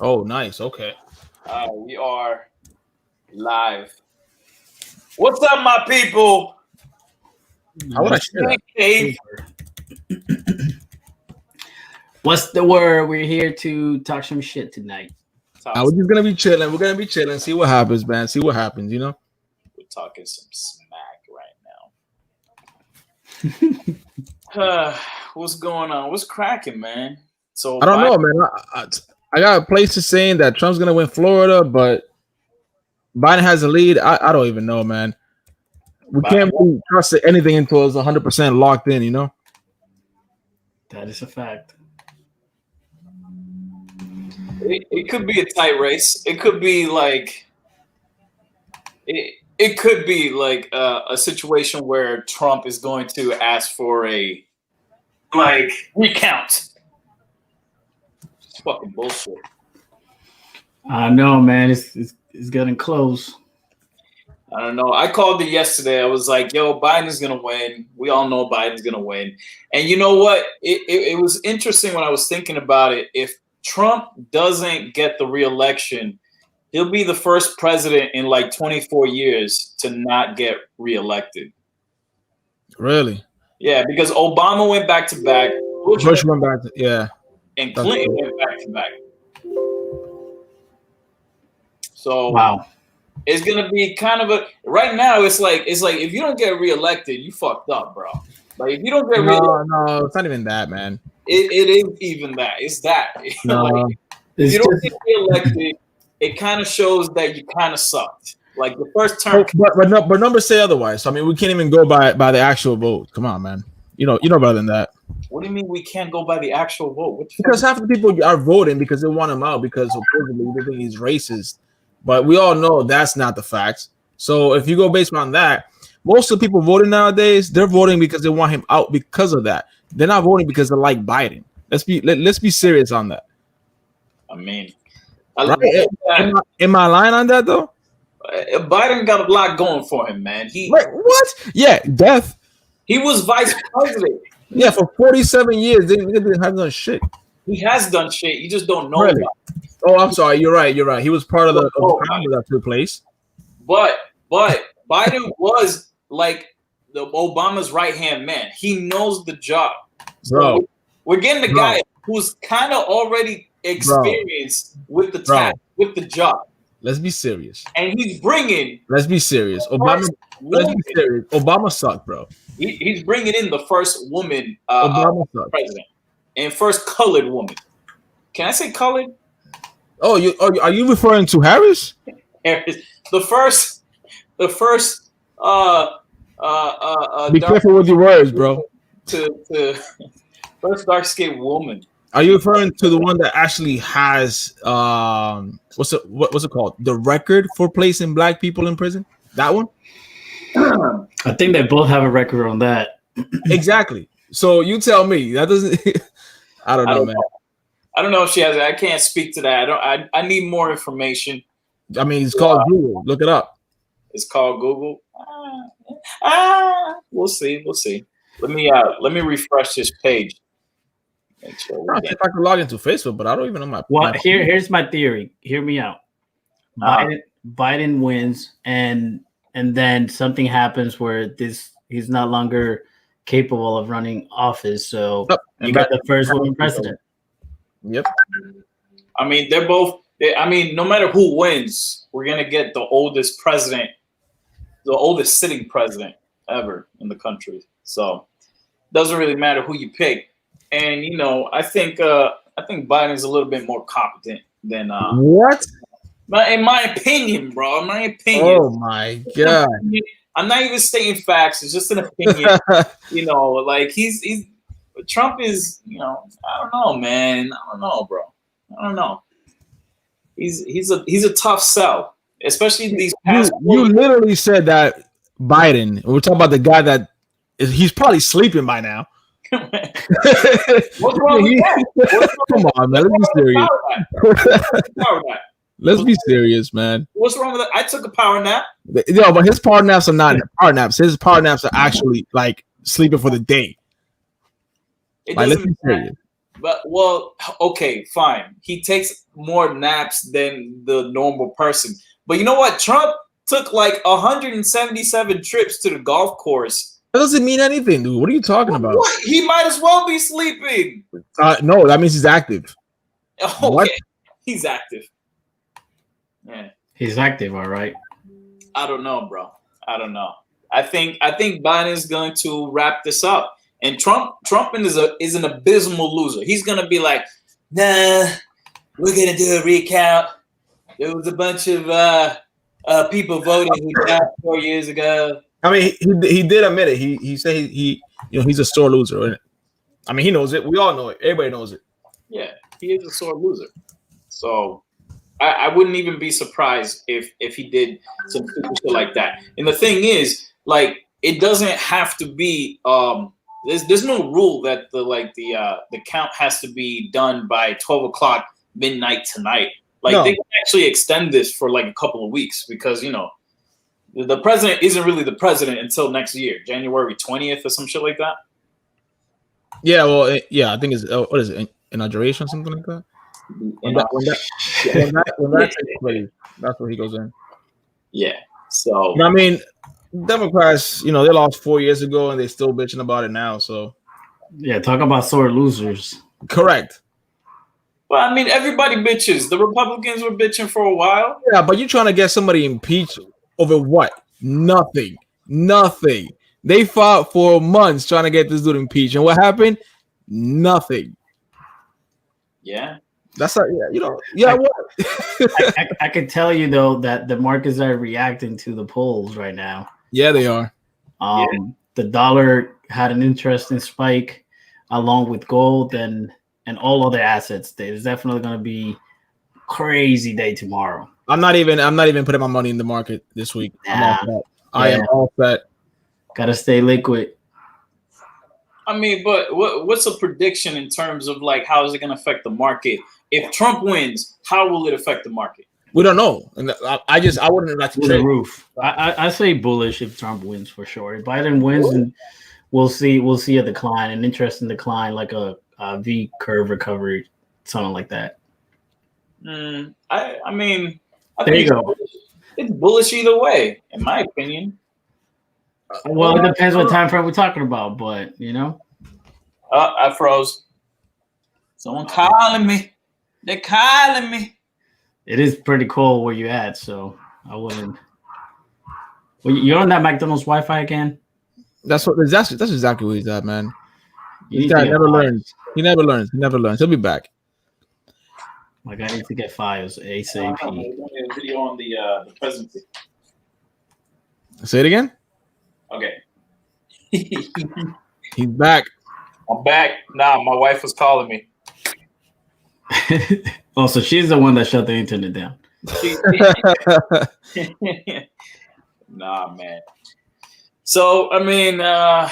Oh, nice. Okay. We are live. What's up, my people? How would I share that? Cave. What's the word? We're here to talk some shit tonight. We're just gonna be chilling. We're gonna be chilling. See what happens, man. See what happens. You know. We're talking some smack right now. What's going on? What's cracking, man? So I don't know, man. I got places saying that Trump's gonna win Florida, but Biden has the lead. I don't even know, man. We can't really trust anything until it's 100% locked in. You know. That is a fact. It could be a tight race. It could be like it could be like a situation where Trump is going to ask for a recount. It's fucking bullshit. I know, man. It's getting close. I don't know. I called it yesterday. I was like, yo, Biden's going to win. We all know Biden's going to win. And you know what? It was interesting when I was thinking about it. If Trump doesn't get the reelection, he'll be the first president in like 24 years to not get reelected. Really? Yeah, because Obama went back to back. Bush went back to, yeah. And Clinton went back to back. So wow. It's gonna be kind of a right now. It's like if you don't get reelected, you fucked up, bro. Like if you don't get reelected, no, it's not even that, man. It is even that. It's that. No, like, if you don't get reelected, it kind of shows that you kind of sucked. Like the first term, but numbers say otherwise. So, I mean, we can't even go by the actual vote. Come on, man. You know better than that. What do you mean we can't go by the actual vote? Because half the people are voting because they want him out because supposedly they think he's racist. But we all know that's not the facts. So if you go based on that, most of the people voting nowadays, they're voting because they want him out because of that. They're not voting because they like Biden. Let's be serious on that. I mean, right? Am I lying on that though? Biden got a lot going for him, man. What? Yeah, death. He was vice president. Yeah, for 47 years, they haven't done shit. He has done shit. You just don't know really? about it. Oh, I'm sorry. You're right. He was part of the Congress that took place. But Biden was like the Obama's right-hand man. He knows the job. So we're getting a guy who's kind of already experienced with the task, with the job. Let's be serious. And he's bringing. Let's be serious. Let's be serious. Obama sucked, bro. He's bringing in the first woman president and first colored woman. Can I say colored? Oh, are you referring to Harris? Harris, the first. Be careful with your words, bro. To first dark-skinned woman. Are you referring to the one that actually has what's it called? The record for placing black people in prison? That one? I think they both have a record on that. Exactly. So you tell me. That doesn't. I don't know, man. I don't know if she has it. I can't speak to that. I need more information. I mean, it's called Google. Look it up. It's called Google. We'll see. Let me refresh this page. Make sure if I can log into Facebook, but I don't even know my. Well, here's my theory. Hear me out. Biden wins, and then something happens where he's no longer capable of running office. So you got the first woman president. Yep. I mean, they're both. No matter who wins, we're gonna get the oldest president, the oldest sitting president ever in the country. So it doesn't really matter who you pick. And I think Biden's a little bit more competent than what? In my opinion, bro. In my opinion. Oh my god. I'm not even stating facts. It's just an opinion. Like he's Trump is. I don't know, man. I don't know, bro. I don't know. He's a tough sell, especially these past. You literally said that Biden. We're talking about the guy that he's probably sleeping by now. What's wrong with that? Come on, man. Let's be serious. Let's be serious, man. What's wrong with that? I took a power nap. No, but his power naps are not power naps. His power naps are actually like sleeping for the day. Let's be serious. But well, okay, fine. He takes more naps than the normal person. But you know what? Trump took like 177 trips to the golf course. That doesn't mean anything, dude. What are you talking about? What? He might as well be sleeping. No, that means he's active. Okay, What? he's active. Yeah, He's active, all right. I don't know, bro. I don't know. I think Biden is going to wrap this up, and Trump is an abysmal loser. He's gonna be like, nah, we're gonna do a recount. There was a bunch of people voting who died 4 years ago. I mean, he did admit it. He said he's a sore loser. Right? I mean, he knows it. We all know it. Everybody knows it. Yeah, he is a sore loser. So I wouldn't even be surprised if he did some stupid shit like that. And the thing is, like, it doesn't have to be. There's no rule that the count has to be done by 12 o'clock midnight tonight. Like They can actually extend this for like a couple of weeks because the president isn't really the president until next year, January 20th or some shit like that. Yeah, well, yeah, I think it's what is it, inauguration or something like that. When that takes place, that's where he goes in. Yeah. So I mean, Democrats, they lost 4 years ago and they're still bitching about it now. So yeah, talk about sore losers. Correct. Well, I mean, everybody bitches. The Republicans were bitching for a while. Yeah, but you're trying to get somebody impeached over what? Nothing. They fought for months trying to get this dude impeached, and what happened? Nothing. Yeah. That's not, yeah. What? I can tell you though that the markets are reacting to the polls right now. Yeah, they are. The dollar had an interesting spike, along with gold and all other assets. There's definitely going to be crazy day tomorrow. I'm not even putting my money in the market this week. Nah. I am all set. Gotta stay liquid. I mean, but what's a prediction in terms of like how is it going to affect the market? If Trump wins, how will it affect the market? We don't know, and I wouldn't like to Through the roof. I say bullish if Trump wins for sure. If Biden wins, and we'll see a decline, an interesting decline, like a V curve recovery, something like that. I mean, I there think you go. It's bullish either way, in my opinion. Well, it depends what time frame we're talking about, but I froze. Someone calling me. They're calling me. It is pretty cool where you at, so I wouldn't. Well, you're on that McDonald's Wi-Fi again. That's exactly where he's at, man. This guy never learns. He never learns. He'll be back. Like I need to get files ASAP. A video on the presidency. Say it again. Okay. He's back. I'm back. Nah, my wife was calling me. Oh, so she's the one that shut the internet down. Nah, man. So, I mean, I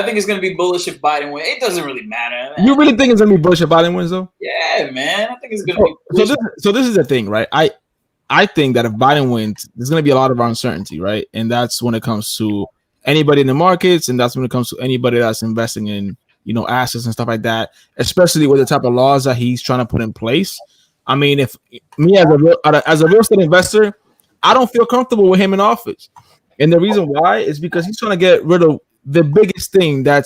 think it's going to be bullish if Biden wins. It doesn't really matter. You really think it's going to be bullish if Biden wins, though? Yeah, man. I think it's going to be bullish. So this is the thing, right? I think that if Biden wins, there's going to be a lot of uncertainty, right? And that's when it comes to anybody in the markets, and that's when it comes to anybody that's investing in, assets and stuff like that, especially with the type of laws that he's trying to put in place. I mean, if me as a real estate investor, I don't feel comfortable with him in office. And the reason why is because he's trying to get rid of the biggest thing that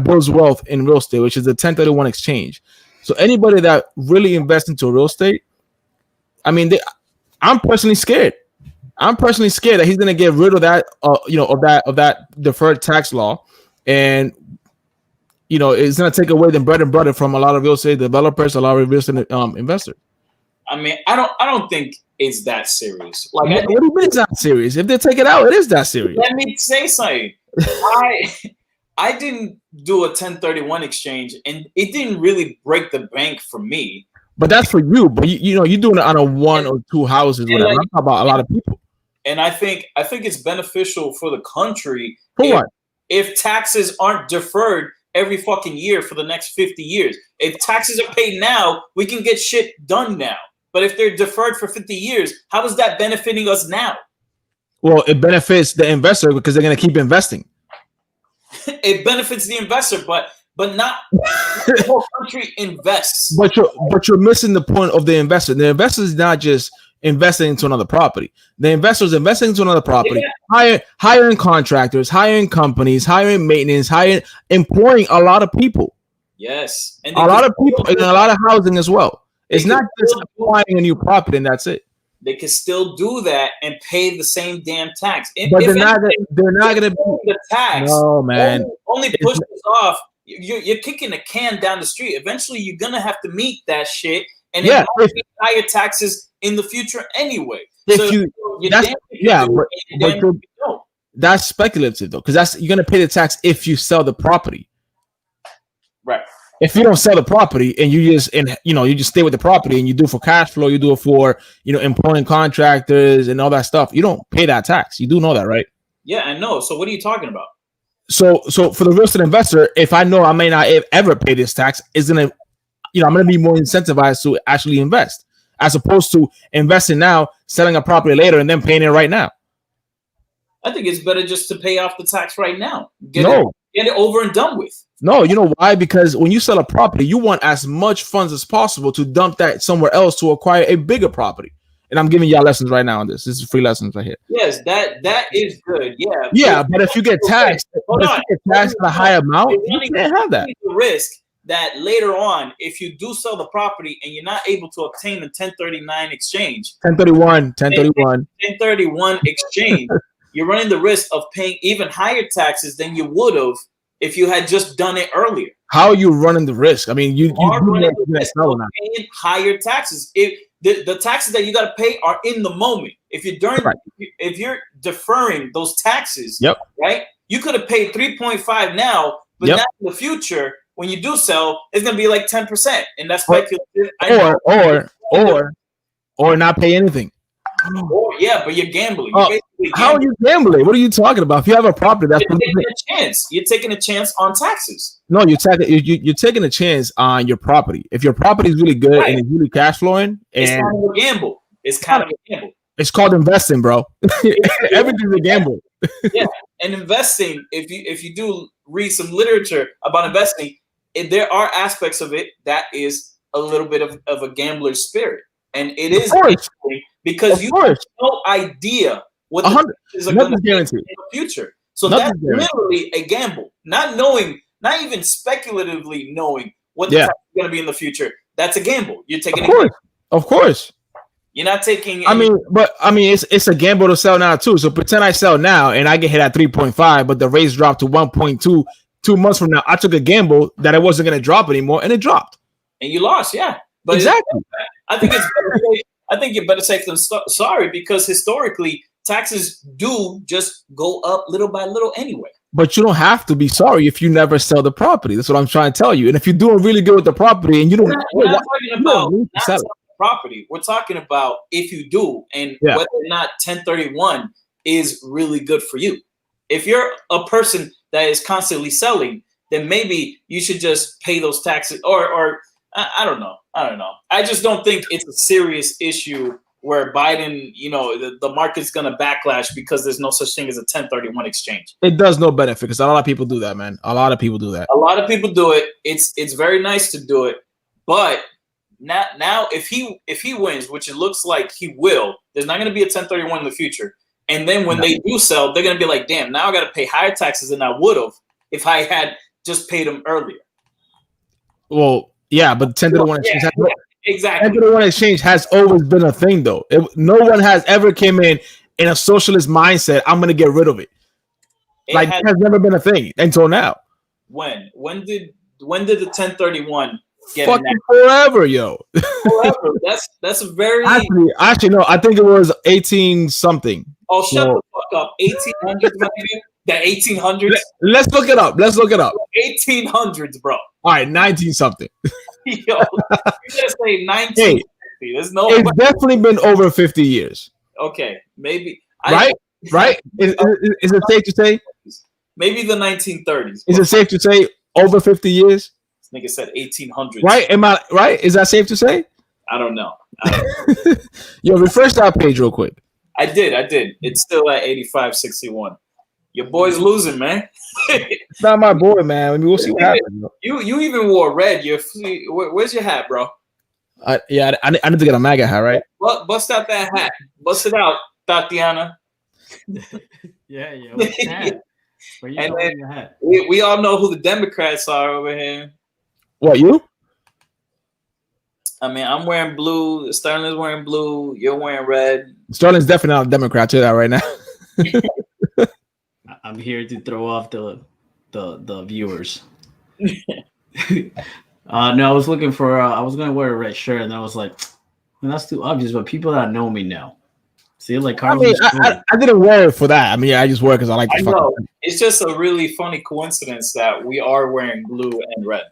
builds wealth in real estate, which is the 1031 exchange. So anybody that really invests into real estate, I mean, I'm personally scared. That he's going to get rid of that, of that deferred tax law, and it's going to take away the bread and butter from a lot of real estate developers, a lot of real estate investors. I mean, I don't think it's that serious. Like, what do you mean it's not serious? If they take it out, it is that serious. Let me say something. I didn't do a 1031 exchange, and it didn't really break the bank for me. But that's for you. But you're doing it on a one or two houses, whatever. I'm talking about a lot of people. And I think it's beneficial for the country. For what? If taxes aren't deferred every fucking year for the next 50 years. If taxes are paid now, we can get shit done now. But if they're deferred for 50 years, how is that benefiting us now? Well, it benefits the investor because they're going to keep investing. It benefits the investor, but but not the whole country invests. But you're missing the point of the investor. The investor is not just investing into another property. The investor is investing into another property, hiring contractors, hiring companies, hiring maintenance, employing a lot of people. Yes, and a lot of people and a lot of housing as well. It's not just acquiring a new property and that's it. They can still do that and pay the same damn tax. But they're not going to be the tax. No, man. Only pushes off. You're kicking a can down the street. Eventually, you're gonna have to meet that shit, and it might be higher taxes in the future anyway. That's speculative though, because you're gonna pay the tax if you sell the property. Right. If you don't sell the property and you just stay with the property and you do it for cash flow, you do it for employing contractors and all that stuff, you don't pay that tax. You do know that, right? Yeah, I know. So what are you talking about? So for the real estate investor, if I know I may not ever pay this tax, I'm gonna be more incentivized to actually invest as opposed to investing now, selling a property later, and then paying it right now. I think it's better just to pay off the tax right now. Get it over and done with. No, you know why? Because when you sell a property, you want as much funds as possible to dump that somewhere else to acquire a bigger property. And I'm giving y'all lessons right now on this. This is free lessons right here. Yes, that is good. Yeah. Yeah, but if you get taxed, at a high amount, you can't have that. The risk that later on, if you do sell the property and you're not able to obtain a 1031 exchange, 1031 exchange, you're running the risk of paying even higher taxes than you would have if you had just done it earlier. How are you running the risk? I mean, you are running the risk of paying higher taxes. The taxes that you got to pay are in the moment. If you're deferring those taxes, right? You could have paid 3.5 now, but now in the future, when you do sell, it's gonna be like 10%, and that's speculative. Or not pay anything. But you're gambling. How are you gambling? What are you talking about? If you have a property, that's you're taking a chance. You're taking a chance on taxes. No, you're taking a chance on your property. If your property is really good and it's really cash flowing, it's kind of a gamble. It's kind of a gamble. It's called investing, bro. Everything's a gamble. Yeah, and investing. If you do read some literature about investing, there are aspects of it that is a little bit of a gambler's spirit, and it is because you have no idea what the is going to be in the future. So that's literally a gamble. Not knowing, not even speculatively knowing what the tax is going to be in the future. That's a gamble. You're taking Of course. You're not taking. It's a gamble to sell now too. So pretend I sell now and I get hit at 3.5, but the rates dropped to 1.2 2 months from now. I took a gamble that it wasn't going to drop anymore, and it dropped. And you lost, yeah. But exactly. I think it's better safe. I think you're better safe than sorry, because historically taxes do just go up little by little anyway. But you don't have to be sorry if you never sell the property. That's what I'm trying to tell you. And if you're doing really good with the property and you don't, we're not talking about not selling the property. We're talking about if you do and whether or not 1031 is really good for you. If you're a person that is constantly selling, then maybe you should just pay those taxes or I don't know. I just don't think it's a serious issue where Biden, the market's going to backlash because there's no such thing as a 1031 exchange. It does no benefit because a lot of people do that, man. A lot of people do that. A lot of people do it. It's very nice to do it. But now if he wins, which it looks like he will, there's not going to be a 1031 in the future. And then when they do sell, they're going to be like, damn, now I got to pay higher taxes than I would have if I had just paid them earlier. Well, yeah, but 1031 exchange exactly. 1031 exchange has always been a thing, though. No one has ever came in a socialist mindset. I'm going to get rid of it. It has never been a thing until now. When did the 1031 get fucking forever, yo? Forever. That's a very actually no. I think it was 18 something. Oh, shut the fuck up! 1800s, the 1800s. Let's look it up. 1800s, bro. All right, 19 something. Yo, you gotta say 1950. There's no. It's definitely been over 50 years. Okay, maybe. Right? Is it safe to say? Maybe the 1930s. Is it safe to say over 50 years? This nigga said 1800s. Right? Am I right? Is that safe to say? I don't know. Yo, refresh that page real quick. I did. It's still at 85.61. Your boy's losing, man. It's not my boy, man. I mean, we'll see what happens. Bro. You even wore red. Where's your hat, bro? I need to get a MAGA hat, right? Bust out that hat. Bust it out, Tatiana. Yeah. What's your hat? Where you And going your hat? We all know who the Democrats are over here. What, you? I mean, I'm wearing blue. Sterling's wearing blue. You're wearing red. Sterling's definitely not a Democrat. Tell you that right now. I'm here to throw off the viewers. No, I was looking for. I was gonna wear a red shirt, and I was like, well, "That's too obvious." But people that know me know. See, like Carlos. I didn't wear it for that. I mean, I just wear it because I like. I know. It's just a really funny coincidence that we are wearing blue and red.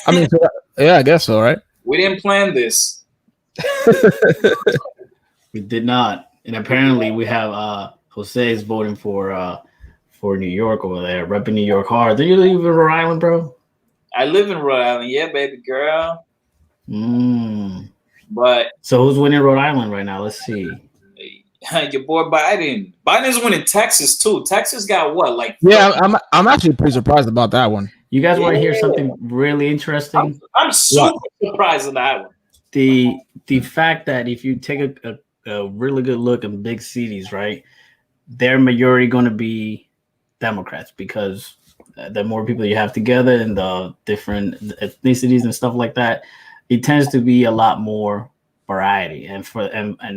I mean, yeah, I guess so, right? We didn't plan this. We did not, and apparently we have Jose is voting for New York over there, repping New York hard. Do you live in Rhode Island, bro? I live in Rhode Island, yeah, baby girl. But so who's winning Rhode Island right now? Let's see. Your boy Biden. Biden's winning Texas too. Texas got what? Like yeah, I'm actually pretty surprised about that one. You guys want to hear something really interesting? I'm super surprised at that one. The fact that if you take a really good look in big cities, right, their majority going to be Democrats because the more people you have together and the different ethnicities and stuff like that, it tends to be a lot more variety. And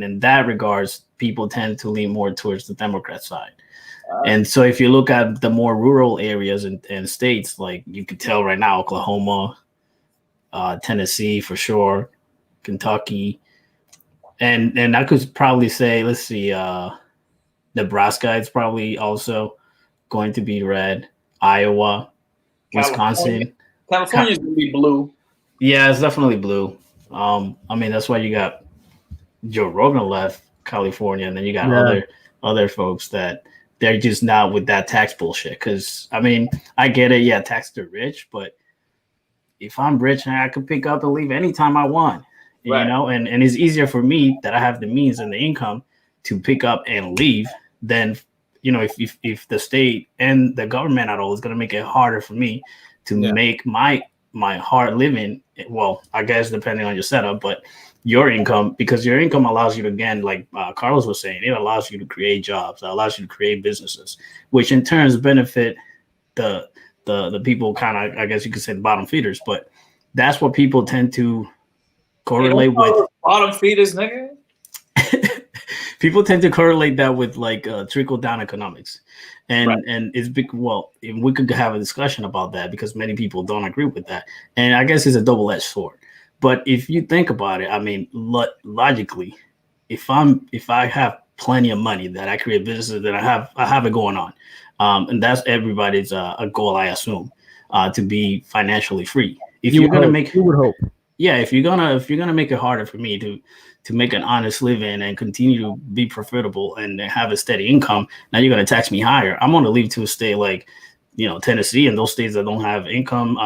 in that regards, people tend to lean more towards the Democrat side. And so if you look at the more rural areas and states, like you could tell right now, Oklahoma, Tennessee for sure, Kentucky, and I could probably say, let's see, Nebraska is probably also going to be red. Iowa, Wisconsin. California's going to be blue. Yeah, it's definitely blue. I mean, that's why you got Joe Rogan left California, and then you got other folks that they're just not with that tax bullshit. Because, I mean, I get it. Yeah, tax the rich. But if I'm rich, I can pick up and leave anytime I want. Right. You know, and it's easier for me that I have the means and the income to pick up and leave than, you know, if the state and the government at all is going to make it harder for me to make my hard living. Well, I guess depending on your setup, but your income, because your income allows you to, again, like Carlos was saying, it allows you to create jobs, it allows you to create businesses, which in turns benefit the people kind of, I guess you could say, the bottom feeders. But that's what people tend to correlate with. Bottom feeders, nigga. People tend to correlate that with like trickle down economics, and it's big. Well, we could have a discussion about that because many people don't agree with that, and I guess it's a double-edged sword. But if you think about it, I mean, logically, if I have plenty of money that I create businesses that I have it going on, and that's everybody's a goal, I assume, to be financially free. If you would hope. Yeah, if you're gonna make it harder for me to make an honest living and continue to be profitable and have a steady income, now you're gonna tax me higher. I'm gonna leave to a state like, you know, Tennessee and those states that don't have income,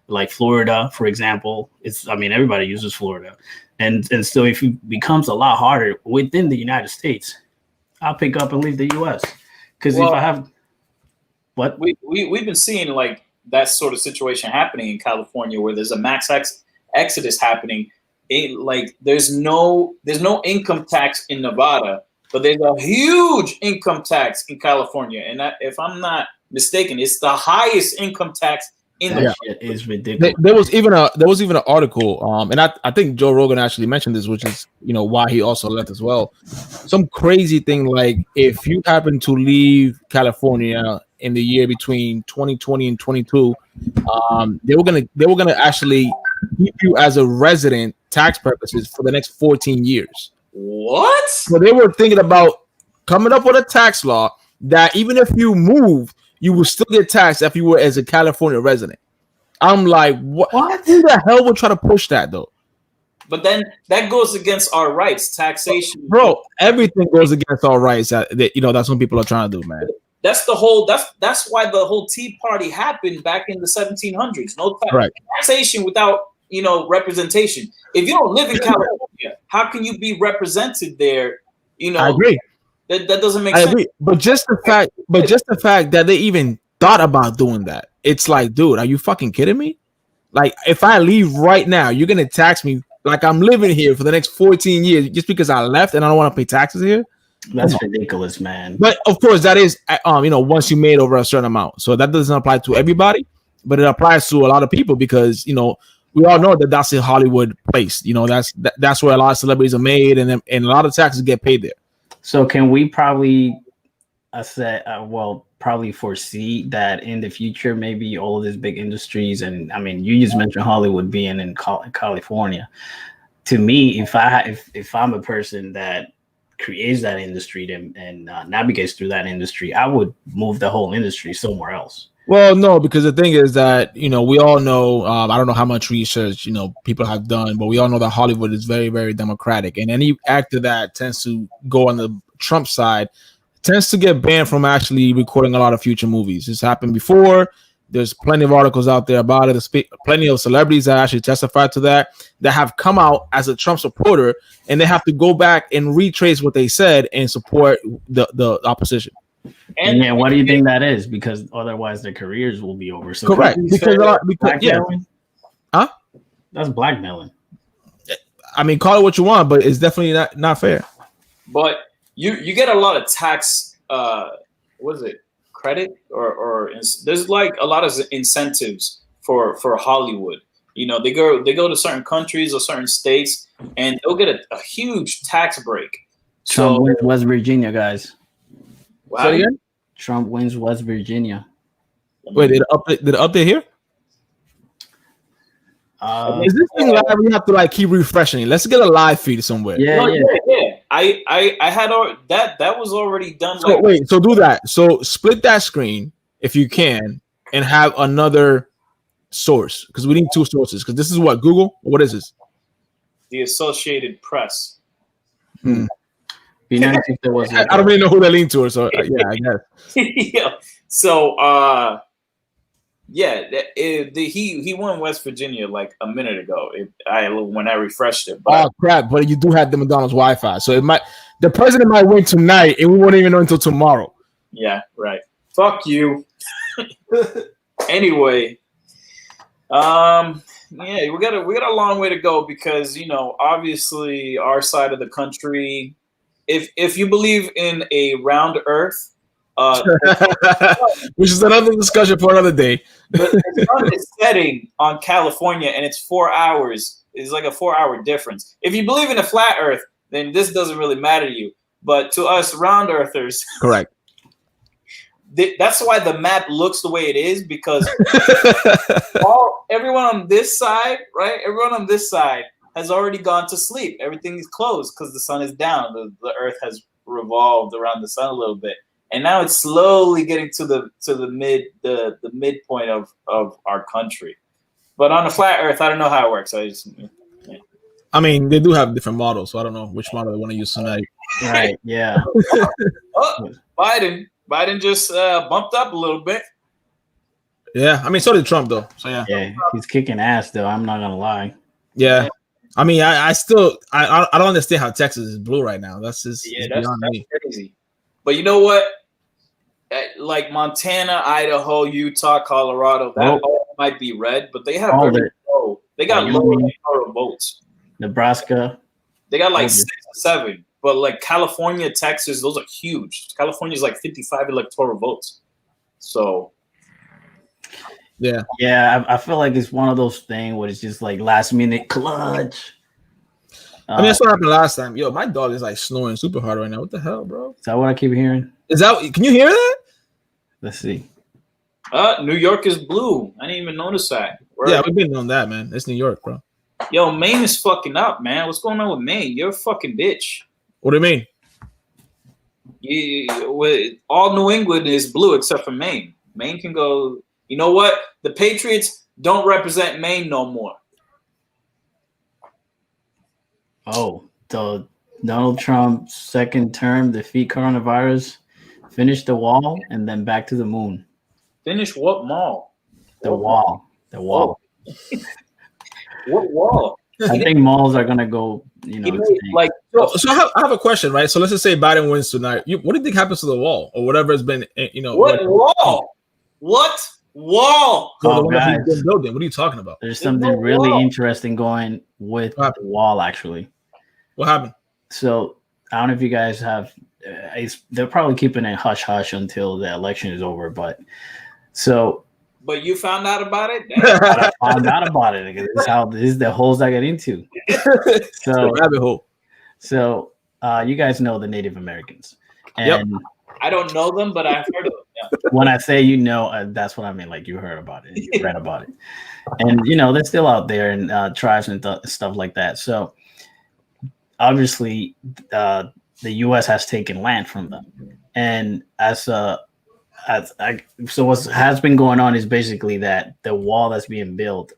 like Florida, for example. Everybody uses Florida, and still, if it becomes a lot harder within the United States, I'll pick up and leave the U.S. Because if I have what we've been seeing like that sort of situation happening in California, where there's a max exodus happening. There's no income tax in Nevada, but there's a huge income tax in California, and if I'm not mistaken, it's the highest income tax in the shit is ridiculous. There was even an article, and I think Joe Rogan actually mentioned this, which is, you know, why he also left as well. Some crazy thing like if you happen to leave California in the year between 2020 and 22, they were gonna actually keep you as a resident tax purposes for the next 14 years. What? So they were thinking about coming up with a tax law that even if you moved, you will still get taxed if you were as a California resident. I'm like, what? Who the hell would try to push that though? But then that goes against our rights, taxation. Bro, everything goes against our rights. That's what people are trying to do, man. That's why the whole Tea Party happened back in the 1700s. No taxation without, you know, representation. If you don't live in California, how can you be represented there? You know, I agree. That doesn't make sense. I agree. But just the fact that they even thought about doing that. It's like, dude, are you fucking kidding me? Like, if I leave right now, you're gonna tax me like I'm living here for the next 14 years just because I left and I don't want to pay taxes here. That's ridiculous, man. But of course, that is once you made over a certain amount, so that doesn't apply to everybody, but it applies to a lot of people because we all know that that's a Hollywood place. That's where a lot of celebrities are made, and a lot of taxes get paid there. So can we probably probably foresee that in the future, maybe all of these big industries, and I mean, you just mentioned Hollywood being in California. To me, if I'm a person that creates that industry and navigates through that industry, I would move the whole industry somewhere else. Well, no, because the thing is that, we all know, I don't know how much research, people have done, but we all know that Hollywood is very, very democratic. And any actor that tends to go on the Trump side tends to get banned from actually recording a lot of future movies. This happened before. There's plenty of articles out there about it. There's plenty of celebrities that actually testified to that have come out as a Trump supporter, and they have to go back and retrace what they said and support the opposition. And what do you think that is? Because otherwise their careers will be over. So correct. Because huh? That's blackmailing. I mean, call it what you want, but it's definitely not fair. But you get a lot of tax. What is it? Credit or there's like a lot of incentives for Hollywood. They go to certain countries or certain states, and they'll get a huge tax break. Trump wins West Virginia, guys. Wow. Again? Trump wins West Virginia. Wait, did it update here? Is this thing live? We have to keep refreshing it. Let's get a live feed somewhere. Yeah. I had that was already done. So do that. So split that screen if you can, and have another source, because we need two sources. Because this is what Google. What is this? The Associated Press. Be nice if there was. I don't really know who they lean to, so yeah, I guess. Yeah. So he won West Virginia like a minute ago. When I refreshed it. But crap! But you do have the McDonald's Wi-Fi, so the president might win tonight, and we won't even know until tomorrow. Yeah, right. Fuck you. Anyway, we got a long way to go because obviously our side of the country. If you believe in a round Earth, which is another discussion for another day. The sun is setting on California, and it's 4 hours. It's like a 4-hour difference. If you believe in a flat Earth, then this doesn't really matter to you. But to us round Earthers, correct. That's why the map looks the way it is, because everyone on this side, right? Everyone on this side has already gone to sleep. Everything is closed because the sun is down. The Earth has revolved around the sun a little bit, and now it's slowly getting to the midpoint of our country. But on a flat Earth, I don't know how it works. I mean, they do have different models, so I don't know which model they want to use tonight. Right? Yeah. Biden just bumped up a little bit. Yeah, I mean, so did Trump though. So yeah, he's kicking ass though. I'm not gonna lie. Yeah. I mean, I still don't understand how Texas is blue right now. That's just that's crazy. But you know what? Like Montana, Idaho, Utah, Colorado, that all might be red, but they have low. They got low electoral votes. Nebraska, they got like 6 or 7. But like California, Texas, those are huge. California is like 55 electoral votes. So. Yeah, I feel like it's one of those things where it's just like last minute clutch. I mean, that's what happened last time. Yo, my dog is like snoring super hard right now. What the hell, bro? Is that what I keep hearing? Can you hear that? Let's see. New York is blue. I didn't even notice that. Yeah, we've been on that, man. It's New York, bro. Yo, Maine is fucking up, man. What's going on with Maine? You're a fucking bitch. What do you mean? All New England is blue except for Maine. Maine can go. You know what? The Patriots don't represent Maine no more. Oh, the Donald Trump's second term defeat coronavirus, finish the wall, and then back to the moon. Finish what mall? The wall. What wall? I think malls are gonna go. So I have a question, right? So let's just say Biden wins tonight. What do you think happens to the wall or whatever has been? What wall? What wall? So the Oh, one that he's guys. been building. What are you talking about? There's There's something no really wall. interesting going with What the wall, actually. What happened? So I don't know if you guys have. They're probably keeping it hush hush until the election is over. But so But you found out about it? but I found out about it. This is the holes I get into. So Rabbit hole. so you guys know the Native Americans, and I don't know them, but I've heard of them. Yeah. when I say you know, that's what I mean. Like you heard about it, you read about it, and you know they're still out there and tribes and stuff like that. So obviously, the U.S. has taken land from them, and so what has been going on is basically that the wall that's being built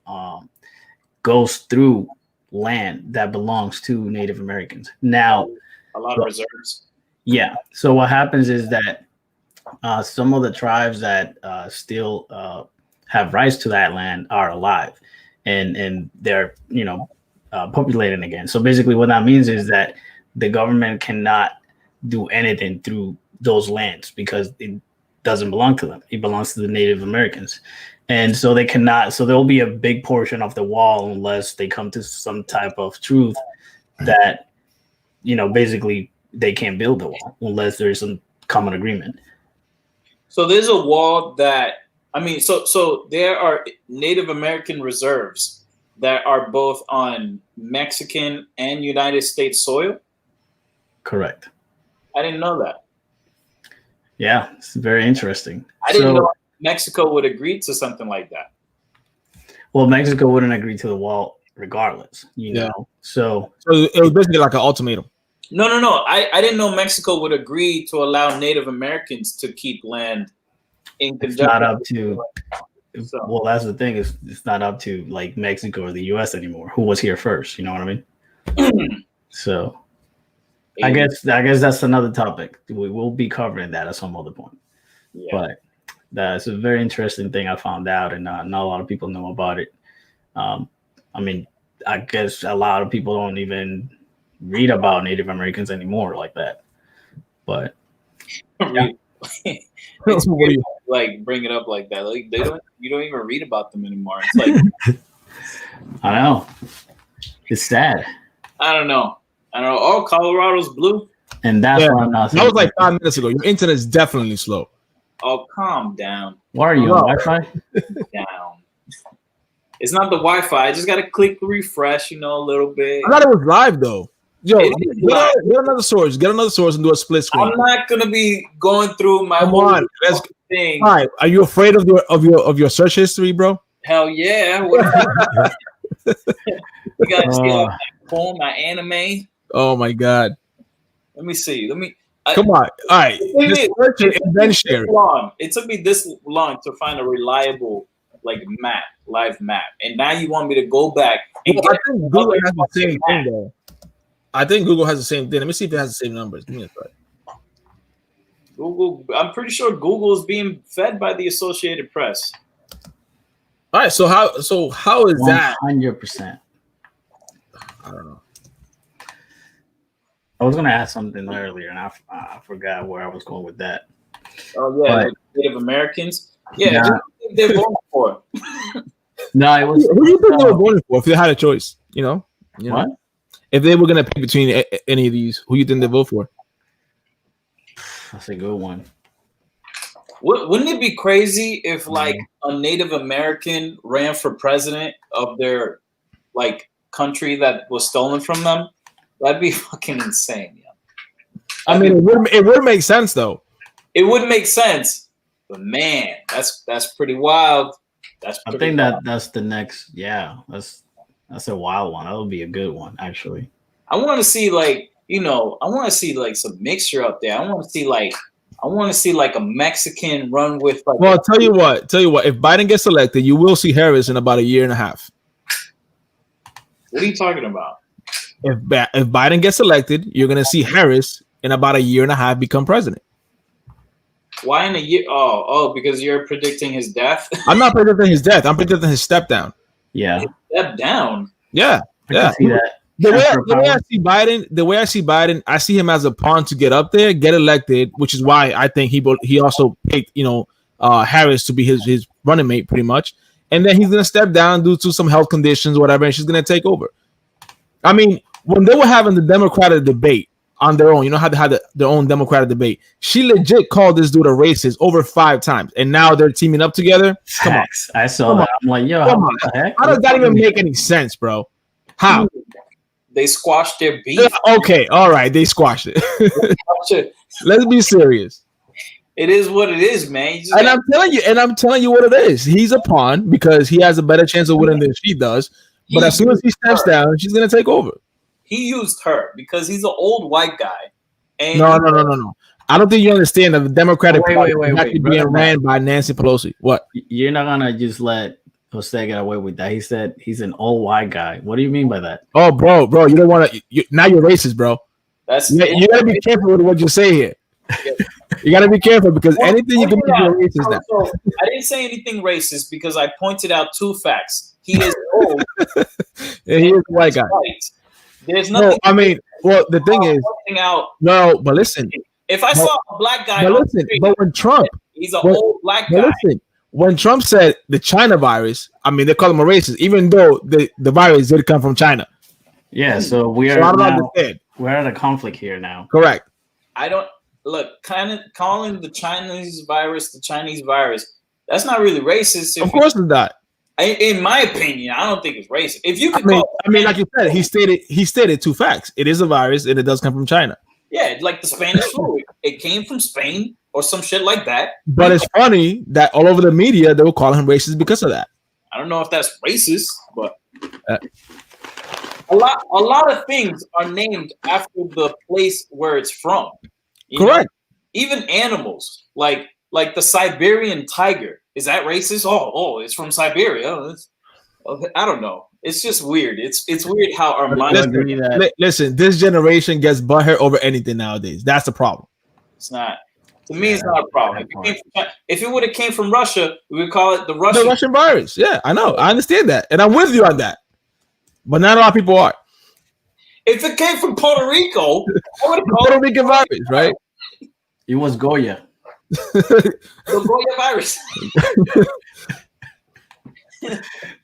goes through land that belongs to Native Americans. Now, A lot of reserves. yeah. So what happens is that some of the tribes that still have rights to that land are alive, and they're populating again. So basically, what that means is that the government cannot do anything through those lands because it doesn't belong to them. It belongs to the Native Americans, and so they cannot. So there will be a big portion of the wall unless they come to some type of truth that basically they can't build the wall unless there is some common agreement. So there's a wall that so there are Native American reserves that are both on Mexican and United States soil. Correct. I didn't know that. Yeah, it's very interesting. I didn't know Mexico would agree to something like that. Well, Mexico wouldn't agree to the wall regardless, Yeah. So it was basically like an ultimatum. No. I didn't know Mexico would agree to allow Native Americans to keep land in it's conjunction. not up to. So- Well, that's the thing. It's not up to like Mexico or the U.S. anymore. Who was here first? You know what I mean? So I guess that's another topic. We will be covering that at some other point. Yeah. But that's a very interesting thing I found out, and not a lot of people know about it. I guess a lot of people don't even read about Native Americans anymore like that. But Yeah. It's weird, like bring it up like that. Like you don't even read about them anymore. It's like I know it's sad, I don't know. Oh, Colorado's blue. and that's why I'm not. That was like 5 minutes ago. Your internet is definitely slow. Oh, calm down. Why are you on Wi-Fi? Down. It's not the Wi-Fi. I just gotta click refresh, a little bit. I thought it was live though. Yo, It is live. get another source. Get another source and do a split screen. I'm not gonna be going through my Come whole on, let's. thing. All right, are you afraid of your search history, bro? Hell yeah. What you gotta see all my porn, my anime. Oh my god! Let me see. Come on. All right, just search it and then share it. It took me this long to find a reliable live map, and now you want me to go back and Well, I think Google has the same thing though. I think Google has the same thing. Let me see if it has the same numbers. Give me a sec. Google. I'm pretty sure Google is being fed by the Associated Press. All right, so how is that? 100%. I don't know. I was gonna ask something earlier, and I forgot where I was going with that. Oh yeah, But- like Native Americans. Yeah, Nah. just what they're voting for. No, it was Who do you think they were voting for if they had a choice? You know? what? If they were gonna pick between any of these, who you think they vote for? That's a good one. Wouldn't it be crazy if like a Native American ran for president of their country that was stolen from them? That'd be fucking insane. Yeah. I mean, it would make sense though. It would make sense, but man, that's pretty wild. I think that's the next. Yeah, that's a wild one. That would be a good one, actually. I want to see I want to see some mixture up there. I want to see a Mexican run with Well, I'll tell you what. If Biden gets elected, you will see Harris in about a year and a half. What are you talking about? If Biden gets elected, you're gonna see Harris in about a year and a half become president. Why in a year? Oh, because you're predicting his death. I'm not predicting his death. I'm predicting his step down. Yeah, Step down. Yeah, I can see that. The way Transfer I see Biden, I see him as a pawn to get up there, get elected, which is why I think he also picked, Harris to be his running mate, pretty much. And then he's gonna step down due to some health conditions, whatever, and she's gonna take over. I mean, when they were having the Democratic debate on their own, you know how they had their own Democratic debate. She legit called this dude a racist over 5 times, and now they're teaming up together. Come on, I saw that. I'm like, yo, Come what on. the heck? How does that even make any sense, bro? How? They squashed their beef. Yeah, okay, all right, they squashed it. Let's be serious. It is what it is, man. And I'm telling you what it is. He's a pawn because he has a better chance of winning than she does. But as soon as he steps down, she's gonna take over. He used her because he's an old white guy. And No. I don't think you understand that the Democratic Party is wait, actually being ran by Nancy Pelosi. What? You're not gonna just let Jose get away with that. He said he's an old white guy. What do you mean by that? Oh, bro, you don't want to. Now you're racist, bro. You gotta be careful with what you say here. You gotta be careful because anything you can do is racist. So, I didn't say anything racist because I pointed out 2 facts. He is old. And he is a white guy. White. There's nothing. No, I mean, well, the thing is, no, but listen. If I saw a black guy, but when Trump, he's an old black guy. Listen, when Trump said the China virus, I mean, they call him a racist, even though the virus did come from China. Yeah, so we're at a conflict here now. Correct. I don't look calling the Chinese virus, that's not really racist. Of course it's not. In my opinion, I don't think it's racist. If you could I mean, like you said, he stated 2 facts. It is a virus and it does come from China. Yeah, like the Spanish flu. It came from Spain or some shit like that. But it's funny that all over the media they will call him racist because of that. I don't know if that's racist, but a lot of things are named after the place where it's from. Correct. Even animals, like the Siberian tiger. Is that racist? Oh, it's from Siberia. I don't know. It's just weird. It's weird how our minds. Listen, this generation gets butthurt over anything nowadays. That's the problem. It's not. To me, it's not a problem. If it would have came from Russia, we would call it the Russian virus. Yeah, I know. I understand that, and I'm with you on that. But not a lot of people are. If it came from Puerto Rico, I would have called Puerto Rican virus, right? It was Goya. The Goya virus.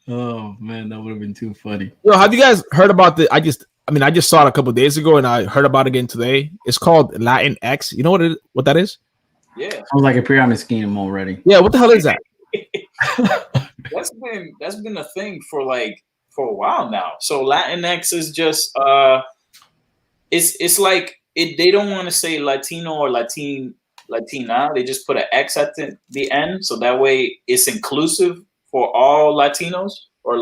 Oh man, that would have been too funny. Yo, have you guys heard about the? I just saw it a couple of days ago, and I heard about it again today. It's called Latinx. You know what that is? Yeah, sounds like a pyramid scheme already. Yeah, what the hell is that? That's been a thing for a while now. So Latinx is just it's like they don't want to say Latino or Latina. They just put an X at the end, so that way it's inclusive for all Latinos or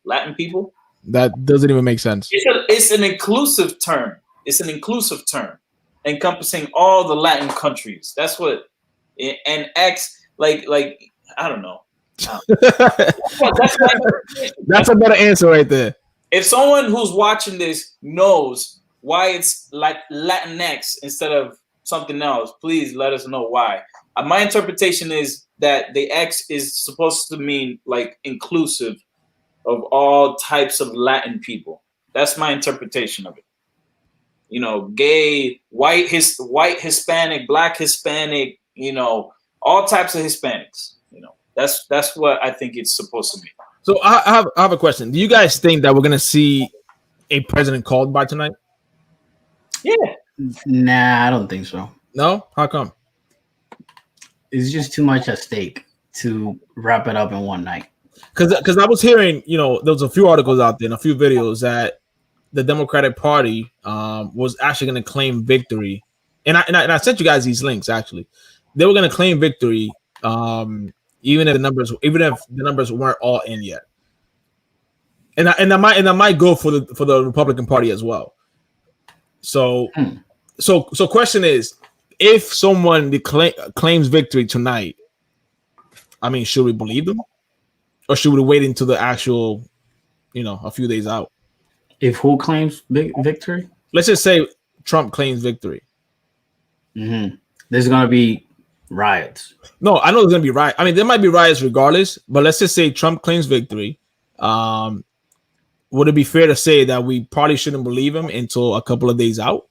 Latin people. That doesn't even make sense. It's an inclusive term. It's an inclusive term encompassing all the Latin countries. That's what. And X, like I don't know. That's a better answer right there. If someone who's watching this knows why it's like Latinx instead of something else, please let us know why. My interpretation is that the X is supposed to mean like inclusive of all types of Latin people. That's my interpretation of it. You know, gay, white, Hispanic, black Hispanic, all types of Hispanics. That's what I think it's supposed to be. So I have a question. Do you guys think that we're gonna see a president called by tonight? Yeah. Nah, I don't think so. No? How come? It's just too much at stake to wrap it up in one night. Because I was hearing, there was a few articles out there and a few videos that the Democratic Party was actually going to claim victory, and I sent you guys these links. Actually, they were going to claim victory, even if the numbers weren't all in yet. And that might go for the Republican Party as well. So question is, if someone claims victory tonight, I mean, should we believe them, or should we wait until the actual, a few days out? If who claims victory? Let's just say Trump claims victory. Mm-hmm. There's gonna be riots. No, I know there's gonna be riots. I mean, there might be riots regardless. But let's just say Trump claims victory. Would it be fair to say that we probably shouldn't believe him until a couple of days out?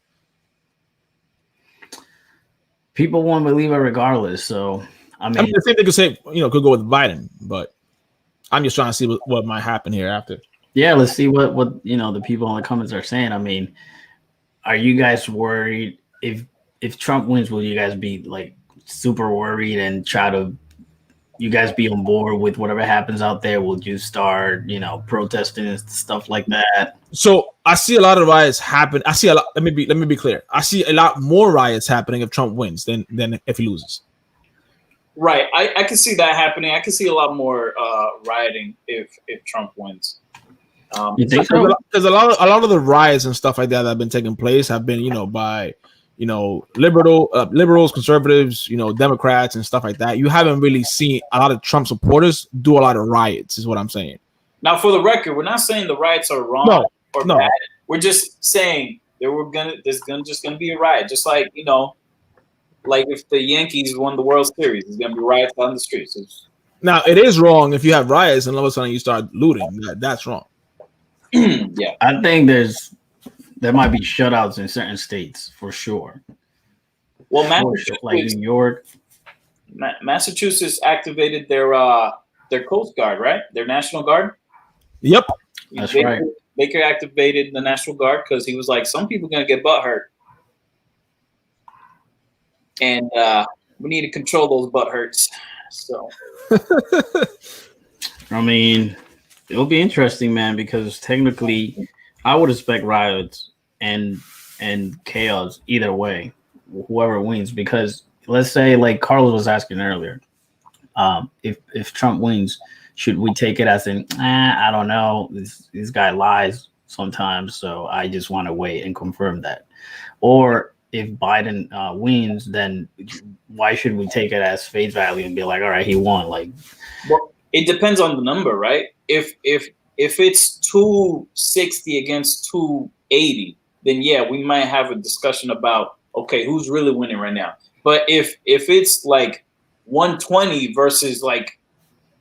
People won't believe it regardless. So I I mean, mean, the same thing could say, could go with Biden, but I'm just trying to see what might happen here after. yeah, let's see what the people in the comments are saying. I mean, are you guys worried if Trump wins? Will you guys be like super worried and try to you guys be on board with whatever happens out there? Will you start protesting and stuff like that? So I see a lot of riots happen. I see a lot. Let me be clear. I see a lot more riots happening if Trump wins than if he loses. Right. I can see that happening. I can see a lot more rioting if Trump wins. You think so? Because a lot of the riots and stuff like that have been taking place have been by liberals, conservatives, Democrats and stuff like that. You haven't really seen a lot of Trump supporters do a lot of riots, is what I'm saying. Now, for the record, we're not saying the riots are wrong or bad. We're just saying there's gonna be a riot, just like like if the Yankees won the World Series, there's gonna be riots on the streets. Now, it is wrong if you have riots and all of a sudden you start looting. That's wrong. Yeah, I think there might be shutouts in certain states for sure. Well, Massachusetts, like New York, Massachusetts activated their Coast Guard, right? Their National Guard. Yep, that's right. Baker activated the National Guard because he was like, some people are gonna get butt hurt, and we need to control those butt hurts. So, I mean, it'll be interesting, man, because technically, I would expect riots and chaos either way, whoever wins. Because let's say, like Carlos was asking earlier, if Trump wins, should we take it as in, I don't know, this guy lies sometimes, so I just want to wait and confirm that, or if Biden wins, then why should we take it as face value and be like, all right, he won? Like, well, it depends on the number, right? If it's 260 against 280, then yeah, we might have a discussion about, okay, who's really winning right now. But if it's like 120 versus like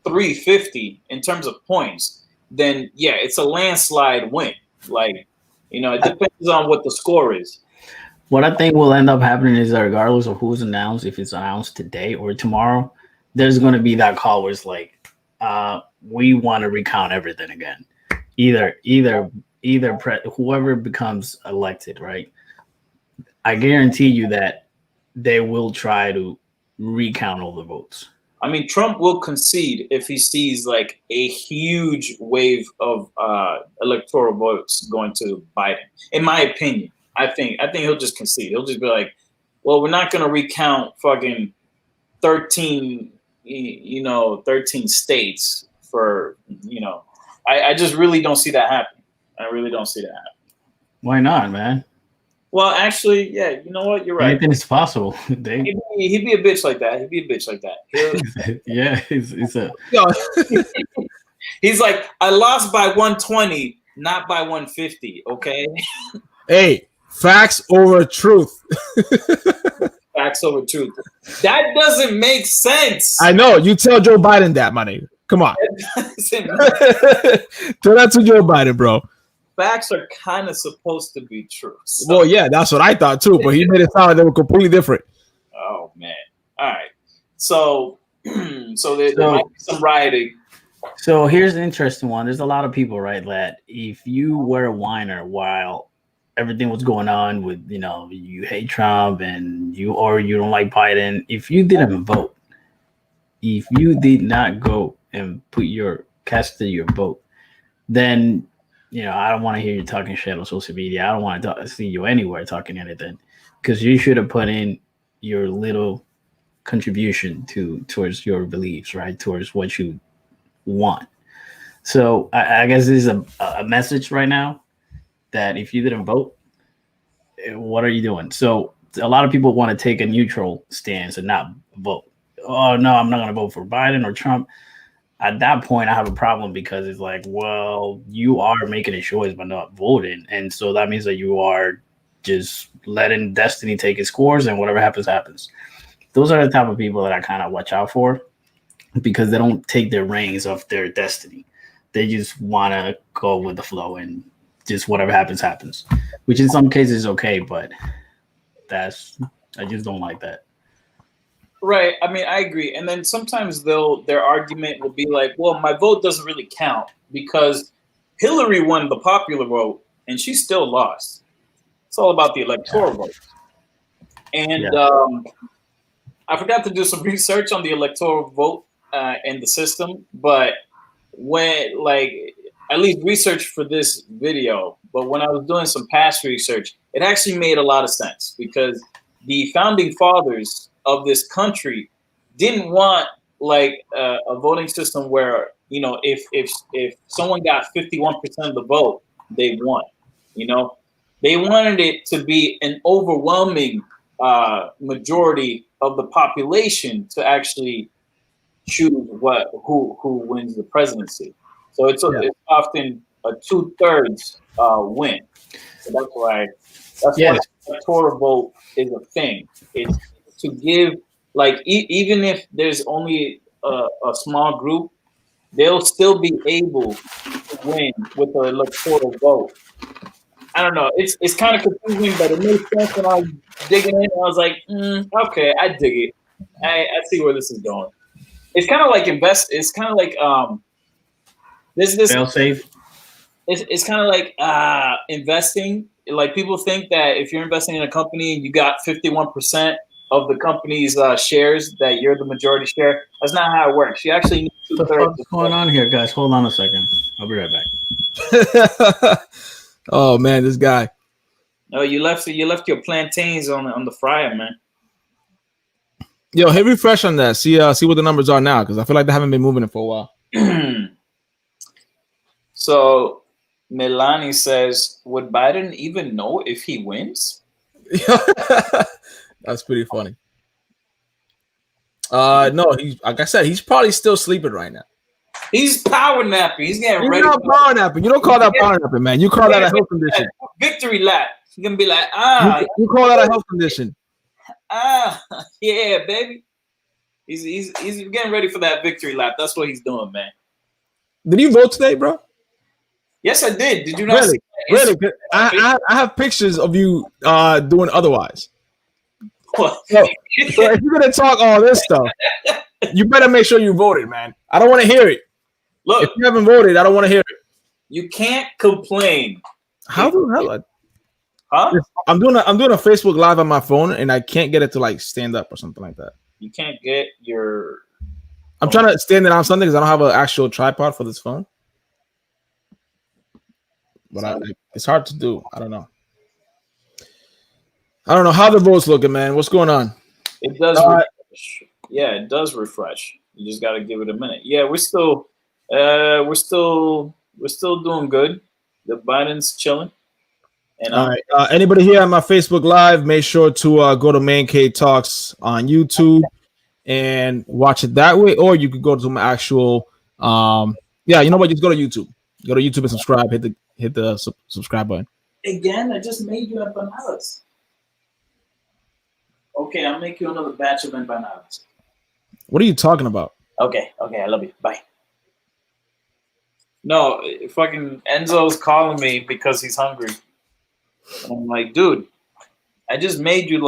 350 in terms of points, then yeah, it's a landslide win. Like, it depends on what the score is. What I think will end up happening is that regardless of who's announced, if it's announced today or tomorrow, there's going to be that call where it's like, we want to recount everything again. Whoever becomes elected, right? I guarantee you that they will try to recount all the votes. I mean, Trump will concede if he sees like a huge wave of electoral votes going to Biden. In my opinion, I think he'll just concede. He'll just be like, "Well, we're not going to recount fucking 13 states for I just really don't see that happening. I really don't see that happening. Why not, man? Well, actually, yeah, you know what? You're right. Anything is possible. He'd be a bitch like that. Yeah, it's a. He's like, I lost by 120, not by 150. Okay. Hey, facts over truth. Facts over truth. That doesn't make sense. I know. You tell Joe Biden that, my nigga. Come on. Tell that to Joe Biden, bro. Facts are kind of supposed to be true. So. Well, yeah, that's what I thought too, but he made it sound like they were completely different. Oh man! All right, so there might be some rioting. So here's an interesting one. There's a lot of people, right, that if you were a whiner while everything was going on with, you hate Trump and you don't like Biden, if you didn't vote, if you did not go and cast your vote, then I don't want to hear you talking shit on social media. I don't want to see you anywhere talking anything, because you should have put in your little contribution towards your beliefs, right? Towards what you want. So I guess this is a message right now that if you didn't vote, what are you doing? So a lot of people want to take a neutral stance and not vote. Oh no, I'm not going to vote for Biden or Trump. At that point, I have a problem, because it's like, well, you are making a choice by not voting. And so that means that you are just letting destiny take its course, and whatever happens, happens. Those are the type of people that I kind of watch out for, because they don't take their reins of their destiny. They just want to go with the flow, and just whatever happens, happens, which in some cases is okay, but I just don't like that. Right. I mean, I agree. And then sometimes their argument will be like, well, my vote doesn't really count because Hillary won the popular vote and she still lost. It's all about the electoral vote. And I forgot to do some research on the electoral vote and the system, but when at least research for this video, but when I was doing some past research, it actually made a lot of sense because the founding fathers of this country didn't want a voting system where, you know, if someone got 51% of the vote, they won. You know, they wanted it to be an overwhelming majority of the population to actually choose who wins the presidency. So it's often a 2/3 win. So that's why the electoral vote is a thing. It's to give even if there's only a small group, they'll still be able to win with the electoral vote. I don't know. It's kind of confusing, but it makes sense when I was digging in. I was like, okay, I dig it. I see where this is going. It's kind of like It's kind of like this fail safe. It's kind of like investing. Like people think that if you're investing in a company and you got 51% of the company's shares, that you're the majority share. That's not how it works. You actually need 2/3. What's going on here, guys? Hold on a second. I'll be right back. Oh man, this guy. No, you left your plantains on the fryer, man. Yo, hit refresh on that. See what the numbers are now, because I feel like they haven't been moving it for a while. So Melanie says, would Biden even know if he wins? That's pretty funny. No, like I said, he's probably still sleeping right now. He's power napping. He's getting ready. He's not power napping. You don't call that power napping, man. You call that a health condition. Victory lap. He's gonna be like, You call that a health condition. Yeah, baby. He's getting ready for that victory lap. That's what he's doing, man. Did you vote today, bro? Yes, I did. Did you not? Really? I have pictures of you doing otherwise. What? So if you're gonna talk all this stuff, you better make sure you voted, man. I don't want to hear it. Look, if you haven't voted, I don't want to hear it. You can't complain. How the hell? Huh? I'm doing a Facebook Live on my phone, and I can't get it to stand up or something like that. You can't get your. I'm trying to stand it on something because I don't have an actual tripod for this phone. But it's hard to do. I don't know. I don't know how the vote's looking, man. What's going on? It does refresh. Yeah, it does refresh. You just got to give it a minute. Yeah, we're still doing good. The Biden's chilling. And all right. Anybody here on my Facebook Live, make sure to go to Man Cave Talks on YouTube and watch it that way, or you could go to my actual. You know what? Just go to YouTube. Go to YouTube and subscribe. Hit the subscribe button. Again, I just made you empanadas. Okay, I'll make you another batch of empanadas. What are you talking about? Okay, I love you. Bye. No, fucking Enzo's calling me because he's hungry. And I'm like, dude, I just made you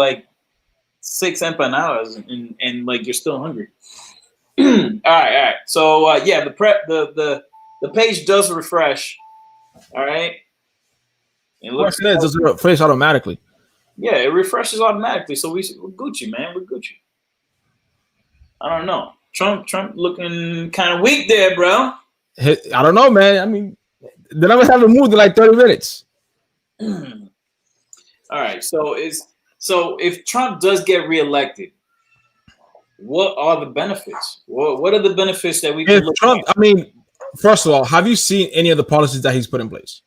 6 empanadas and you're still hungry. All right. So the page does refresh. All right. It looks it does refresh automatically. Yeah, it refreshes automatically. So we're Gucci, man. We're Gucci. I don't know. Trump looking kind of weak there, bro. I don't know, man. I mean, the numbers haven't moved in 30 minutes. All right. So if Trump does get reelected, what are the benefits? What are the benefits that we can look at? I mean, first of all, have you seen any of the policies that he's put in place?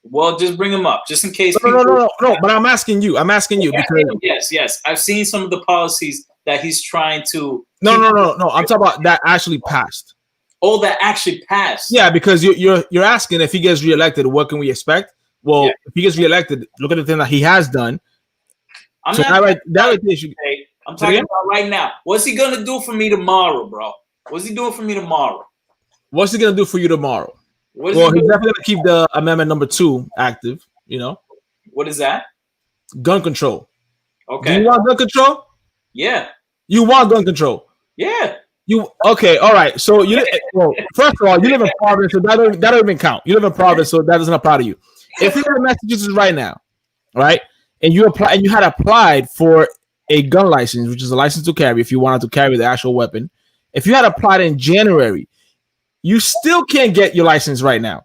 Well, just bring them up, just in case. No. But I'm asking you. Because yes. I've seen some of the policies that he's trying to. No. I'm talking about that actually passed. Oh, that actually passed. Yeah, because you're asking if he gets reelected, what can we expect? Well, if he gets reelected, look at the thing that he has done. I'm talking about right now. What's he gonna do for me tomorrow, bro? What's he doing for me tomorrow? What's he gonna do for you tomorrow? He's definitely gonna keep the amendment number 2 active. You know. What is that? Gun control. Okay. Do you want gun control? Yeah. You want gun control? Yeah. You okay? All right. So well, first of all, you live in Providence, so that don't even count. You live in Providence, so that doesn't apply to you. If you live in Massachusetts right now, right, and you had applied for a gun license, which is a license to carry, if you wanted to carry the actual weapon, if you had applied in January, you still can't get your license right now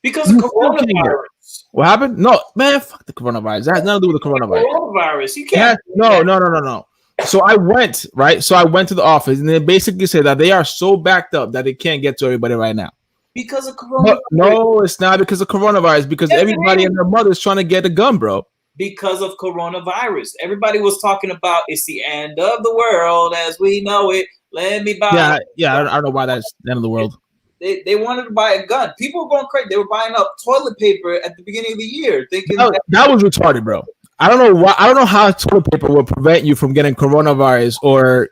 because of coronavirus. What happened? No, man, fuck the coronavirus. That has nothing to do with the coronavirus. Coronavirus. You can't. No. So I went to the office, and they basically said that they are so backed up that they can't get to everybody right now. Because of coronavirus. No, it's not because of coronavirus. Because everybody and their mother is trying to get a gun, bro. Because of coronavirus. Everybody was talking about it's the end of the world as we know it. Let me buy. Yeah. I don't know why that's the end of the world. They wanted to buy a gun. People were going crazy. They were buying up toilet paper at the beginning of the year, thinking that was retarded, bro. I don't know why. I don't know how toilet paper will prevent you from getting coronavirus or.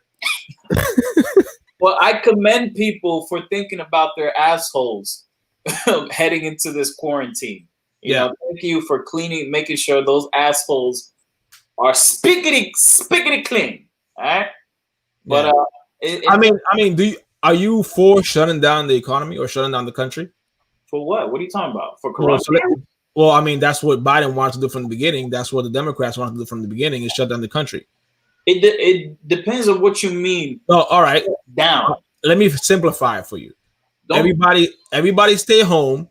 Well, I commend people for thinking about their assholes heading into this quarantine. You know, thank you for making sure those assholes are spiggity clean. All right, but I mean, are you for shutting down the economy or shutting down the country? For what? What are you talking about? For coronavirus? Well, I mean, that's what Biden wanted to do from the beginning. That's what the Democrats wanted to do from the beginning, is shut down the country. It depends on what you mean. Oh, all right. Down. Let me simplify it for you. Everybody stay home.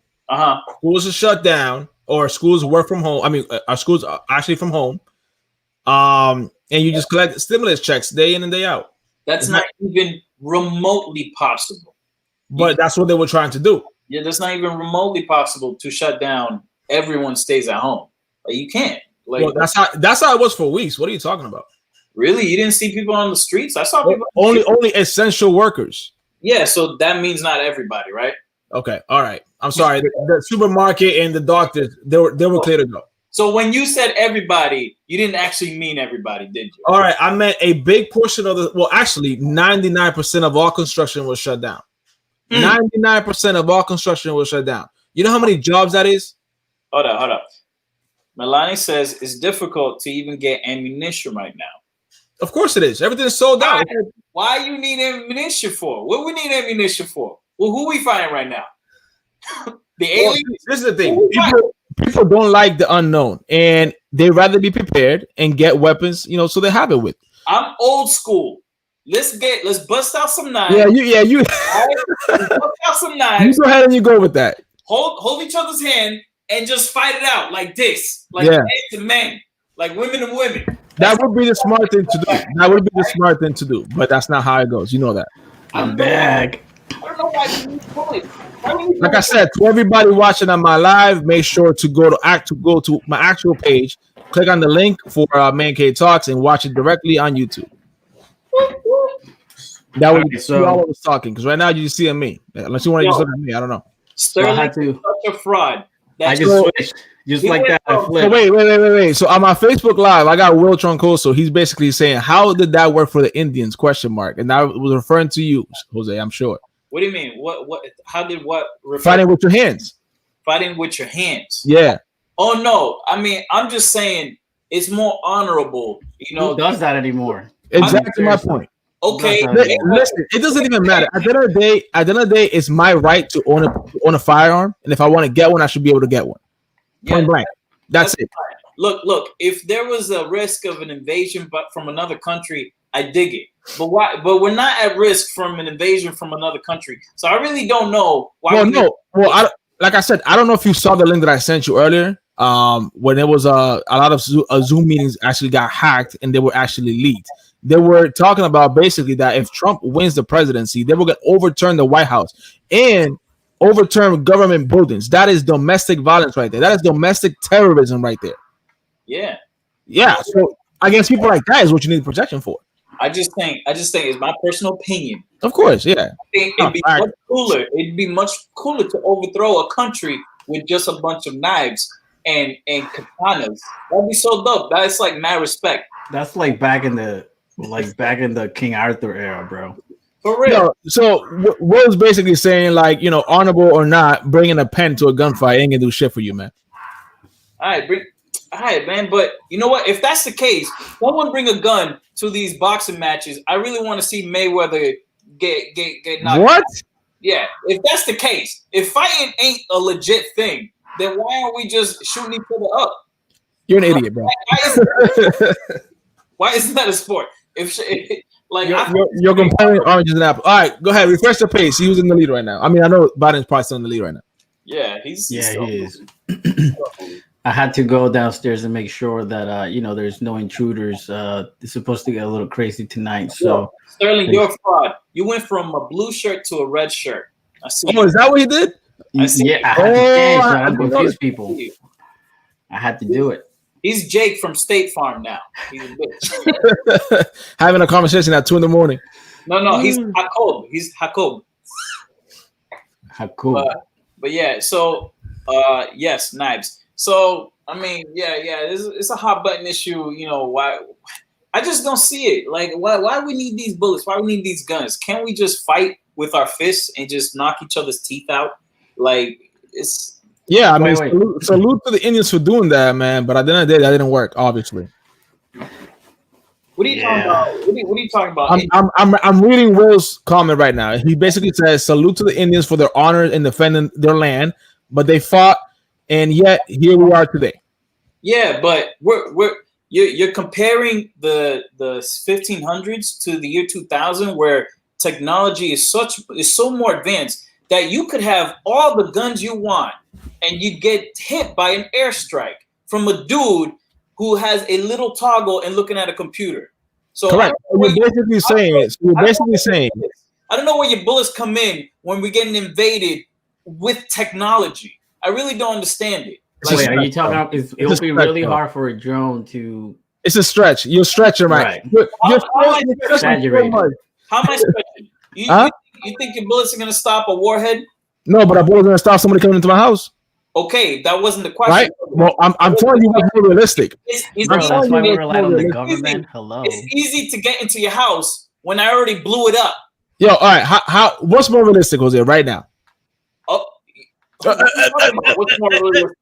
Schools are shut down, or schools work from home. I mean, our schools are actually from home. And you just collect stimulus checks day in and day out. That's not even remotely possible. But that's what they were trying to do. Yeah, that's not even remotely possible to shut down. Everyone stays at home. Like, you can't. Like, well, that's how it was for weeks. What are you talking about? Really? You didn't see people on the streets? I saw people. Only essential workers. Yeah, so that means not everybody, right? Okay, all right. I'm sorry. The supermarket and the doctors, they were clear to go. So when you said everybody, you didn't actually mean everybody, did you? All right, I meant a big portion of actually 99% of all construction was shut down. 99% of all construction was shut down. You know how many jobs that is? Hold up. Melanie says it's difficult to even get ammunition right now. Of course it is. Everything is sold out. Why you need ammunition for? What we need ammunition for? Well, who we fighting right now? The aliens? This is the thing. People don't like the unknown, and they rather be prepared and get weapons, so they have it with. I'm old school. Let's bust out some knives. You. Right? Let's bust out some knives. You go ahead and you go with that. Hold each other's hand and just fight it out like this, like men to men, like women to women. That would be the smart thing to do. That would be the smart thing to do, but that's not how it goes. You know that. I'm back. I don't know why you pull it. Like I said, to everybody watching on my live, make sure to go to my actual page, click on the link for Man Cave Talks, and watch it directly on YouTube. That would be so all I was talking, because right now you see me. Unless you want to just look at me, I don't know. Sterling is such a fraud. I just switched. Just like that. So wait. So on my Facebook Live, I got Will Troncoso. He's basically saying, "How did that work for the Indians?" ? And I was referring to you, Jose. I'm sure. What do you mean? What? How did what? Fighting with your hands. Fighting with your hands. Yeah. Oh no! I mean, I'm just saying it's more honorable. Who does that anymore? Exactly my point. Okay. Listen, it doesn't even matter. At the end of the day, it's my right to own a firearm, and if I want to get one, I should be able to get one. Point blank. That's it. Fine. Look. If there was a risk of an invasion, but from another country, I dig it. But why? But we're not at risk from an invasion from another country. So I really don't know why. Like I said, I don't know if you saw the link that I sent you earlier. When there was a lot of Zoom meetings actually got hacked and they were actually leaked. They were talking about basically that if Trump wins the presidency, they will get overturn the White House and overturn government buildings. That is domestic violence right there. That is domestic terrorism right there. Yeah. So against people like that is what you need protection for. I just think it's my personal opinion. Of course, yeah. I think it'd be much cooler. It'd be much cooler to overthrow a country with just a bunch of knives and katanas. That'd be so dope. That's like mad respect. That's like back in the King Arthur era, bro. For real. So Will's basically saying, like, honorable or not, bringing a pen to a gunfight ain't gonna do shit for you, man. All All right, man. But you know what? If that's the case, someone bring a gun to these boxing matches. I really want to see Mayweather get knocked What? out. Yeah, if that's the case, if fighting ain't a legit thing, then why aren't we just shooting each other up? You're an idiot, bro. Why isn't that a sport? You're comparing oranges and apples. All right, go ahead. Refresh the pace. He was in the lead right now. I mean, I know Biden's probably still in the lead right now. Yeah, he is. I had to go downstairs and make sure that there's no intruders. It's supposed to get a little crazy tonight. So Sterling, you're a fraud. You went from a blue shirt to a red shirt. I see. Oh, is that what he did? I had to confuse people. I had to do it. He's Jake from State Farm now. He's a bitch. Having a conversation at 2 a.m. No, he's Jacob. He's Jacob. But yeah, so yes, knives. So I mean, yeah, it's a hot button issue. You know why? I just don't see it. Like, why we need these bullets? Why we need these guns? Can't we just fight with our fists and just knock each other's teeth out? Like, it's. Yeah, I mean, salute to the Indians for doing that, man. But at the end of the day, that didn't work, obviously. What are you talking about? What are you talking about? I'm reading Will's comment right now. He basically says, salute to the Indians for their honor in defending their land, but they fought, and yet here we are today. Yeah, but you're comparing the 1500s to the year 2000, where technology is so more advanced that you could have all the guns you want, and you'd get hit by an airstrike from a dude who has a little toggle and looking at a computer. So correct. You're basically saying. I don't know where your bullets come in when we're getting invaded with technology. I really don't understand it. Wait, are you talking about? It will be really hard for a drone to. It's a stretch. You'll stretch your mind. Right. How am I stretching? You think your bullets are gonna stop a warhead? No, but a bullet's gonna stop somebody coming into my house. Okay, that wasn't the question. Right? Well, I'm telling you what's more realistic. That's why we rely on the government. Hello. It's easy to get into your house when I already blew it up. Yo, all right. How? What's more realistic, Jose? Right now. What's more realistic?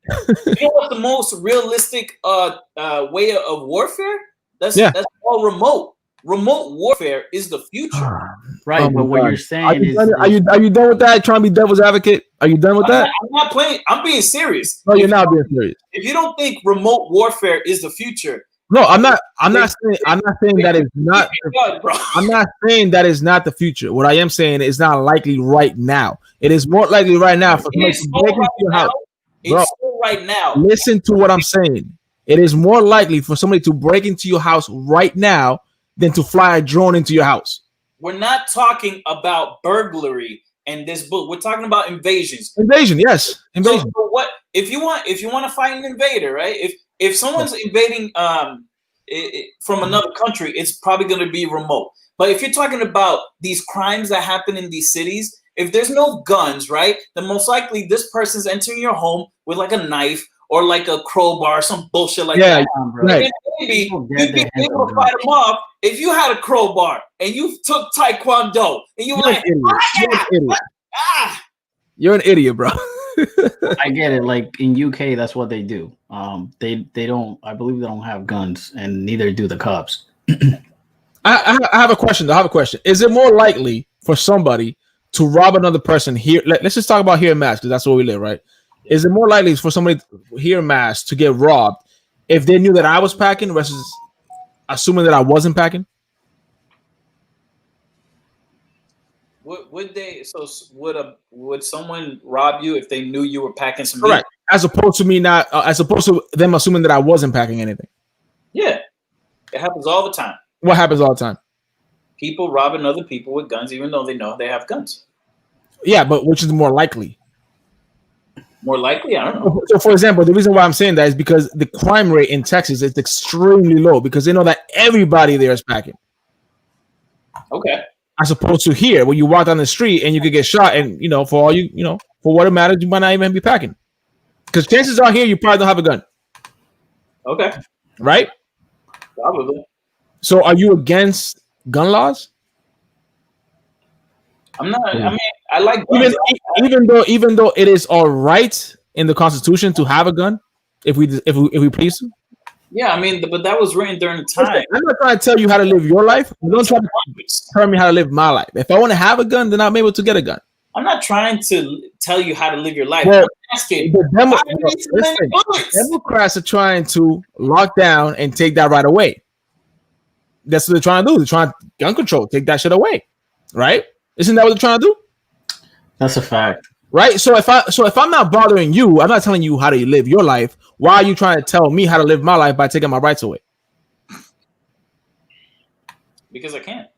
You know what's the most realistic way of warfare? That's all remote. Remote warfare is the future. Right, but what you're saying is, are you done with that? Trying to be devil's advocate? Are you done with that? I'm not playing. I'm being serious. No, you're not being serious. If you don't think remote warfare is the future, no, I'm not saying that is not. I'm not saying that is not the future. What I am saying is not likely right now. It is more likely right now for somebody to break into your house. It's still right now. Listen to what I'm saying. It is more likely for somebody to break into your house right now than to fly a drone into your house. We're not talking about burglary and this book. We're talking about invasions. Invasion, yes. Invasion. So what if you want to fight an invader, right? If someone's invading from another country, it's probably going to be remote. But if you're talking about these crimes that happen in these cities, if there's no guns, right, then most likely this person's entering your home with like a knife or like a crowbar, some bullshit like that. Right. Maybe you'd be able to fight them off if you had a crowbar and you took Taekwondo and you were like, you're an idiot, bro. I get it. Like in UK, that's what they do. They don't. I believe they don't have guns, and neither do the cops. I have a question. Is it more likely for somebody to rob another person here? Let's just talk about here in Mass, because that's where we live, right? Is it more likely for somebody here in Mass to get robbed if they knew that I was packing versus assuming that I wasn't packing? Would someone rob you if they knew you were packing some? Correct. Meat? As opposed to them assuming that I wasn't packing anything. Yeah, it happens all the time. What happens all the time? People robbing other people with guns, even though they know they have guns. Yeah, but which is more likely? More likely, I don't know. So, for example, the reason why I'm saying that is because the crime rate in Texas is extremely low because they know that everybody there is packing. Okay. As opposed to here, where you walk down the street and you could get shot, and for all for what it matters, you might not even be packing. Because chances are here, you probably don't have a gun. Okay. Right? Probably. So, are you against gun laws? I'm not. I mean, I like guns. Even though it is all right in the Constitution to have a gun, if we please to. Yeah, I mean, but that was written during the time. I'm not trying to tell you how to live your life. Don't try to tell me how to live my life. If I want to have a gun, then I'm able to get a gun. I'm not trying to tell you how to live your life. Well, I'm asking, Democrats are trying to lock down and take that right away. That's what they're trying to do. They're trying to gun control, take that shit away, right? Isn't that what they're trying to do? That's a fact, right? So if I'm not bothering you, I'm not telling you how to live your life. Why are you trying to tell me how to live my life by taking my rights away? Because I can't.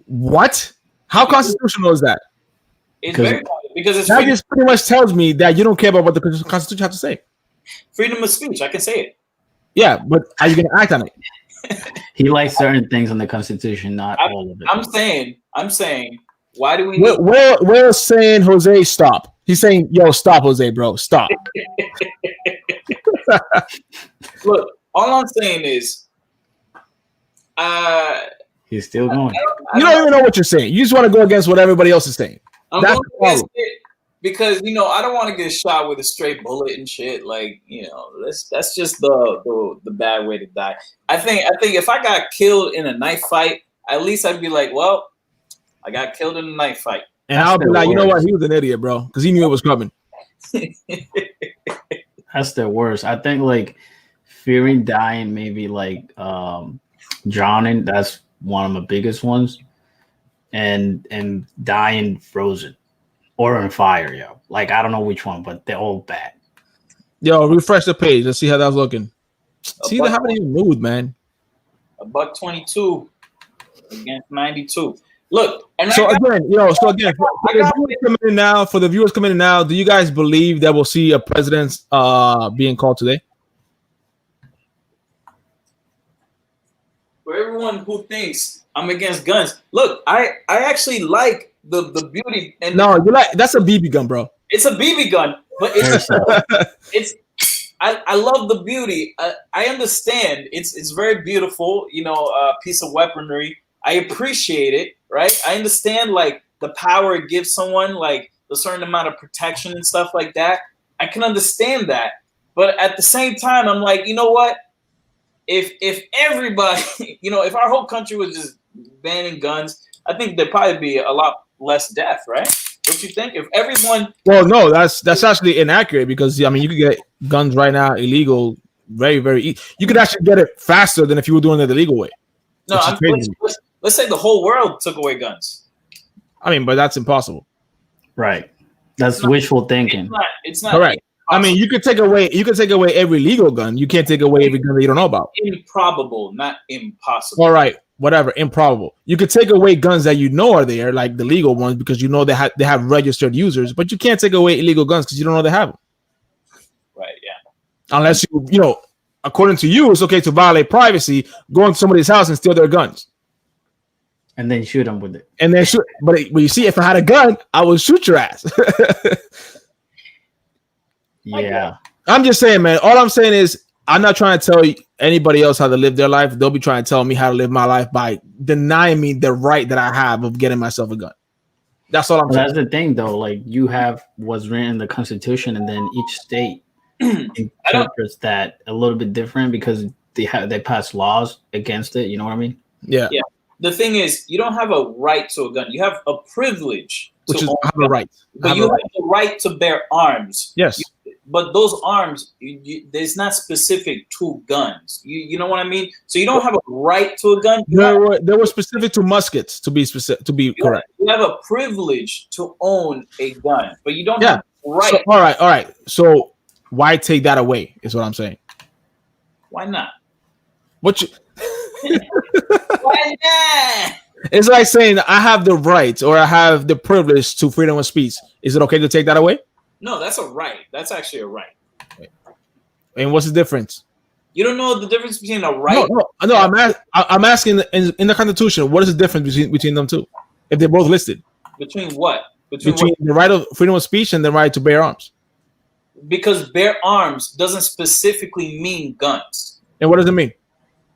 What? How constitutional is that? It's very because it's that just pretty much tells me that you don't care about what the Constitution has to say. Freedom of speech. I can say it. Yeah, but are you going to act on it? He likes certain things in the Constitution, not all of it. I'm saying, why do we? We're saying, Jose, stop. He's saying, yo, stop, Jose, bro, stop. Look, all I'm saying is, he's still going. You don't even know what you're saying. You just want to go against what everybody else is saying. That's the problem. Because I don't want to get shot with a straight bullet and shit. Like, that's just the bad way to die. I think if I got killed in a knife fight, at least I'd be like, well, I got killed in a knife fight. And I'll be like, you know what? He was an idiot, bro, because he knew it was coming. That's the worst. I think like fearing dying, maybe like drowning. That's one of the biggest ones, and dying frozen. Or on fire, yo. Like, I don't know which one, but they're all bad. Yo, refresh the page. Let's see how that's looking. See, they haven't even moved, man. $122 against 92. Look, and for the viewers coming in now, do you guys believe that we'll see a president being called today? For everyone who thinks I'm against guns, look, I actually like the beauty and that's a BB gun, bro. It's a BB gun, but it's I love the beauty. I understand it's very beautiful, piece of weaponry. I appreciate it, right? I understand like the power it gives someone, like the certain amount of protection and stuff like that. I can understand that, but at the same time, I'm like, you know what? If everybody, if our whole country was just banning guns, I think there'd probably be a lot less death, right? What you think? If everyone, well, no, that's actually inaccurate because I mean you could get guns right now illegal, very very easy. You could actually get it faster than if you were doing it the legal way. No, let's say the whole world took away guns. I mean, but that's impossible. Right. That's wishful thinking. It's not correct. I mean, you could take away every legal gun. You can't take away every gun that you don't know about. Improbable, not impossible. All right. Whatever, improbable. You could take away guns that you know are there, like the legal ones, because you know they have registered users, but you can't take away illegal guns because you don't know they have them. Right, yeah. Unless according to you, it's okay to violate privacy, go into somebody's house and steal their guns. And then shoot them with it. And then shoot. But you see, if I had a gun, I would shoot your ass. Yeah. I'm just saying, man, all I'm saying is I'm not trying to tell anybody else how to live their life. They'll be trying to tell me how to live my life by denying me the right that I have of getting myself a gun. That's all I'm saying. That's the thing, though. Like, you have what's written in the Constitution, and then each state interprets that a little bit different because they pass laws against it. You know what I mean? Yeah. Yeah. The thing is, you don't have a right to a gun. You have a privilege. Which is have a right. But you have the right to bear arms. Yes. But those arms, there's not specific to guns. You know what I mean? So you don't have a right to a gun. They were specific to muskets, to be specific, to be correct. You have a privilege to own a gun, but you don't have a right. So, all right. So why take that away? Is what I'm saying. Why not? Why not? It's like saying I have the right or I have the privilege to freedom of speech. Is it okay to take that away? No, that's a right. That's actually a right. And what's the difference? You don't know the difference between a right? No. I'm asking in the Constitution, what is the difference between them two? If they're both listed. Between what? Between the right of freedom of speech and the right to bear arms. Because bear arms doesn't specifically mean guns. And what does it mean?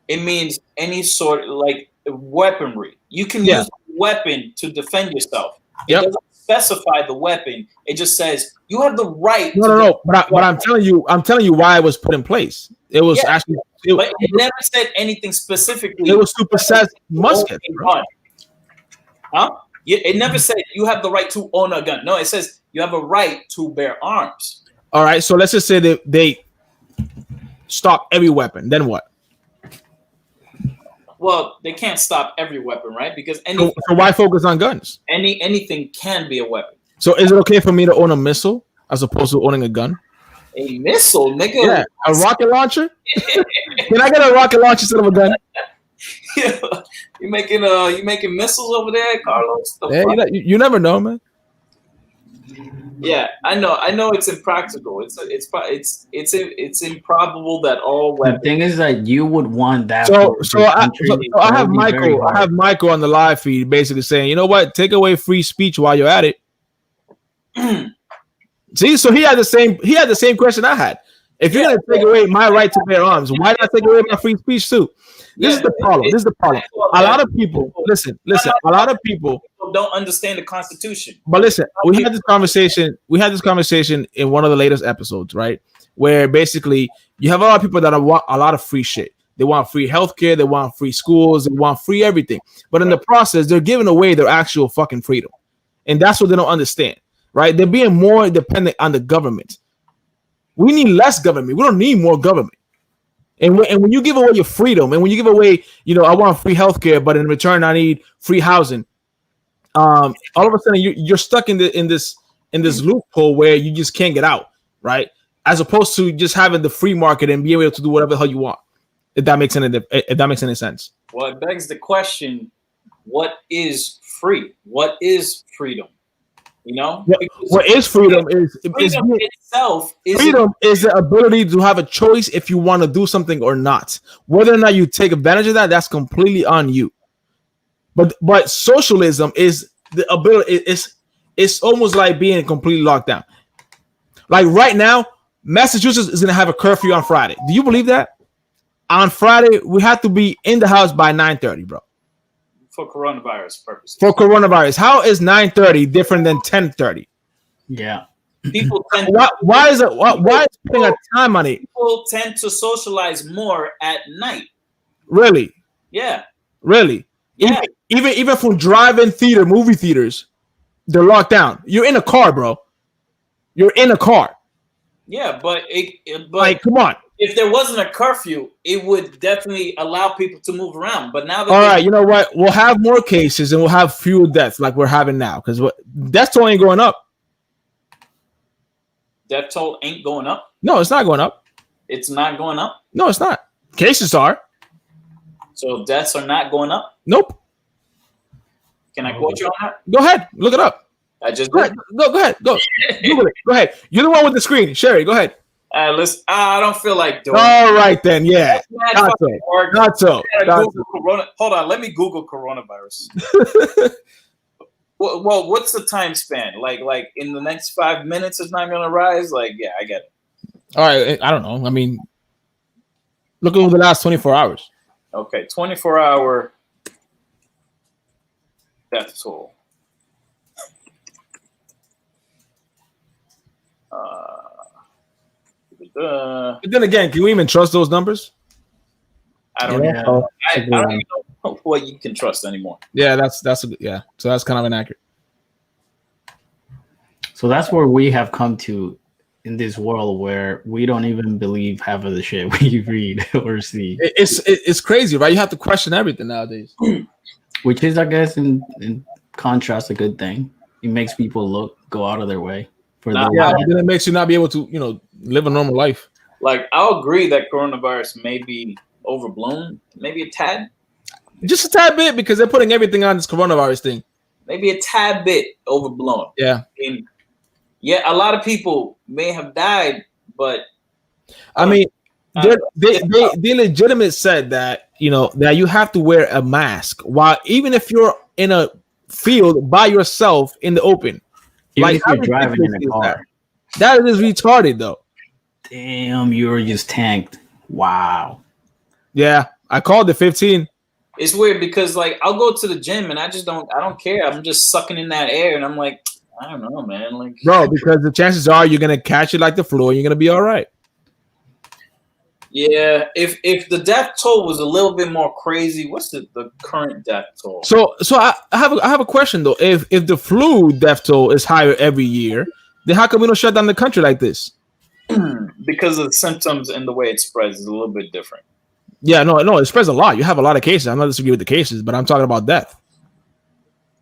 It means any sort of like weaponry. You can use a weapon to defend yourself. It doesn't specify the weapon. It just says you have the right. No. But I'm telling you why it was put in place. It was actually. But it never said anything specifically. It was to possess muskets. Huh? It never said you have the right to own a gun. No, it says you have a right to bear arms. All right. So let's just say that they stop every weapon. Then what? Well, they can't stop every weapon, right? Because So why focus on guns? anything can be a weapon. So is it okay for me to own a missile as opposed to owning a gun? A missile, nigga. Yeah, a rocket launcher. Can I get a rocket launcher instead of a gun? You making missiles over there, Carlos? Yeah, you never know, man. Yeah, I know it's impractical. It's improbable that all The weapons. thing is that you would want that. So I have Michael. I have Michael on the live feed basically saying, you know what? Take away free speech while you're at it. See, so he had the same question I had. If you're gonna take away my right to bear arms, why not take away my free speech too? This is the problem. A lot of people listen. A lot of people don't understand the Constitution. But listen, we had this conversation in one of the latest episodes, right? Where basically you have a lot of people that want a lot of free shit. They want free healthcare, they want free schools, they want free everything. But in the process, they're giving away their actual fucking freedom. And that's what they don't understand, right? They're being more dependent on the government. We need less government. We don't need more government. And when you give away your freedom, and when you give away, I want free healthcare, but in return I need free housing. All of a sudden you're stuck in this loophole where you just can't get out, right? As opposed to just having the free market and being able to do whatever the hell you want. If that makes any sense. Well, it begs the question: what is free? What is freedom? What is freedom is itself. Freedom is the ability to have a choice if you want to do something or not. Whether or not you take advantage of that, that's completely on you. But socialism is the ability. It's almost like being completely locked down. Like right now, Massachusetts is going to have a curfew on Friday. Do you believe that? On Friday, we have to be in the house by 9:30, bro. For coronavirus purposes. For coronavirus, how is 9:30 different than 10:30? Yeah. People tend. Why is putting a time on it? People tend to socialize more at night. Really? Yeah. Really? Yeah. Even from drive-in movie theaters, they're locked down. You're in a car, bro. You're in a car. Yeah, but come on. If there wasn't a curfew, it would definitely allow people to move around. But now that all right, you know what? We'll have more cases and we'll have fewer deaths like we're having now because death toll ain't going up. Death toll ain't going up? No, it's not going up. It's not going up? No, it's not. Cases are. So deaths are not going up? Nope. Can I quote you on that? Go ahead. Look it up. I just go ahead. Go ahead. Go. Google it. Go ahead. You're the one with the screen. Sherry, go ahead. Listen, I don't feel like doing all right then. Yeah. Not so. Hold on. Let me Google coronavirus. Well, what's the time span? Like in the next 5 minutes, it's not going to rise? Like, yeah, I get it. All right. I don't know. I mean, look over the last 24 hours. Okay. 24-hour death toll. But then again, can we even trust those numbers? I don't know. I don't even know what you can trust anymore. Yeah, yeah. So that's kind of inaccurate. So that's where we have come to in this world where we don't even believe half of the shit we read or see. It's crazy, right? You have to question everything nowadays. Which is, I guess, in contrast, a good thing. It makes people go out of their way. Then it makes you not be able to, live a normal life. Like, I'll agree that coronavirus may be overblown, maybe a tad. Just a tad bit, because they're putting everything on this coronavirus thing. Maybe a tad bit overblown. Yeah. A lot of people may have died, but I mean, they legitimate said that, that you have to wear a mask while even if you're in a field by yourself in the open. Even if you're driving in a car. That is retarded, though. Damn, you were just tanked. Wow. Yeah, I called it 15. It's weird because, I'll go to the gym and I don't care. I'm just sucking in that air and I'm like, I don't know, man. Like, bro, because the chances are you're gonna catch it like the flu, and you're gonna be all right. yeah, if the death toll was a little bit more crazy, what's the current death toll? So I have a question though. If the flu death toll is higher every year, then how come we don't shut down the country like this? Because of the symptoms and the way it spreads is a little bit different. Yeah, no, it spreads a lot. You have a lot of cases. I'm not disagreeing with the cases, but I'm talking about death.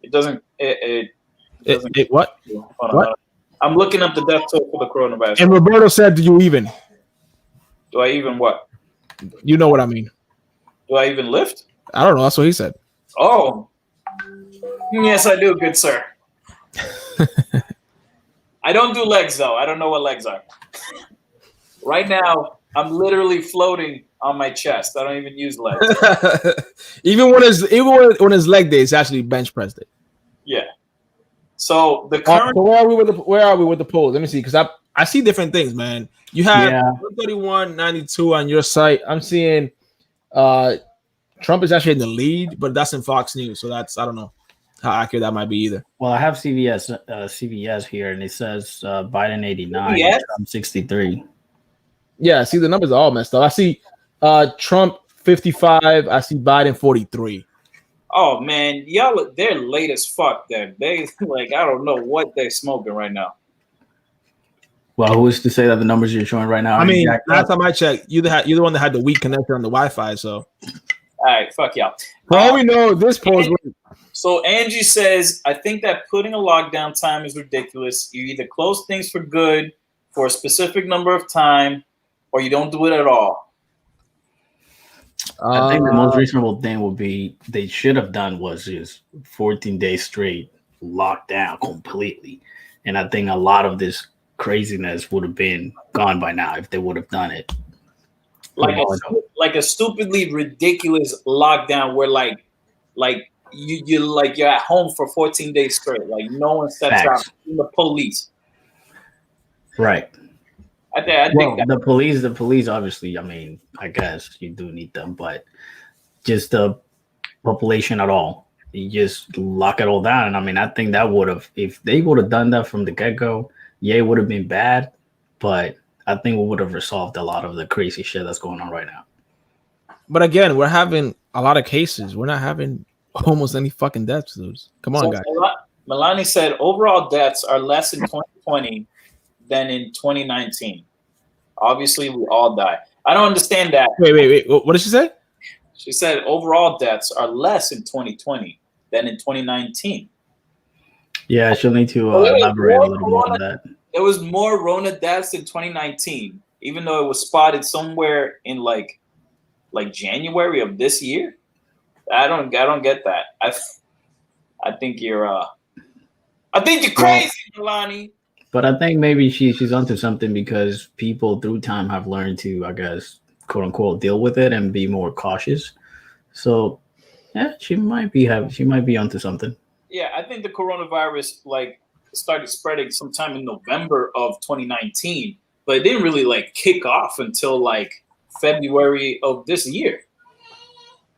It doesn't. It doesn't. What? Hold on, What? I'm looking up the death toll for the coronavirus. And Roberto said, "Do you even? Do I even what? You know what I mean? Do I even lift? I don't know. That's what he said." Oh, yes, I do, good sir. I don't do legs though. I don't know what legs are. Right now, I'm literally floating on my chest. I don't even use legs. even when his leg day, it's actually bench press day. Yeah. So the current. So where are we with the polls? Let me see, because I see different things, man. You have 131.92 on your site. I'm seeing Trump is actually in the lead, but that's in Fox News, so that's, I don't know how accurate that might be either. Well, I have CBS here, and it says Biden 89, CBS? Trump 63. Yeah, see, the numbers are all messed up. I see Trump 55. I see Biden 43. Oh man, y'all, they're late as fuck. Then they like, I don't know what they're smoking right now. Well, who is to say that the numbers you're showing right now? I mean, jacked last up? time I checked, you're the one that had the weak connection on the Wi-Fi. So, All right, fuck y'all. for all we know, this poll. So Angie says, I think that putting a lockdown time is ridiculous. You either close things for good for a specific number of time, or you don't do it at all. I think the most reasonable thing would be they should have done was just 14 days straight locked down completely. And I think a lot of this craziness would have been gone by now if they would have done it. Like a stupidly ridiculous lockdown where like you're at home for 14 days straight. Like no one steps out, even the police. Right. I think the police obviously, I mean, I guess you do need them, but just the population at all, you just lock it all down. And I mean, I think that would have, if they would have done that from the get-go, yeah, it would have been bad, but I think we would have resolved a lot of the crazy shit that's going on right now. But again, we're having a lot of cases. We're not having almost any fucking deaths, dudes. Come on, guys. Melania said overall deaths are less in 2020 than in 2019. Obviously, we all die. I don't understand that. Wait. What did she say? She said overall deaths are less in 2020 than in 2019. Yeah, she'll need to elaborate a little more on that. There was more Rona deaths in 2019, even though it was spotted somewhere in like January of this year. I don't get that. I think you're crazy, Melania. But I think maybe she's onto something because people through time have learned to, I guess, quote unquote, deal with it and be more cautious. So, yeah, she might be onto something. Yeah, I think the coronavirus like started spreading sometime in November of 2019, but it didn't really like kick off until like February of this year.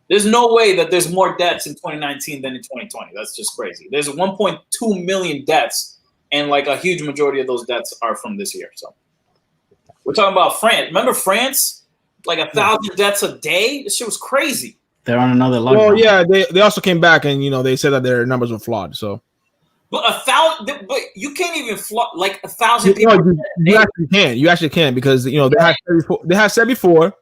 There's no way that there's more deaths in 2019 than in 2020. That's just crazy. There's 1.2 million deaths. And like a huge majority of those deaths are from this year. So we're talking about France. Remember France? Like 1,000 deaths a day? This shit was crazy. They're on another lockdown. Well, yeah, they also came back and they said that their numbers were flawed. So, but you can't even like 1,000 people. You actually can because they have said before,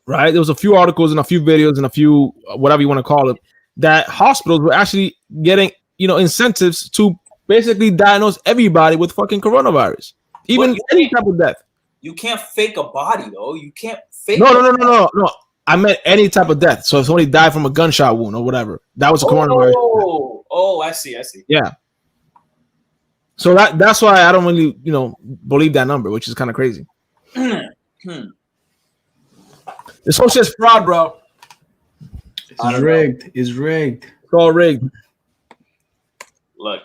right? There was a few articles and a few videos and a few whatever you want to call it that hospitals were actually getting incentives to basically diagnose everybody with fucking coronavirus, even any type of death. You can't fake a body though. You can't fake. No. I meant any type of death. So if somebody died from a gunshot wound or whatever, that was a coronavirus. Oh, I see. Yeah. So that's why I don't really believe that number, which is kind of crazy. This whole shit's fraud, bro. It's rigged. It's rigged. It's all rigged. Look.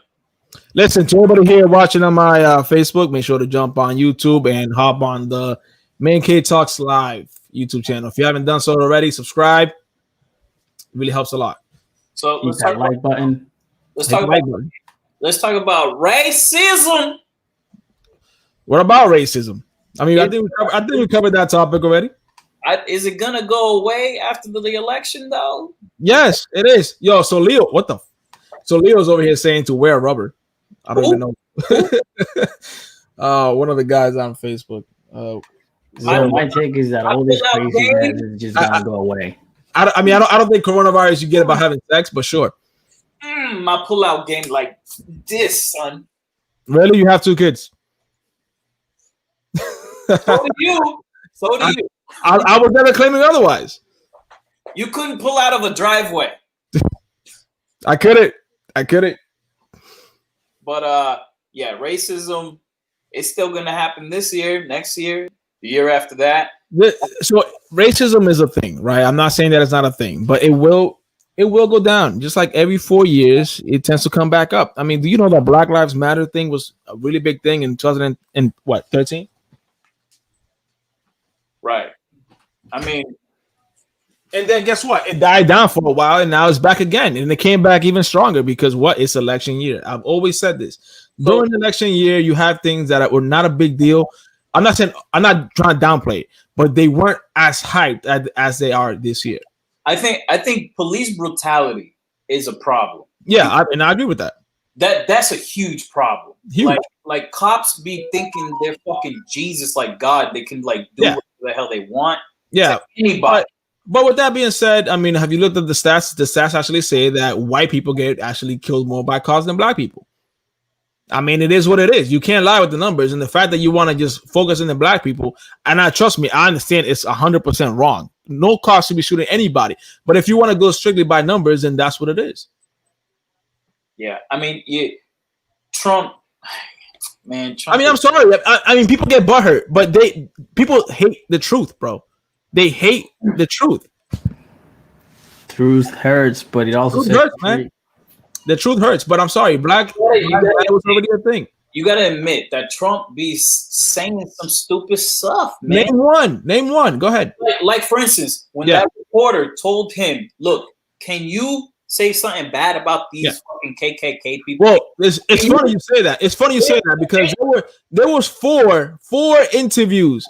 Listen, to everybody here watching on my Facebook, make sure to jump on YouTube and hop on the Main K Talks Live YouTube channel. If you haven't done so already, subscribe. It really helps a lot. So let's talk about like button. Let's let's talk about racism. What about racism? I mean, I think we covered that topic already. Is it gonna go away after the election, though? Yes, it is. Yo, so Leo, what the? So Leo's over here saying to wear rubber. I don't even know. One of the guys on Facebook. My take is that all this craziness is just gonna go away. I don't think coronavirus you get about having sex, but sure. My pull-out game like this, son. Really, you have 2 kids? So do you. So do you. I was never claiming otherwise. You couldn't pull out of a driveway. I couldn't. But yeah, racism is still gonna happen this year, next year, the year after that. So racism is a thing, right? I'm not saying that it's not a thing, but it will go down. Just like every 4 years, it tends to come back up. I mean, do you know that Black Lives Matter thing was a really big thing in 2013? Right. I mean, and then guess what? It died down for a while, and now it's back again, and it came back even stronger because what? It's election year. I've always said this. During election year, you have things that were not a big deal. I'm not trying to downplay it, but they weren't as hyped as they are this year. I think police brutality is a problem. Yeah, and I agree with that. That's a huge problem. Huge. Like cops be thinking they're fucking Jesus, like God. They can like do whatever the hell they want. Yeah, anybody. But with that being said, I mean, have you looked at the stats? The stats actually say that white people get actually killed more by cars than black people. I mean, it is what it is. You can't lie with the numbers, and the fact that you want to just focus on the black people, and trust me, I understand it's 100% wrong. No cause should be shooting anybody. But if you want to go strictly by numbers, then that's what it is. Yeah, I mean, Trump. Man, Trump. I mean, I'm sorry. I mean, people get butthurt, but people hate the truth, bro. They hate the truth. Truth hurts, but it also hurts, man. The truth hurts, but I'm sorry, black was already a thing. You gotta admit that Trump be saying some stupid stuff, man. Name one. Go ahead. Like for instance, when that reporter told him, "Look, can you say something bad about these fucking KKK people?" Well, it's funny you say that. It's funny you say that because there was four interviews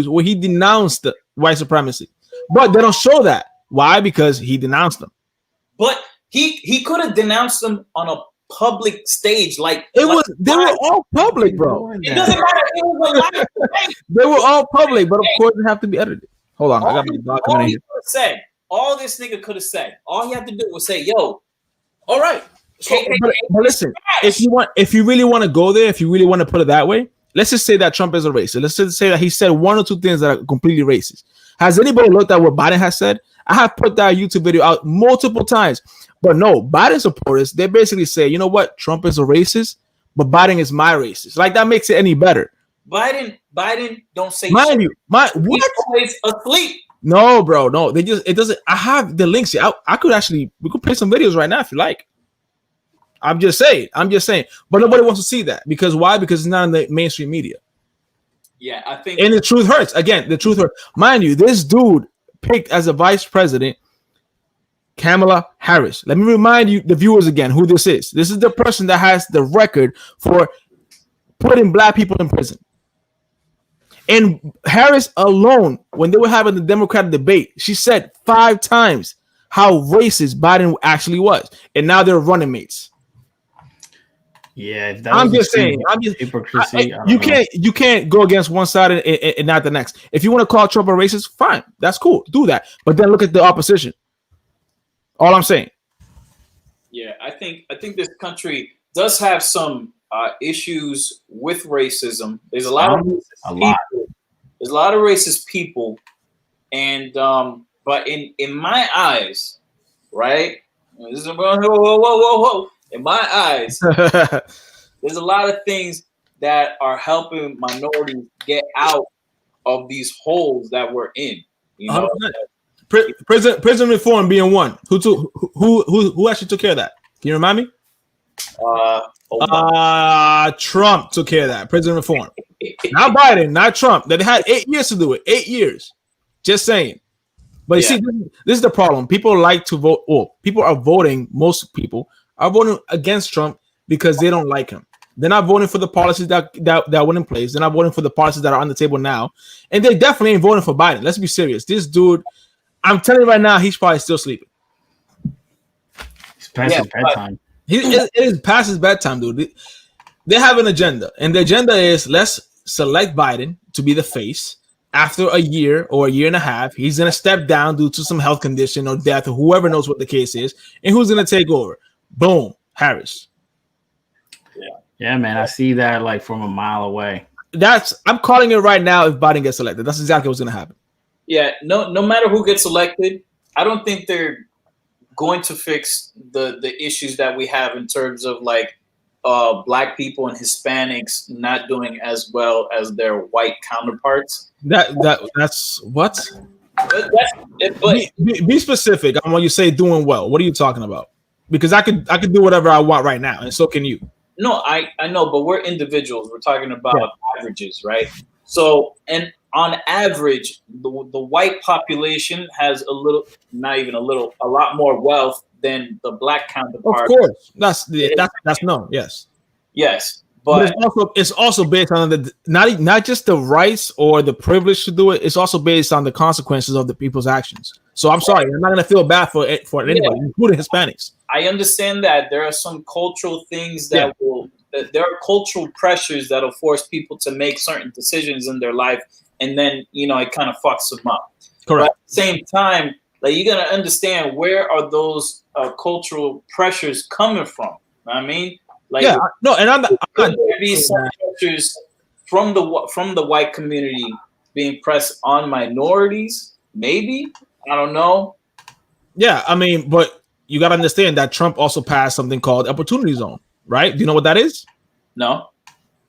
where he denounced white supremacy, but they don't show that. Why? Because he denounced them. But he could have denounced them on a public stage, they were all public, bro. It doesn't matter. It was a live They were all public, but of course they have to be edited. Hold on, I got my dog coming in here. All this nigga could have said, all he had to do was say, "Yo, all right." But listen, if you really want to go there, if you really want to put it that way, let's just say that Trump is a racist. Let's just say that he said 1 or 2 things that are completely racist. Has anybody looked at what Biden has said? I have put that YouTube video out multiple times. But no, Biden supporters, they basically say, you know what? Trump is a racist, but Biden is my racist. Like, that makes it any better. Biden don't say Mind you, what? He's always asleep. No, bro, no. It doesn't. I have the links here. We could play some videos right now if you like. I'm just saying. But nobody wants to see that. Because why? Because it's not in the mainstream media. Yeah, I think. And the truth hurts. Again, the truth hurts. Mind you, this dude picked as a vice president Kamala Harris. Let me remind you, the viewers again, who this is. This is the person that has the record for putting black people in prison. And Harris alone, when they were having the Democratic debate, she said 5 times how racist Biden actually was. And now they're running mates. Yeah, if that I'm just saying. Hypocrisy. You can't go against one side and not the next. If you want to call Trump a racist, fine. That's cool. Do that. But then look at the opposition. All I'm saying. Yeah, I think this country does have some issues with racism. There's a lot of racist people. There's a lot of racist people, and but in my eyes, right? This is whoa. In my eyes, there's a lot of things that are helping minorities get out of these holes that we're in. You know, prison reform being one. Who actually took care of that? Can you remind me? Trump took care of that. Prison reform. Not Biden, not Trump. They had 8 years to do it. 8 years. Just saying. But you see, this is the problem. People like to vote. People are voting. Most people are voting against Trump because they don't like him. They're not voting for the policies that went in place. They're not voting for the policies that are on the table now, and they definitely ain't voting for Biden. Let's be serious. This dude, I'm telling you right now, he's probably still sleeping. It's past his bedtime. It is past his bedtime, dude. They have an agenda, and the agenda is let's select Biden to be the face. After a year or a year and a half, he's going to step down due to some health condition or death or whoever knows what the case is. And who's going to take over? Boom, Harris. Yeah, man. I see that like from a mile away. I'm calling it right now if Biden gets elected. That's exactly what's going to happen. Yeah, no matter who gets elected, I don't think they're going to fix the issues that we have in terms of like Black people and Hispanics not doing as well as their white counterparts. That's what? But Be specific on when you say doing well. What are you talking about? Because I could do whatever I want right now, and so can you. No, I know, but we're individuals. We're talking about averages, right? So, and on average, the white population has a lot more wealth than the Black counterpart. Of course, that's known. Yes, but it's also based on the not just the rights or the privilege to do it. It's also based on the consequences of the people's actions. So I'm sorry, I'm not gonna feel bad for anybody, including Hispanics. I understand that there are some cultural things that there are cultural pressures that'll force people to make certain decisions in their life, and then it kind of fucks them up. Correct. But at the same time, like you gotta understand where are those cultural pressures coming from. You know what I mean? Like, no, and I'm could there be some pressures from the white community being pressed on minorities? Maybe, I don't know. Yeah, I mean, but you got to understand that Trump also passed something called Opportunity Zone, right? Do you know what that is? No.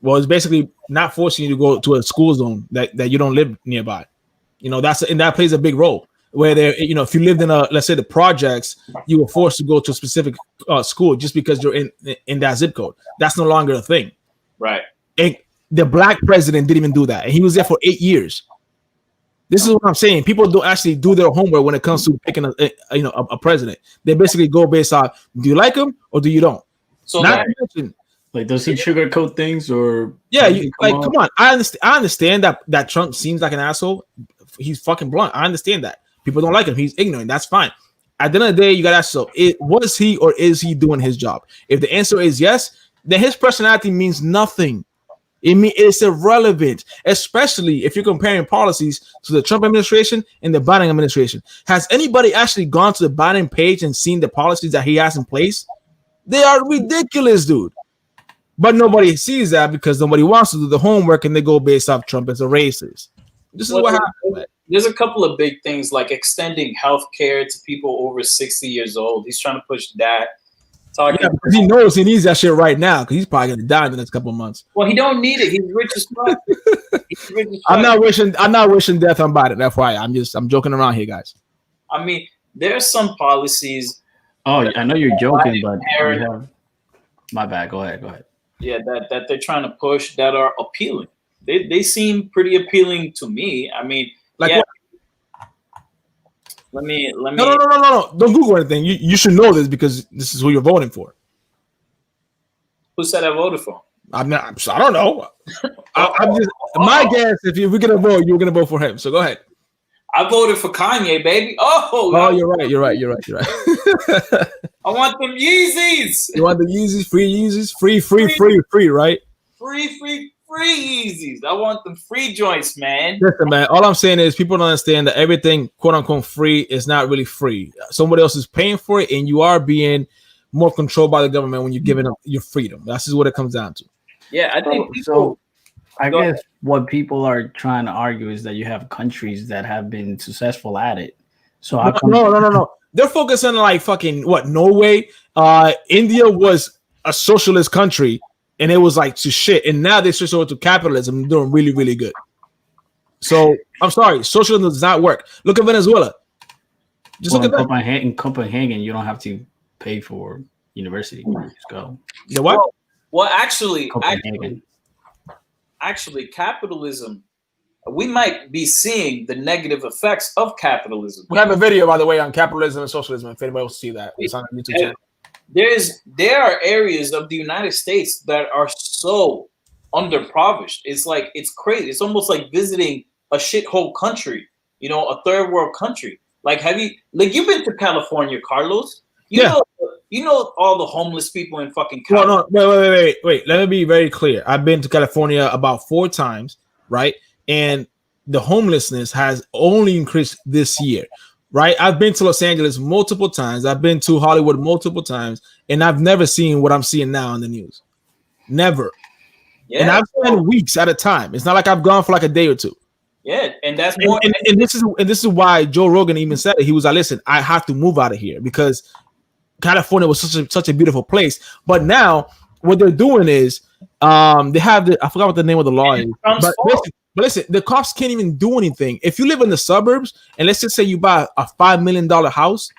Well, it's basically not forcing you to go to a school zone that you don't live nearby. That plays a big role. Where if you lived in let's say the projects, you were forced to go to a specific school just because you're in that zip code. That's no longer a thing. Right. And the Black president didn't even do that. And he was there for 8 years. This is what I'm saying. People don't actually do their homework when it comes to picking a president. They basically go based on, do you like him or do you don't? So like, does he sugarcoat things or? Yeah, come on. I understand that Trump seems like an asshole. He's fucking blunt. I understand that. People don't like him. He's ignorant. That's fine. At the end of the day, you got to ask yourself, was he or is he doing his job? If the answer is yes, then his personality means nothing. It's irrelevant, especially if you're comparing policies to the Trump administration and the Biden administration. Has anybody actually gone to the Biden page and seen the policies that he has in place? They are ridiculous, dude. But nobody sees that because nobody wants to do the homework and they go based off Trump as a racist. This is what happened. There's a couple of big things like extending health care to people over 60 years old. He's trying to push that. Because he knows he needs that shit right now because he's probably going to die in the next couple of months. Well, he don't need it. He's rich as fuck. I'm not wishing death on Biden. That's why I'm joking around here, guys. I mean, there's some policies. Oh, I know you're joking, but my bad. Go ahead. Yeah, that they're trying to push that are appealing. They seem pretty appealing to me. I mean, like what? Let me. No. Don't Google anything. You should know this because this is who you're voting for. Who said I voted for? I don't know. My guess, if we're gonna vote, you're gonna vote for him. So go ahead. I voted for Kanye, baby. You're right. I want them Yeezys. You want the Yeezys? Free Yeezys? Free, right? Free Yeezys. I want them free joints, man. Listen, man. All I'm saying is people don't understand that everything quote unquote free is not really free. Somebody else is paying for it, and you are being more controlled by the government when you're giving up your freedom. That's just what it comes down to. Yeah, I think I guess what people are trying to argue is that you have countries that have been successful at it. So no. They're focusing on like fucking Norway. India was a socialist country, and it was like to shit. And now they switched over to capitalism and doing really, really good. So I'm sorry, socialism does not work. Look at Venezuela. Look at that. In Copenhagen, you don't have to pay for university. Just go. The what? Well, actually, capitalism, we might be seeing the negative effects of capitalism. We have a video, by the way, on capitalism and socialism. If anybody wants to see that, it's on our YouTube channel. there are areas of the United States that are so underprivileged. It's like it's crazy. It's almost like visiting a shithole country, a third world country. Like, you've been to California, Carlos? Yeah. You know all the homeless people in fucking Well, California. no, wait. Let me be very clear. I've been to California about 4 times, right? And the homelessness has only increased this year, right? I've been to Los Angeles multiple times. I've been to Hollywood multiple times, and I've never seen what I'm seeing now on the news. Never. Yeah. And I've spent weeks at a time. It's not like I've gone for like a day or two. Yeah, and that's more. And this is why Joe Rogan even said it. He was like, "Listen, I have to move out of here because California was such a beautiful place." But now what they're doing is they have I forgot what the name of the law is. But listen, the cops can't even do anything. If you live in the suburbs and let's just say you buy a $5 million house,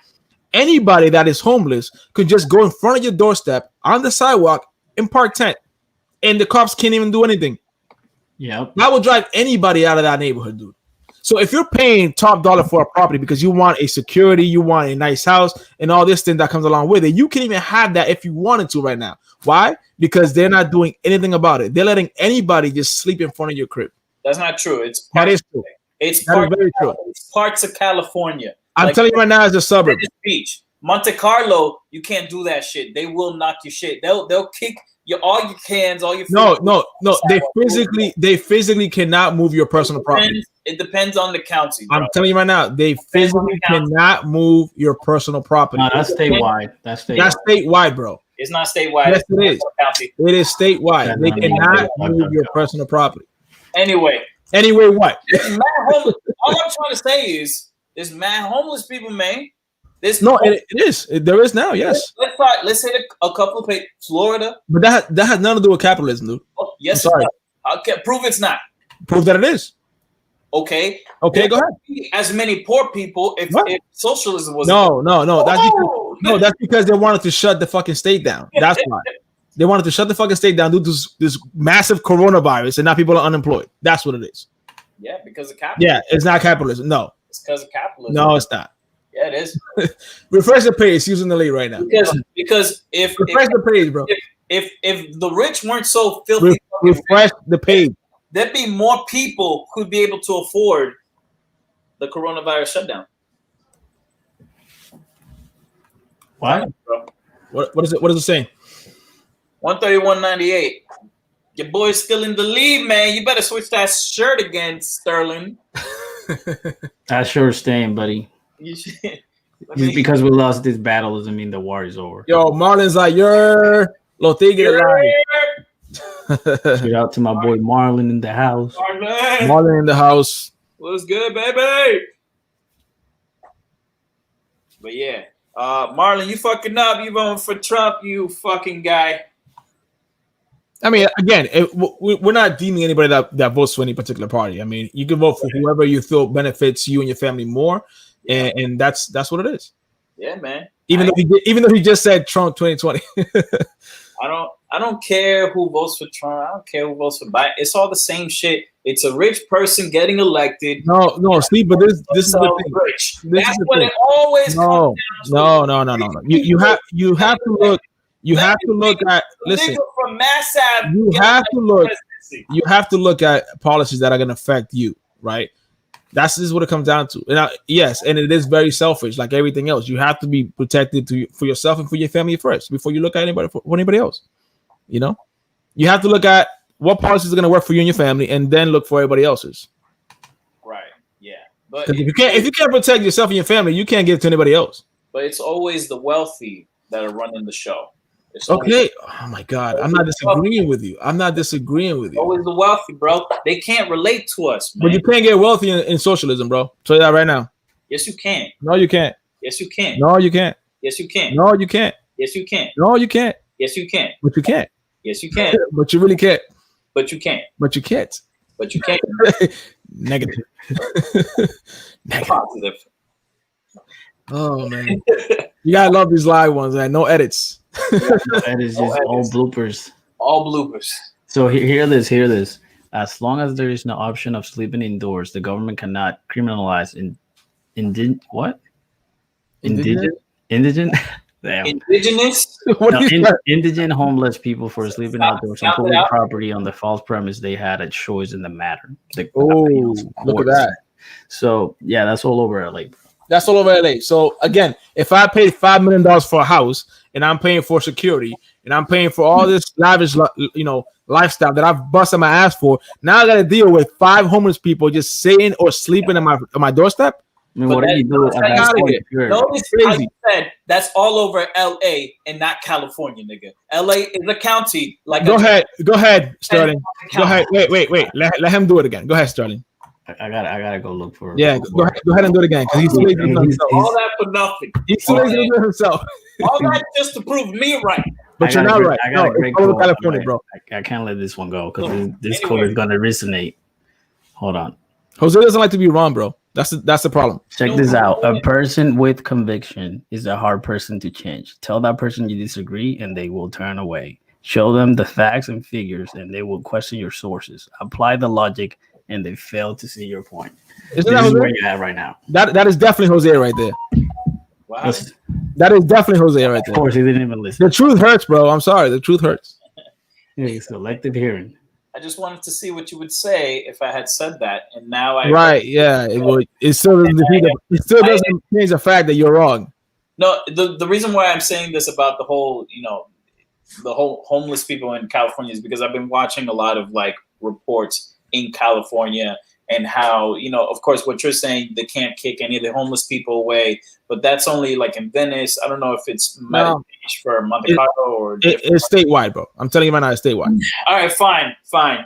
anybody that is homeless could just go in front of your doorstep on the sidewalk and park tent, and the cops can't even do anything. Yep. That will drive anybody out of that neighborhood, dude. So if you're paying top dollar for a property because you want a security, you want a nice house, and all this thing that comes along with it, you can even have that if you wanted to right now. Why? Because they're not doing anything about it. They're letting anybody just sleep in front of your crib. That's not true. That is true. It's very true. It's parts of California. I'm telling you right now, it's a suburb. Beach, Monte Carlo, you can't do that shit. They will knock your shit. They'll kick all your cans, all your food. No. They physically cannot move your personal property. It depends on the county. Bro. I'm telling you right now, they physically cannot move your personal property. No, that's statewide. That's statewide, bro. It's not statewide. Yes, it is. It is statewide. They cannot move your personal property. Anyway, what? All I'm trying to say is there's mad homeless people, man. It is. There is now, yes. Let's hit a couple of places. Florida. But that has nothing to do with capitalism, dude. Oh, yes. I'm sorry. Okay, prove it's not. Prove that it is. Okay. Go ahead. As many poor people if socialism was No. That's because they wanted to shut the fucking state down. That's why. They wanted to shut the fucking state down due to this massive coronavirus, and now people are unemployed. That's what it is. Yeah, because of capitalism. Yeah, it's not capitalism. No. It's because of capitalism. No, it's not. Yeah, it is. Refresh the page. Using the lead right now. Because if refresh the page, bro. If the rich weren't so filthy, refresh the page. There'd be more people who'd be able to afford the coronavirus shutdown. What? What is it? What is it saying? 131.98. Your boy's still in the lead, man. You better switch that shirt again, Sterling. That's sure staying, buddy. Just because we lost this battle doesn't mean the war is over. Yo, Marlon's like, Lo Tigre alive. Shout out to my boy Marlon in the house. Marlon in the house. What's good, baby? But yeah, Marlon, you fucking up. You voting for Trump, you fucking guy. I mean, again, we're not deeming anybody that votes for any particular party. I mean, you can vote for whoever you feel benefits you and your family more, and that's what it is. Yeah, man. Even though he just said Trump 2020. I don't care who votes for Trump. I don't care who votes for Biden. It's all the same shit. It's a rich person getting elected. No, Steve. But this is the thing. Rich. That's what it always comes down to. No. You have to look. You have to look at. Listen. From Mass Ave, you have to look at policies that are going to affect you, right? This is what it comes down to. And yes, and it is very selfish, like everything else. You have to be protected for yourself and for your family first before you look at anybody else. You know, you have to look at what policies are going to work for you and your family, and then look for everybody else's. Right. Yeah. But if you can't protect yourself and your family, you can't give it to anybody else. But it's always the wealthy that are running the show. Okay. Oh my God. I'm not disagreeing with you. Always the wealthy, bro. They can't relate to us, man. But you can't get wealthy in socialism, bro. Tell you that right now. Yes, you can. No, you can't. Yes, you can. No, you can't. Yes, you can. No, you can't. Yes, you can. No, you can't. Yes, you can. But you can't. Yes, you can. But you really can't. But you can't. But you can't. But you can't. Negative. Positive. Oh man. You gotta love these live ones, man. No edits. That is just all bloopers. All bloopers. So hear this. As long as there is no option of sleeping indoors, the government cannot criminalize indigent Damn. Indigenous. What No, do you say? indigent homeless people for sleeping outdoors on Sound it public out. property on the false premise they had a choice in the matter. The Oh, appeals look at courts. that. So yeah, that's all over LA. That's all over LA. So again, if I paid $5 million for a house and I'm paying for security and I'm paying for all this lavish, lifestyle that I've busted my ass for, now I got to deal with 5 homeless people just sitting or sleeping on my doorstep. I mean, But what do you do at that's that how you point? get- if you're- Notice how Crazy. you said that's all over LA and not California, nigga. LA is a county. Like Go ahead, Sterling. Go County. ahead. Wait. Let him do it again. Go ahead, Sterling. I gotta go look for. Yeah, go ahead and do it again because he's too lazy to do it himself. All that for nothing. He's too lazy to do it himself. All that just to prove me right. But you're not right. I got No, a great it's all over quote. California, bro. I can't let this one go because this Anyway. quote is gonna resonate. Hold on. Jose doesn't like to be wrong, bro. That's the problem. Check this out. A person with conviction is a hard person to change. Tell that person you disagree and they will turn away. Show them the facts and figures and they will question your sources. Apply the logic and they fail to see your point. Isn't This that is where Jose? you're at right now. That is definitely Jose right there. Wow. Listen, That is definitely Jose right of there. course, he didn't even listen. The truth hurts, bro. I'm sorry. The truth hurts. Yeah, selective hearing. I just wanted to see what you would say if I had said that, and now I Right? Yeah. It still doesn't defeat it still doesn't change the fact that you're wrong. No, the reason why I'm saying this about the whole homeless people in California is because I've been watching a lot of like reports in California and how, of course, what you're saying, they can't kick any of the homeless people away, but that's only like in Venice. I don't know if it's No. for Monte Carlo or It's statewide, bro. I'm telling you right now, it's statewide. All right, fine.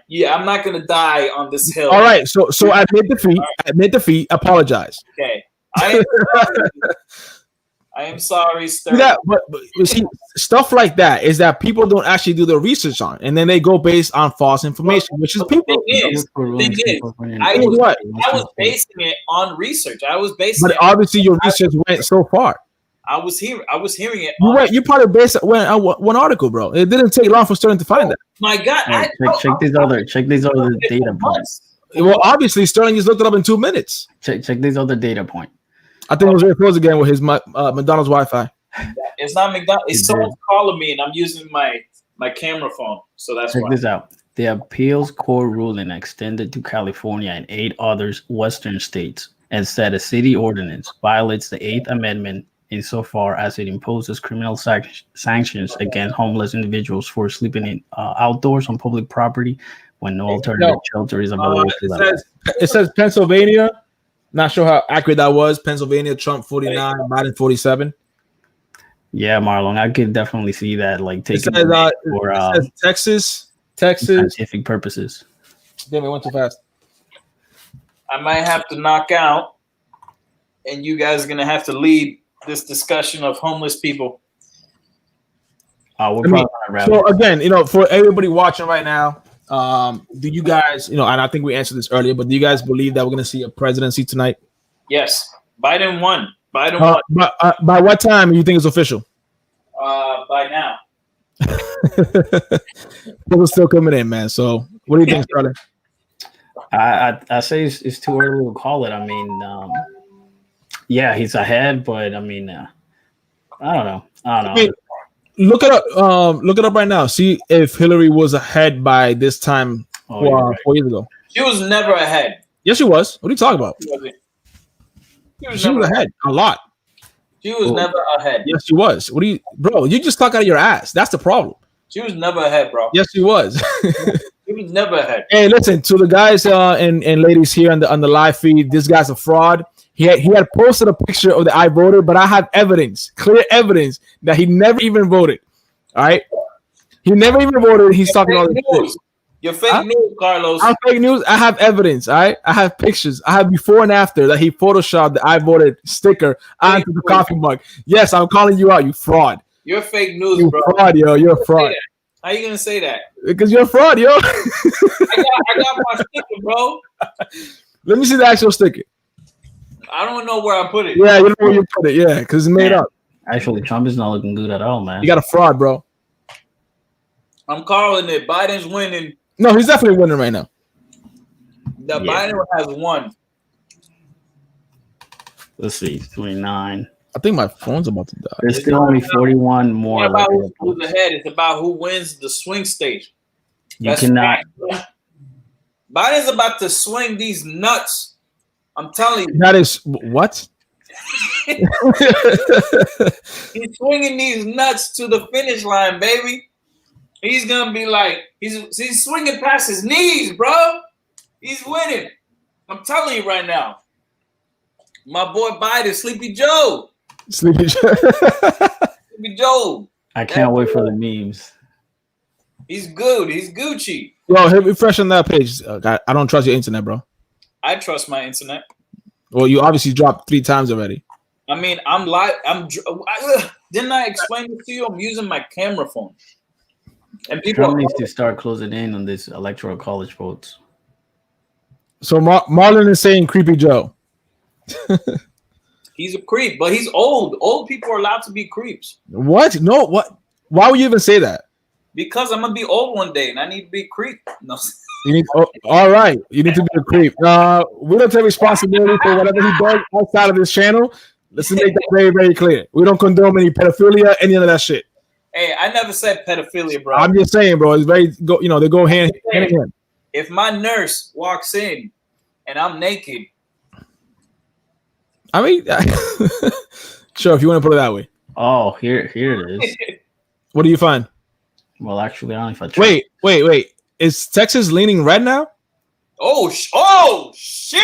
Yeah, I'm not gonna die on this hill. All right. So admit defeat. Apologize. Okay. I am sorry, See Sterling. that, but you see, stuff like that is that people don't actually do their research on, and then they go based on false information, which is But the people. thing is, I Think what? was basing it on research. I was basing But it. obviously, your research went so far. I was hearing it. On, You probably based it on one article, bro. It didn't take long for Sterling to find that. my God, Check these other data points. Well, obviously, Sterling just looked it up in 2 minutes. Check these other data point. I think it was very close again with his McDonald's Wi-Fi. It's not McDonald's. It's someone calling me, and I'm using my camera phone, so that's Check why. this out. The appeals court ruling extended to California and 8 other western states and said a city ordinance violates the 8th Amendment insofar as it imposes criminal sanctions against homeless individuals for sleeping in outdoors on public property when no alternative shelter is available to them. It says Pennsylvania. Not sure how accurate that was. Pennsylvania, Trump 49, Biden 47. Yeah, Marlon, I could definitely see that, like It taking says, for it says Texas. scientific purposes. Damn, it went too fast. I might have to knock out, and you guys are gonna have to lead this discussion of homeless people. We're probably gonna wrap So it. again, for everybody watching right now, do you guys, and I think we answered this earlier, but do you guys believe that we're going to see a presidency tonight? Yes, Biden won. Biden won By what time do you think it's official? by now. People still coming in, man. So what do you think, Charlie? I say it's too early to call it. I mean, yeah, he's ahead, but I mean, I don't know. I mean, look it up. Look it up right now. See if Hillary was ahead by this time 4 years ago. She was never ahead. Yes, she was. What are you talking about? She was ahead a lot. She was never ahead. Yes, she was. Bro? You just talk out of your ass. That's the problem. She was never ahead, bro. Yes, she was. She was never ahead. Hey, listen to the guys and ladies here on the live feed. This guy's a fraud. He had posted a picture of the I voted, but I have evidence, clear evidence that he never even voted. All right, he never even voted. He's talking all this shit. You're fake news, Carlos. I'm fake news. I have evidence. All right, I have pictures. I have before and after that he photoshopped the I voted sticker onto the coffee mug. Yes, I'm calling you out. You fraud. You're fake news, You bro. fraud, yo. You're a fraud. How you gonna say that? Because you're a fraud, yo. I got my sticker, bro. Let me see the actual sticker. I don't know where I put it. Yeah, you know where you put it. Yeah, because it's made up. Actually, Trump is not looking good at all, man. You got a fraud, bro. I'm calling it. Biden's winning. No, he's definitely winning right now. Biden has won. Let's see, 29. I think my phone's about to die. There's still only 41 more. It's about electoral who's votes. ahead. It's about who wins the swing state. You cannot. Biden's about to swing these nuts. I'm telling you. That is what? He's swinging these nuts to the finish line, baby. He's gonna be like, he's swinging past his knees, bro. He's winning. I'm telling you right now. My boy Biden, Sleepy Joe. Sleepy Joe. Sleepy Joe. I can't wait for the memes. He's good. He's Gucci. Yo, hit refresh on that page. I don't trust your internet, bro. I trust my internet. Well, you obviously dropped 3 times already. I mean, I'm live. Didn't I explain this to you? I'm using my camera phone. And people Trump needs to start closing in on this electoral college votes. So Marlon is saying Creepy Joe. He's a creep, but he's old. Old people are allowed to be creeps. What? No, what? Why would you even say that? Because I'm gonna be old one day and I need to be a creep. No. You need. All right, you need to be a creep. We don't take responsibility for whatever he does outside of this channel. Let's make that very, very clear. We don't condone any pedophilia, any of that shit. Hey, I never said pedophilia, bro. I'm just saying, bro. It's very go. You know, they go hand in hand. If my nurse walks in and I'm naked, I mean, sure, if you want to put it that way. Oh, here it is. What do you find? Well, actually, I don't know if I tried. Wait. Is Texas leaning red now? oh shit!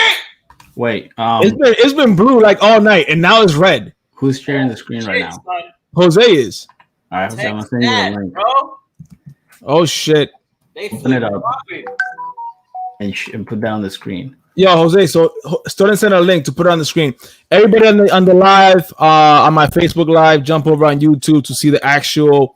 Wait, It's been blue like all night, and now it's red. who's sharing the screen right now? Son. Jose is. All right, Jose, I'm Text gonna send you that, the link bro. Oh shit. They Open it up. flopping. and put that on the screen. Yo, Jose, so student sent a link to put it on the screen. Everybody on the live, on my Facebook Live, jump over on YouTube to see the actual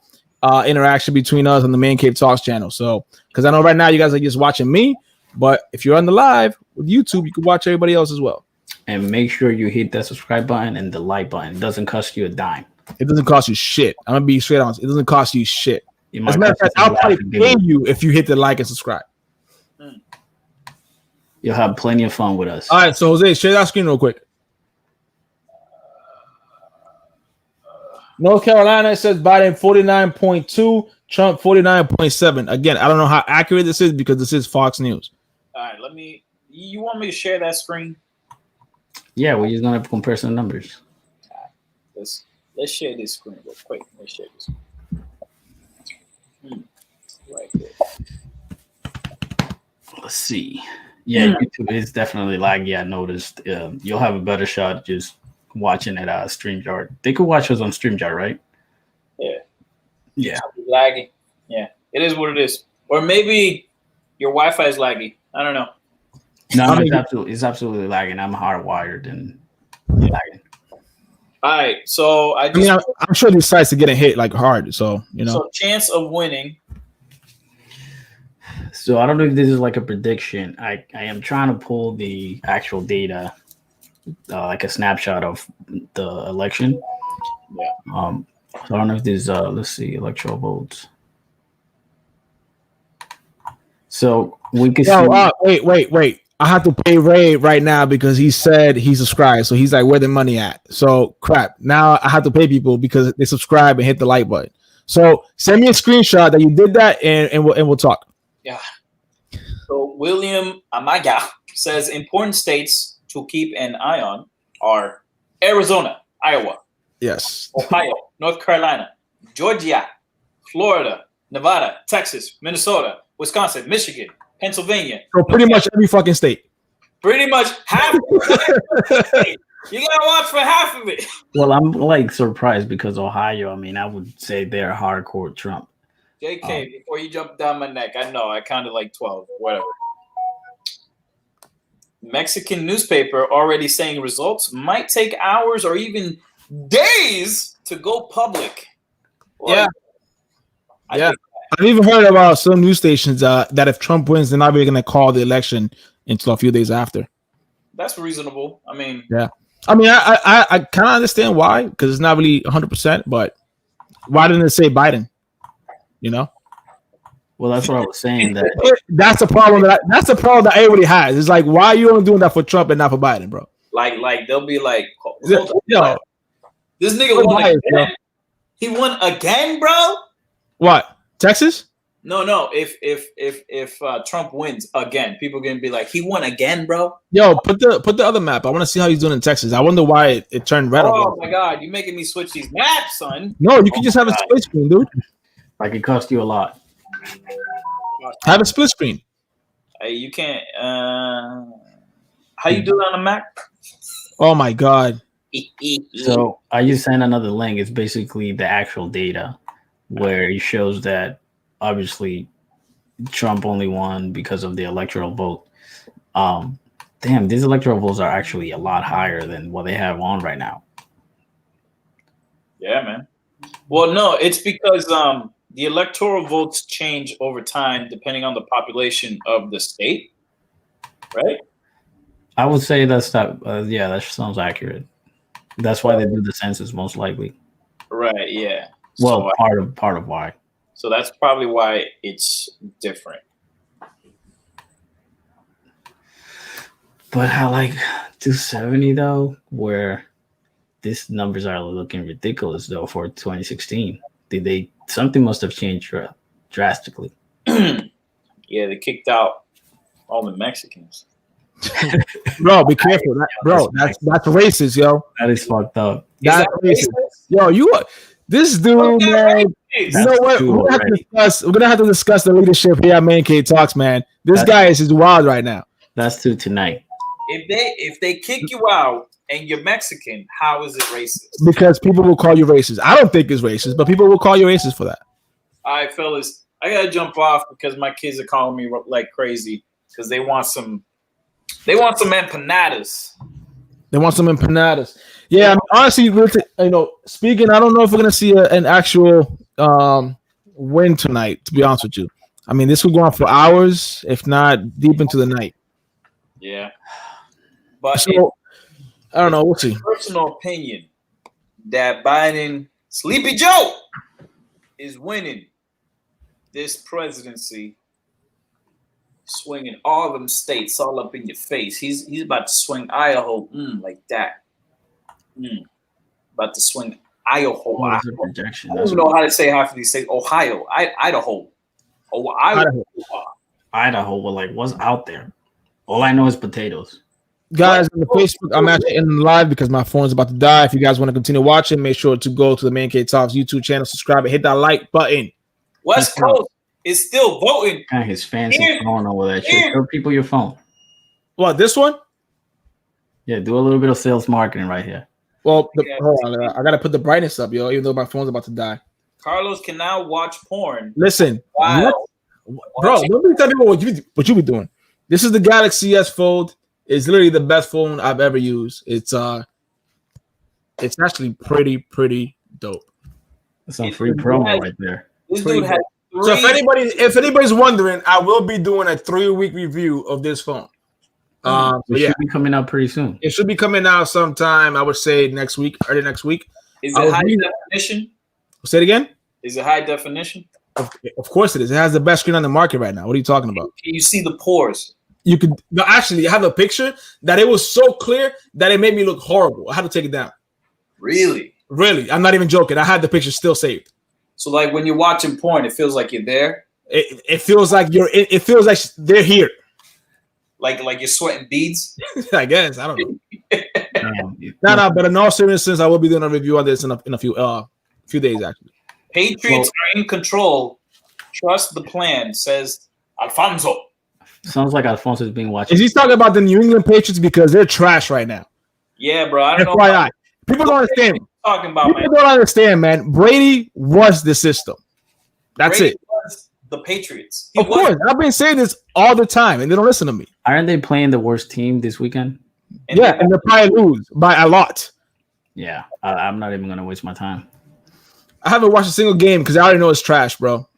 interaction between us on the Man Cave Talks channel. So, because I know right now you guys are just watching me, but if you're on the live with YouTube, you can watch everybody else as well. And make sure you hit that subscribe button and the like button. It doesn't cost you a dime. It doesn't cost you shit. I'm gonna be straight honest. It doesn't cost you shit. It As might a matter of cost fact, you I'll some probably laughing pay giggles. you if you hit the like and subscribe. You'll have plenty of fun with us. All right, so Jose, share that screen real quick. North Carolina says Biden 49.2, Trump 49.7. Again, I don't know how accurate this is because this is Fox News. All right, you want me to share that screen? Yeah, we're just gonna compare some numbers. Let's share this screen real quick. Let's share this. Right there. Let's see. Yeah, YouTube is definitely laggy. I noticed. You'll have a better shot just watching it StreamYard. They could watch us on StreamYard, right? Yeah. Yeah. Laggy. Yeah. It is what it is. Or maybe your Wi-Fi is laggy. I don't know. No, I mean- it's absolutely lagging. I'm hardwired and lagging. All right. So I mean, I'm sure these sites are getting hit like hard. So, you know. So chance of winning. So I don't know if this is like a prediction. I am trying to pull the actual data, like a snapshot of the election. Yeah. So I don't know if there's let's see, electoral votes. So we can see. Wait. I have to pay Ray right now because he said he subscribed. So he's like, where the money at? So crap. Now I have to pay people because they subscribe and hit the like button. So send me a screenshot that you did that and we'll talk. Yeah. So William Amaga says important states to keep an eye on are Arizona, Iowa, Yes. Ohio, North Carolina, Georgia, Florida, Nevada, Texas, Minnesota, Wisconsin, Michigan, Pennsylvania. So pretty much every fucking state. Pretty much half of it. You gotta watch for half of it. Well, I'm like surprised because Ohio, I mean, I would say they're hardcore Trump. JK, before you jump down my neck, I know I counted like 12, whatever. Mexican newspaper already saying results might take hours or even days to go public. Yeah. I Yeah. think I've even heard about some news stations that if Trump wins, they're not really going to call the election until a few days after. that's reasonable. I mean, I mean, I kind of understand why because it's not really 100%, but why didn't it say Biden? You know, Well, that's what I was saying. That that's the problem that's the problem that everybody has. It's like, why are you only doing that for Trump and not for Biden, bro? like they'll be like, hold Yo, on. This nigga won again. He won again, bro. What? Texas? No. If Trump wins again, people are gonna be like, he won again, bro. Yo, put the other map. I want to see how he's doing in Texas. I wonder why it turned red. Oh my god, you making me switch these maps, son. No, you can just have a split screen, dude. Like it cost you a lot. Have a split screen. Hey, you can't. How you do it on a Mac? Oh my god. So I just sent another link. It's basically the actual data where it shows that obviously Trump only won because of the electoral vote. Damn, these electoral votes are actually a lot higher than what they have on right now. Yeah, man. Well, no, it's because the electoral votes change over time depending on the population of the state, right? I would say that's that. Yeah, that sounds accurate. That's why they do the census, most likely. Right. Yeah. Well, part of why. So that's probably why it's different. But how like 270 though, where these numbers are looking ridiculous though for 2016. Something must have changed drastically. Yeah, they kicked out all the Mexicans. Bro, be careful. That's racist, yo. That is fucked up. That's racist. Yo, this dude, man. You know what? We're gonna have to discuss the leadership here at Man Cave Talks, man. This guy is just wild right now. That's two tonight. If they kick you out and you're Mexican, how is it racist? Because people will call you racist. I don't think it's racist, but people will call you racist for that. All right, fellas, I gotta jump off because my kids are calling me like crazy because they want some empanadas. They want some empanadas. Yeah, I mean, honestly, speaking, I don't know if we're gonna see an actual win tonight. To be honest with you, I mean, this could go on for hours, if not deep into the night. Yeah, but so I don't know. We'll see. Personal opinion that Biden, Sleepy Joe, is winning this presidency, swinging all them states all up in your face. He's about to swing Idaho like that. About to swing Idaho. Oh, that's a projection. I don't even know how to say half of these states. Ohio, Idaho. Idaho. Well, like, what's out there? All I know is potatoes. Guys, on the Facebook, I'm actually in live because my phone's about to die. If you guys want to continue watching, make sure to go to the Man Cave Talks YouTube channel, subscribe, and hit that like button. West Coast is still voting. Kind of his fancy phone over that shit. Show people your phone. What, this one? Yeah, do a little bit of sales marketing right here. Well, hold on. I got to put the brightness up, yo, even though my phone's about to die. Carlos can now watch porn. Listen. Wow. Bro, don't tell people what you be doing. This is the Galaxy S Fold. It's literally the best phone I've ever used. It's actually pretty dope. That's some free promo right there. This dude has so if anybody's wondering, I will be doing a 3-week review of this phone. It should be coming out pretty soon. It should be coming out sometime, I would say next week, early next week. Is it high definition? Say it again? Is it high definition? Of course it is. It has the best screen on the market right now. What are you talking about? Can you see the pores? You could actually have a picture that it was so clear that it made me look horrible. I had to take it down. Really? Really. I'm not even joking. I had the picture still saved. So like when you're watching porn, it feels like you're there. It feels like it feels like they're here. Like you're sweating beads. I guess. I don't know. No, but in all seriousness, I will be doing a review on this in a few days actually. Patriots are in control. Trust the plan, says Alfonso. Sounds like Alfonso is being watched. Is he talking about the New England Patriots because they're trash right now? Yeah, bro. I don't know. FYI. People don't understand. Talking about, People don't understand, man. Brady was the system. That's Brady it. Was the Patriots. Of course, I've been saying this all the time, and they don't listen to me. Aren't they playing the worst team this weekend? And they'll probably lose by a lot. Yeah, I'm not even gonna waste my time. I haven't watched a single game because I already know it's trash, bro.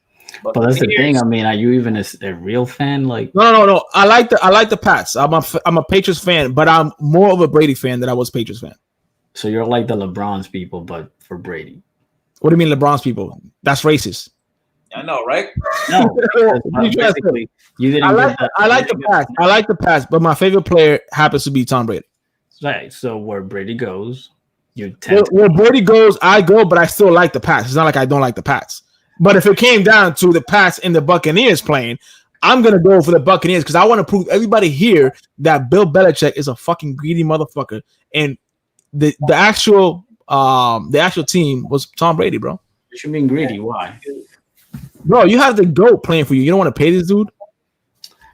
But that's the thing. I mean, are you even a real fan? Like, no. I like the Pats. I'm a Patriots fan, but I'm more of a Brady fan than I was Patriots fan. So you're like the LeBron's people, but for Brady. What do you mean LeBron's people? That's racist. I know, right? No, basically, you didn't. I like the Pats. I like the Pats, but my favorite player happens to be Tom Brady. Right. So where Brady goes, You tend to. Where Brady goes, I go, but I still like the Pats. It's not like I don't like the Pats. But if it came down to the Pats and the Buccaneers playing, I'm gonna go for the Buccaneers because I want to prove everybody here that Bill Belichick is a fucking greedy motherfucker. And the actual team was Tom Brady, bro. You should be greedy. Why? Bro, you have the GOAT playing for you. You don't want to pay this dude?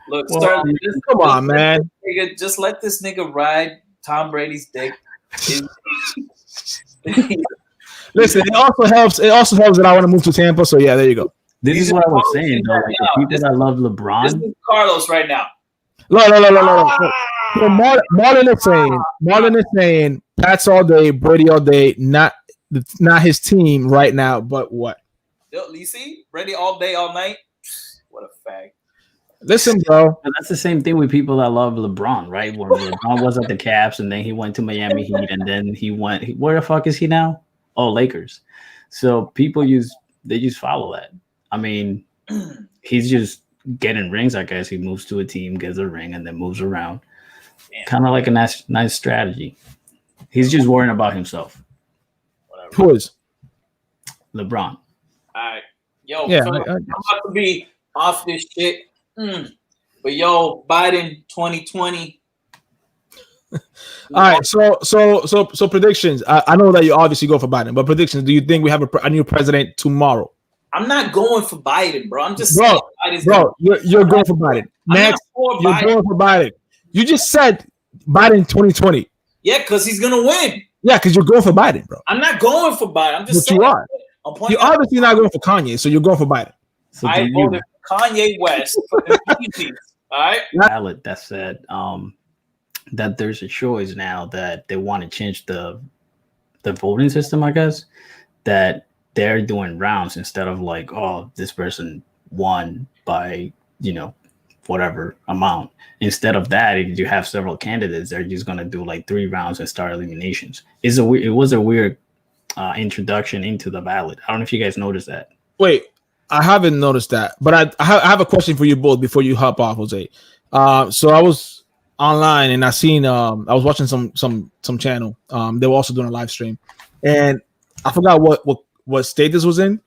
Look, Well, Come on, man. Just let this nigga ride Tom Brady's dick. Listen, it also helps that I want to move to Tampa. So yeah, there you go. This is what I was saying, though. Like, the people that love LeBron. This is Carlos right now. No. So Marlon is saying Pats all day, Brady all day. Not his team right now, but what? You see, Brady all day, all night. What a fag. Listen, bro. But that's the same thing with people that love LeBron, right? Where LeBron was at the Caps, and then he went to Miami Heat, and then he went. Where the fuck is he now? Oh, Lakers. So people just follow that. I mean, he's just getting rings. I guess he moves to a team, gets a ring, and then moves around. Kind of like a nice strategy. He's just worrying about himself. Whatever. Who is All LeBron? right, yo, Yeah, so I'm about to be off this shit. But yo, Biden 2020. All right, so predictions. I know that you obviously go for Biden, but predictions. Do you think we have a new president tomorrow? I'm not going for Biden, bro. I'm just Bro, saying bro, you're going for Biden. Next, you're going for Biden. You just said Biden 2020. Yeah, because he's gonna win. Yeah, because you're going for Biden, bro. I'm not going for Biden. I'm just But saying. you are. You're obviously not going for Kanye, so you're going for Biden. So I voted for Kanye West for the PGs. All right. ballot that said that there's a choice now that they want to change the voting system. I guess that they're doing rounds instead of like, oh, this person won by whatever amount. Instead of that, if you have several candidates, they're just gonna do like 3 rounds and start eliminations. It was a weird introduction into the ballot. I don't know if you guys noticed that. Wait, I haven't noticed that, but I have a question for you both before you hop off, Jose. So I was online and I seen I was watching some channel. They were also doing a live stream, and I forgot what state this was in.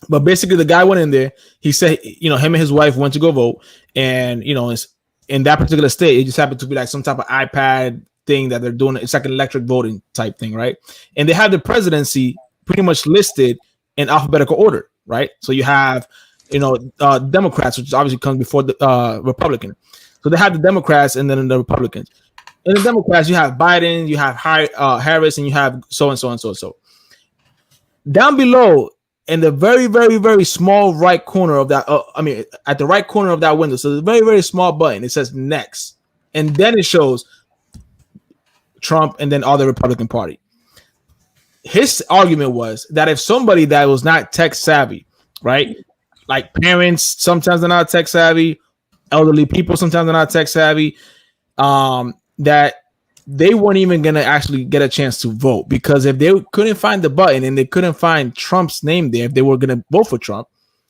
But basically, the guy went in there. He said, him and his wife went to go vote, and it's in that particular state. It just happened to be like some type of iPad thing that they're doing. It's like an electric voting type thing, right? And they have the presidency pretty much listed in alphabetical order, right? So you have, Democrats, which obviously comes before the Republican. So they have the Democrats and then the Republicans. In the Democrats, you have Biden, you have Harris, and you have so and so and so and so. Down below, in the very, very, very small right corner of that, at the right corner of that window, so there's a very, very small button. It says next, and then it shows Trump and then all the Republican Party. His argument was that if somebody that was not tech savvy, right, like parents, sometimes they're not tech savvy, elderly people, sometimes they're not tech savvy, that they weren't even going to actually get a chance to vote, because if they couldn't find the button and they couldn't find Trump's name there, if they were going to vote for Trump,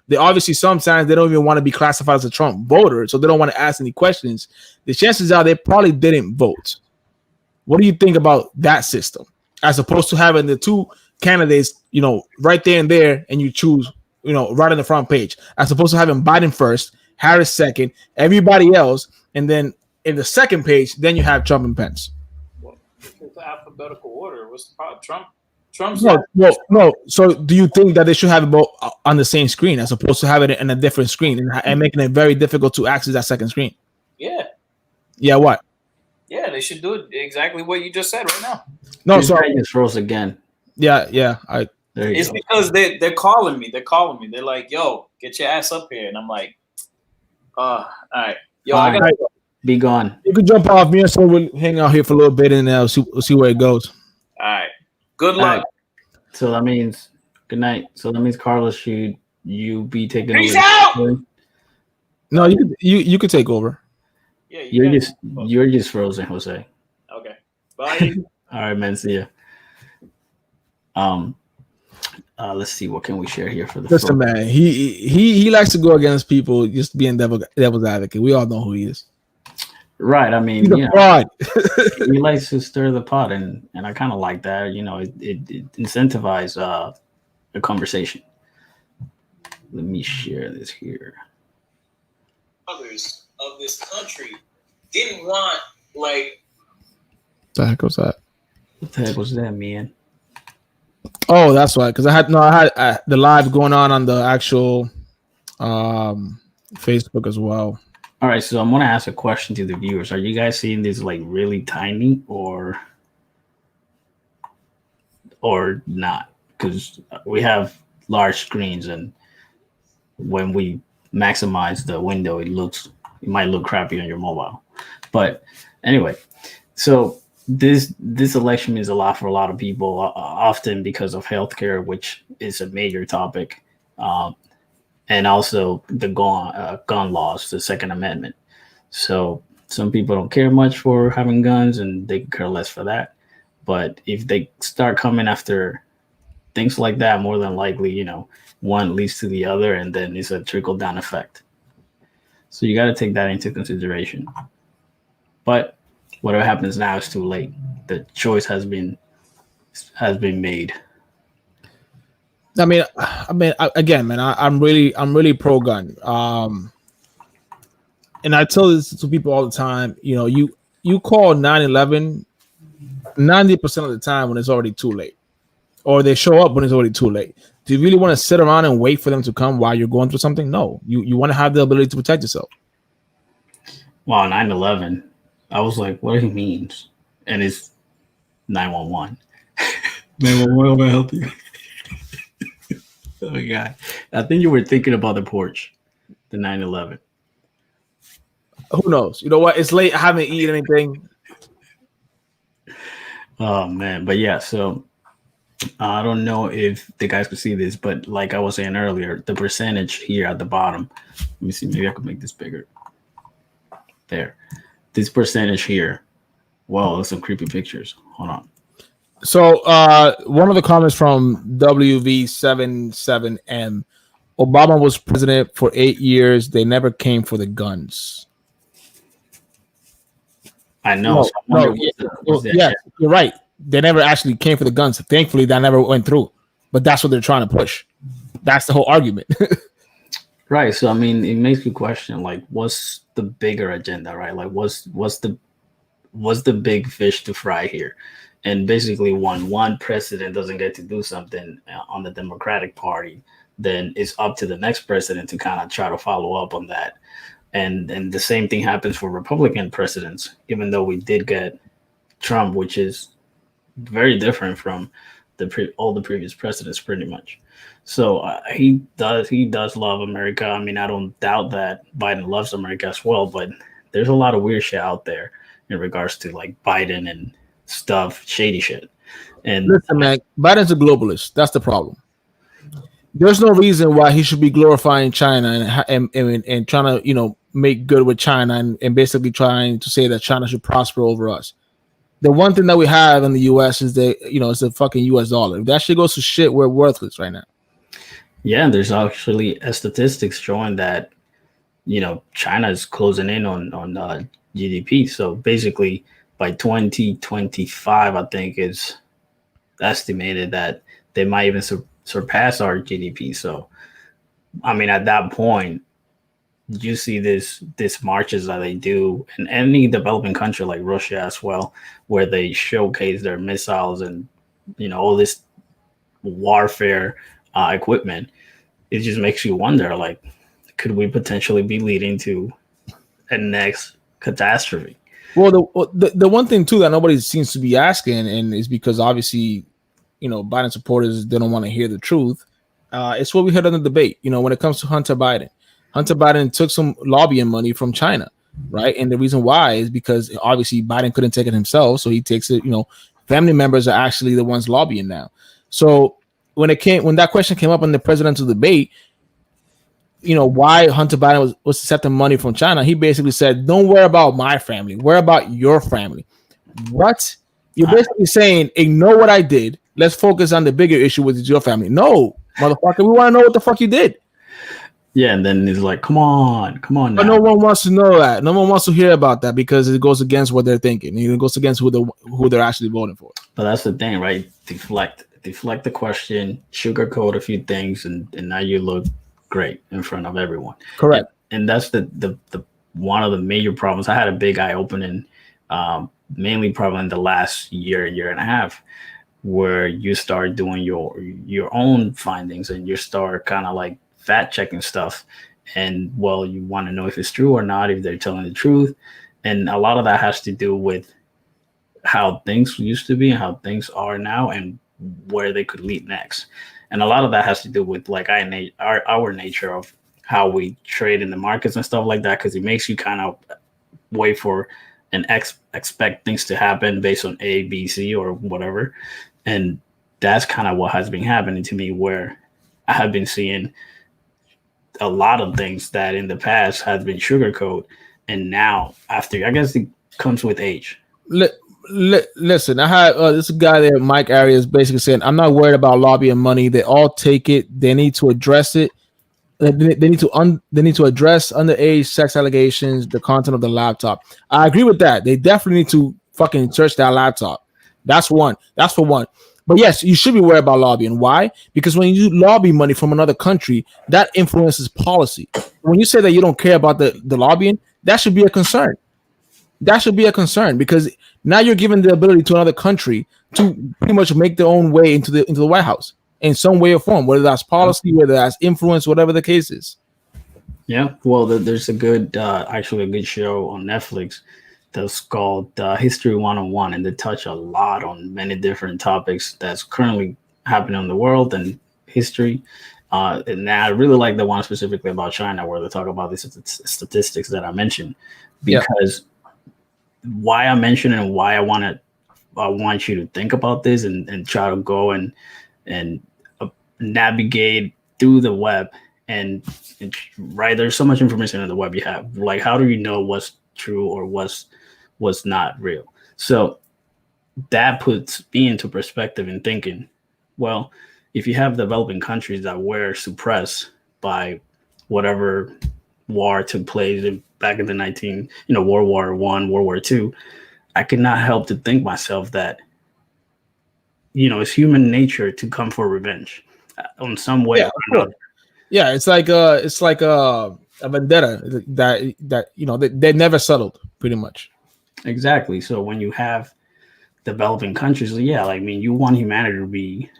they obviously sometimes they don't even want to be classified as a Trump voter, so they don't want to ask any questions. The chances are they probably didn't vote. What do you think about that system, as opposed to having the 2 candidates, right there and there, and you choose, right on the front page, as opposed to having Biden first, Harris second, everybody else, and then in the second page, then you have Trump and Pence. It's alphabetical order. What's the problem? Trump's no. So do you think that they should have it both on the same screen as opposed to having it in a different screen and making it very difficult to access that second screen? Yeah. Yeah, what? Yeah, they should do it exactly what you just said right now. No, sorry. I just froze again. Yeah. It's go. Because they're calling me. They're calling me. They're like, yo, get your ass up here. And I'm like, all right. Yo, I gotta go. Be gone. You can jump off. Me and so we'll hang out here for a little bit and we'll see where it goes. All right. Good luck. Right. So that means good night. So that means Carlos, should you be taking Peace over? out! No, you could take over. Yeah, you're just frozen, Jose. Okay. Bye. All right, man. See ya. Let's see, what can we share here for the Listen, man. He likes to go against people just being devil's advocate. We all know who he is. Right. I mean, He's a fraud. he likes to stir the pot, and I kind of like that. It incentivizes the conversation. Let me share this here. Others of this country didn't want like. What the heck was that? What the heck was that, man? Oh, that's why. Because I had the live going on the actual Facebook as well. All right, so I'm gonna ask a question to the viewers. Are you guys seeing this like really tiny or not? Because we have large screens, and when we maximize the window, it might look crappy on your mobile. But anyway, so this election means a lot for a lot of people, often because of healthcare, which is a major topic, and also the gun laws, the Second Amendment. So some people don't care much for having guns, and they care less for that. But if they start coming after things like that, more than likely, one leads to the other, and then it's a trickle-down effect. So you got to take that into consideration. But whatever happens now is too late. The choice has been made. I mean, again, man, I'm really pro-gun. And I tell this to people all the time. You call 9/11 90% of the time when it's already too late, or they show up when it's already too late. Do you really want to sit around and wait for them to come while you're going through something? No, you want to have the ability to protect yourself. Wow, 9/11. I was like, what he means, and it's 911. 911 will help you. Oh God, I think you were thinking about the porch, the 9/11. Who knows? You know what? It's late. I haven't eaten anything. Oh man, but yeah. So I don't know if the guys could see this, but like I was saying earlier, the percentage here at the bottom. Let me see. Maybe I could make this bigger. There. This percentage here. Whoa, there's some creepy pictures. Hold on. So one of the comments from WV77M, Obama was president for 8 years. They never came for the guns. I know. Yeah, you're right. They never actually came for the guns. Thankfully, that never went through. But that's what they're trying to push. That's the whole argument. Right. So I mean, it makes me question, like, what's the bigger agenda, right? Like, what's the big fish to fry here? And basically, one president doesn't get to do something on the Democratic Party, then it's up to the next president to kind of try to follow up on that. And the same thing happens for Republican presidents, even though we did get Trump, which is very different from all the previous presidents, pretty much. So he does love America. I mean, I don't doubt that Biden loves America as well, but there's a lot of weird shit out there in regards to like Biden and stuff, shady shit. And listen, man, Biden's a globalist. That's the problem. There's no reason why he should be glorifying China and trying to, make good with China and basically trying to say that China should prosper over us. The one thing that we have in the U.S. is it's the fucking U.S. dollar. If that shit goes to shit, we're worthless right now. Yeah, there's actually statistics showing that, China is closing in on GDP. So basically, by 2025, I think it's estimated that they might even surpass our GDP. So, I mean, at that point, you see this marches that they do in any developing country like Russia as well, where they showcase their missiles and all this warfare equipment. It just makes you wonder, like, could we potentially be leading to a next catastrophe? Well, the one thing too that nobody seems to be asking, and is because obviously, Biden supporters, they don't want to hear the truth. It's what we heard in the debate. When it comes to Hunter Biden took some lobbying money from China, right? And the reason why is because obviously Biden couldn't take it himself, so he takes it. Family members are actually the ones lobbying now. So when that question came up in the presidential debate, why Hunter Biden was accepting money from China, he basically said, "Don't worry about my family, worry about your family." What? You're basically saying, ignore what I did. Let's focus on the bigger issue, which is your family. No, motherfucker, we want to know what the fuck you did. Yeah, and then he's like, come on But now. no one wants to know that. No one wants to hear about that because it goes against what they're thinking. It goes against who they're actually voting for. But that's the thing, right? Deflect the question, sugarcoat a few things, and now you look great in front of everyone. Correct. And that's the one of the major problems. I had a big eye opening, mainly probably in the last year and a half, where you start doing your own findings and you start kind of like fact checking stuff. And well, you want to know if it's true or not, if they're telling the truth. And a lot of that has to do with how things used to be and how things are now and where they could lead next. And a lot of that has to do with like our nature of how we trade in the markets and stuff like that, because it makes you kind of wait for and expect things to happen based on A, B, C, or whatever. And that's kind of what has been happening to me, where I have been seeing a lot of things that in the past has been sugarcoat, and now after, I guess it comes with age. Listen, I had this guy there, Mike Arias, basically saying, "I'm not worried about lobbying money. They all take it. They need to address it. They need to address underage sex allegations, the content of the laptop." I agree with that. They definitely need to fucking search that laptop. That's one. That's for one. But yes, you should be worried about lobbying. Why? Because when you lobby money from another country, that influences policy. When you say that you don't care about the lobbying, that should be a concern. That should be a concern because now you're giving the ability to another country to pretty much make their own way into the White House in some way or form, whether that's policy, whether that's influence, whatever the case is. Yeah, well, there's a good, actually a good show on Netflix that's called History 101, and they touch a lot on many different topics that's currently happening in the world and history. And I really like the one specifically about China, where they talk about these statistics that I mentioned, because why I mentioned and why I want you to think about this and try to go and navigate through the web and right, there's so much information on the web you have. Like, how do you know what's true or what's not real? So that puts me into perspective and thinking, well, if you have developing countries that were suppressed by whatever war took place back in the World War I, World War II, I cannot help to think myself that, it's human nature to come for revenge on some way or another. Yeah, it's like a vendetta that they never settled, pretty much. Exactly. So when you have developing countries, you want humanity to be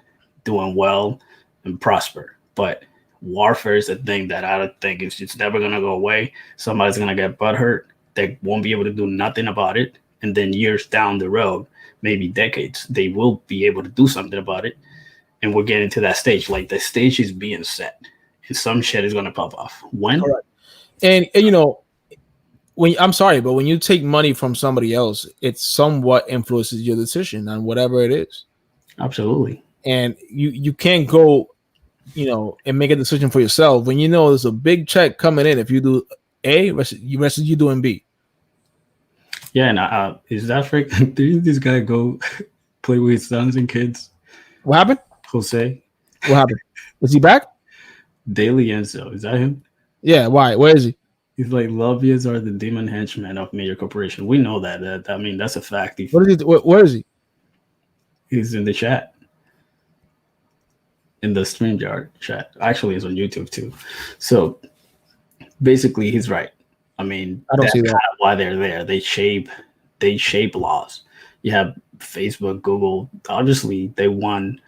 doing well and prosper, but warfare is a thing that I don't think it's just never gonna go away. Somebody's gonna get butthurt. They won't be able to do nothing about it, and then years down the road, maybe decades, they will be able to do something about it. And we're getting to that stage. Like, the stage is being set, and some shit is gonna pop off. When? Correct. And when I'm sorry, but when you take money from somebody else, it somewhat influences your decision on whatever it is. Absolutely. And you can't go, and make a decision for yourself when there's a big check coming in. If you do A, you doing B. Yeah, and is that freak? Didn't this guy go play with his sons and kids? What happened? Jose. What happened? Is he back? Daily Enzo. Is that him? Yeah. Why? Where is he? He's like, lobbyists are the demon henchmen of major corporation. We know that. That's a fact. What is he? Where is he? He's in the chat. In the StreamYard chat. Actually, it's on YouTube too. So basically, he's right. I don't see that. Kind of why they're there. They shape laws. You have Facebook, Google. Obviously, they want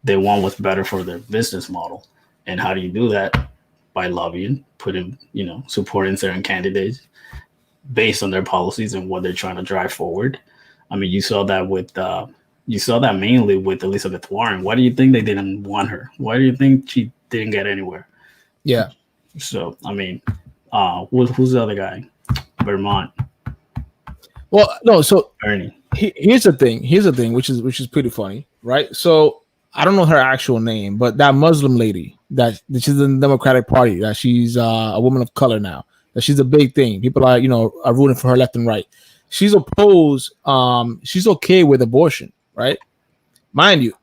what's better for their business model. And how do you do that? By lobbying, supporting certain candidates based on their policies and what they're trying to drive forward. You saw that mainly with Elizabeth Warren. Why do you think they didn't want her? Why do you think she didn't get anywhere? Yeah. So, who's the other guy? Vermont. Well, no. So Bernie. Here's the thing, which is pretty funny, right? So I don't know her actual name, but that Muslim lady that she's in the Democratic Party, that she's a woman of color now, that she's a big thing. People are rooting for her left and right. She's opposed. She's okay with abortion, right? Mind you,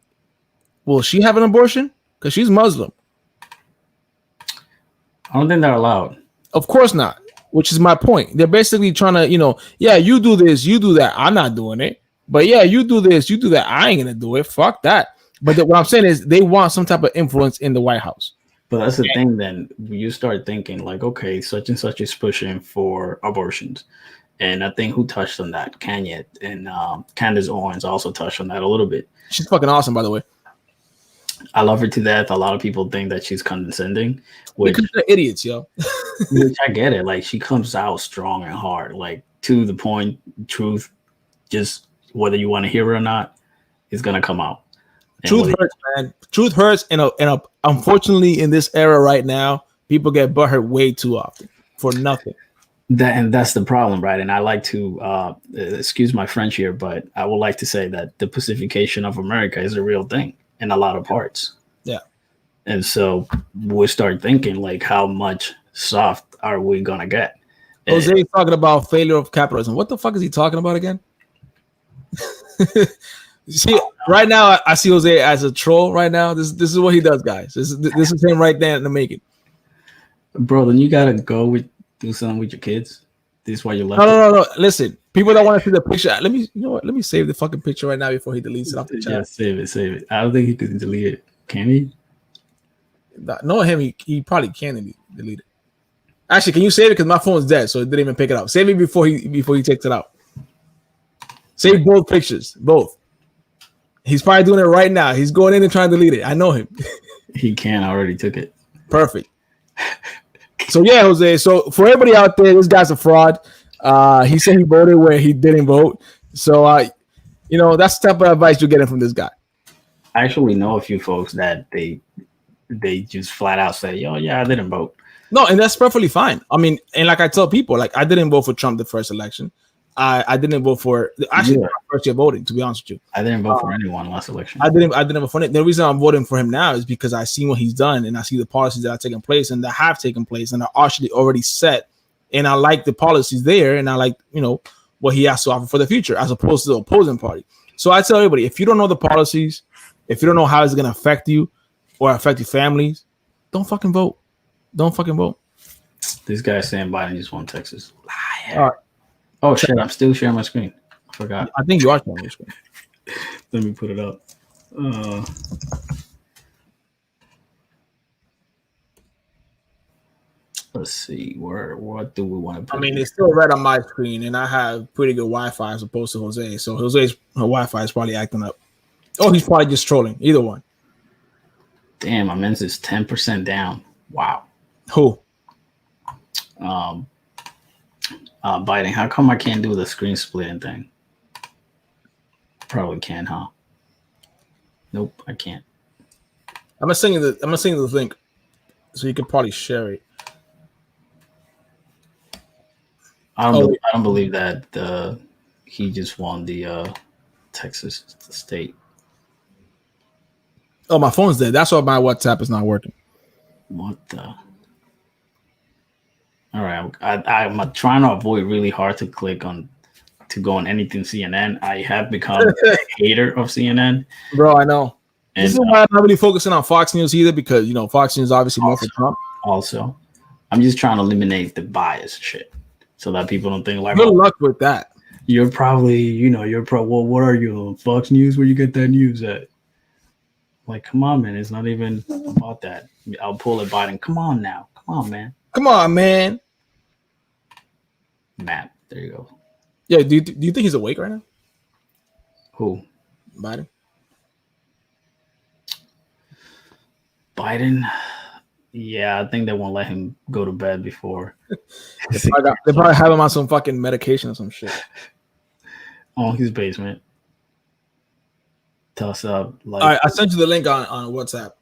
will she have an abortion? Because she's Muslim. I don't think they're allowed. Of course not. Which is my point. They're basically trying to, yeah, you do this, you do that. I'm not doing it. But yeah, you do this, you do that. I ain't gonna do it. Fuck that. But what I'm saying is they want some type of influence in the White House. But that's the thing. Then you start thinking like, okay, such and such is pushing for abortions, and I think who touched on that? Kanye and Candace Owens also touched on that a little bit. She's fucking awesome, by the way. I love her to death. A lot of people think that she's condescending, which because they're idiots, yo. which I get it. Like she comes out strong and hard, like to the point, truth. Just whether you want to hear it or not, it's gonna come out. And Truth hurts, man. Truth hurts, and unfortunately, in this era right now, people get butthurt way too often for nothing. That's the problem, right? And I like to excuse my French here, but I would like to say that the pacification of America is a real thing in a lot of parts. Yeah. And so we start thinking like, how much soft are we gonna get? Jose's talking about failure of capitalism. What the fuck is he talking about again? See, right now I see Jose as a troll. Right now, this is what he does, guys. This is him right there in the making. Bro, then you gotta do something with your kids. This is why you left. No. Listen, people that want to see the picture. Let me save the fucking picture right now before he deletes it off the chat. Yeah, save it. I don't think he could delete it. Can he? No, him. He probably can delete it. Actually, can you save it? Because my phone's dead, so it didn't even pick it up. Save it before he takes it out. Save both pictures, both. He's probably doing it right now. He's going in and trying to delete it. I know him. He can. I already took it. Perfect. So yeah, Jose. So for everybody out there, this guy's a fraud. He said he voted where he didn't vote. So that's the type of advice you're getting from this guy. I actually know a few folks that they just flat out say, "Yo, yeah, I didn't vote." No, and that's perfectly fine. I mean, and like I tell people, like I didn't vote for Trump the first election. I didn't vote for my first year voting. To be honest with you, I didn't vote for anyone last election. I didn't vote for it. The reason I'm voting for him now is because I see what he's done and I see the policies that are taking place and that have taken place and are actually already set. And I like the policies there, and I like what he has to offer for the future, as opposed to the opposing party. So I tell everybody, if you don't know the policies, if you don't know how it's going to affect you or affect your families, don't fucking vote. Don't fucking vote. This guy's saying Biden just won Texas. Liar. All right. Oh shit! I'm still sharing my screen. I forgot. I think you are sharing your screen. Let me put it up. Let's see. What do we want to put? I mean, it's still red on my screen, and I have pretty good Wi-Fi as opposed to Jose. So Jose's Wi-Fi is probably acting up. Oh, he's probably just trolling. Either one. Damn, my men's is 10% down. Wow. Who? Biden. How come I can't do the screen splitting thing? Probably can, huh? Nope, I can't. I'm gonna send you the link, so you can probably share it. I don't believe that he just won the Texas state. Oh, my phone's dead. That's why my WhatsApp is not working. What the? All right, I'm trying to avoid really hard to go on anything CNN. I have become a hater of CNN. Bro, I know. And, this is why I'm not really focusing on Fox News either, because Fox News is obviously more for Trump. Also, I'm just trying to eliminate the bias shit, so that people don't think like, good luck with that. You're probably, well, what are you on Fox News? Where you get that news at? Like, come on, man. It's not even about that. I'll pull it, Biden. Come on now. Come on, man. Come on, man. Matt, there you go. Yeah, do you think he's awake right now? Who? Biden? Yeah, I think they won't let him go to bed before. They probably have him on some fucking medication or some shit. On his basement. Toss up. All right, I sent you the link on WhatsApp.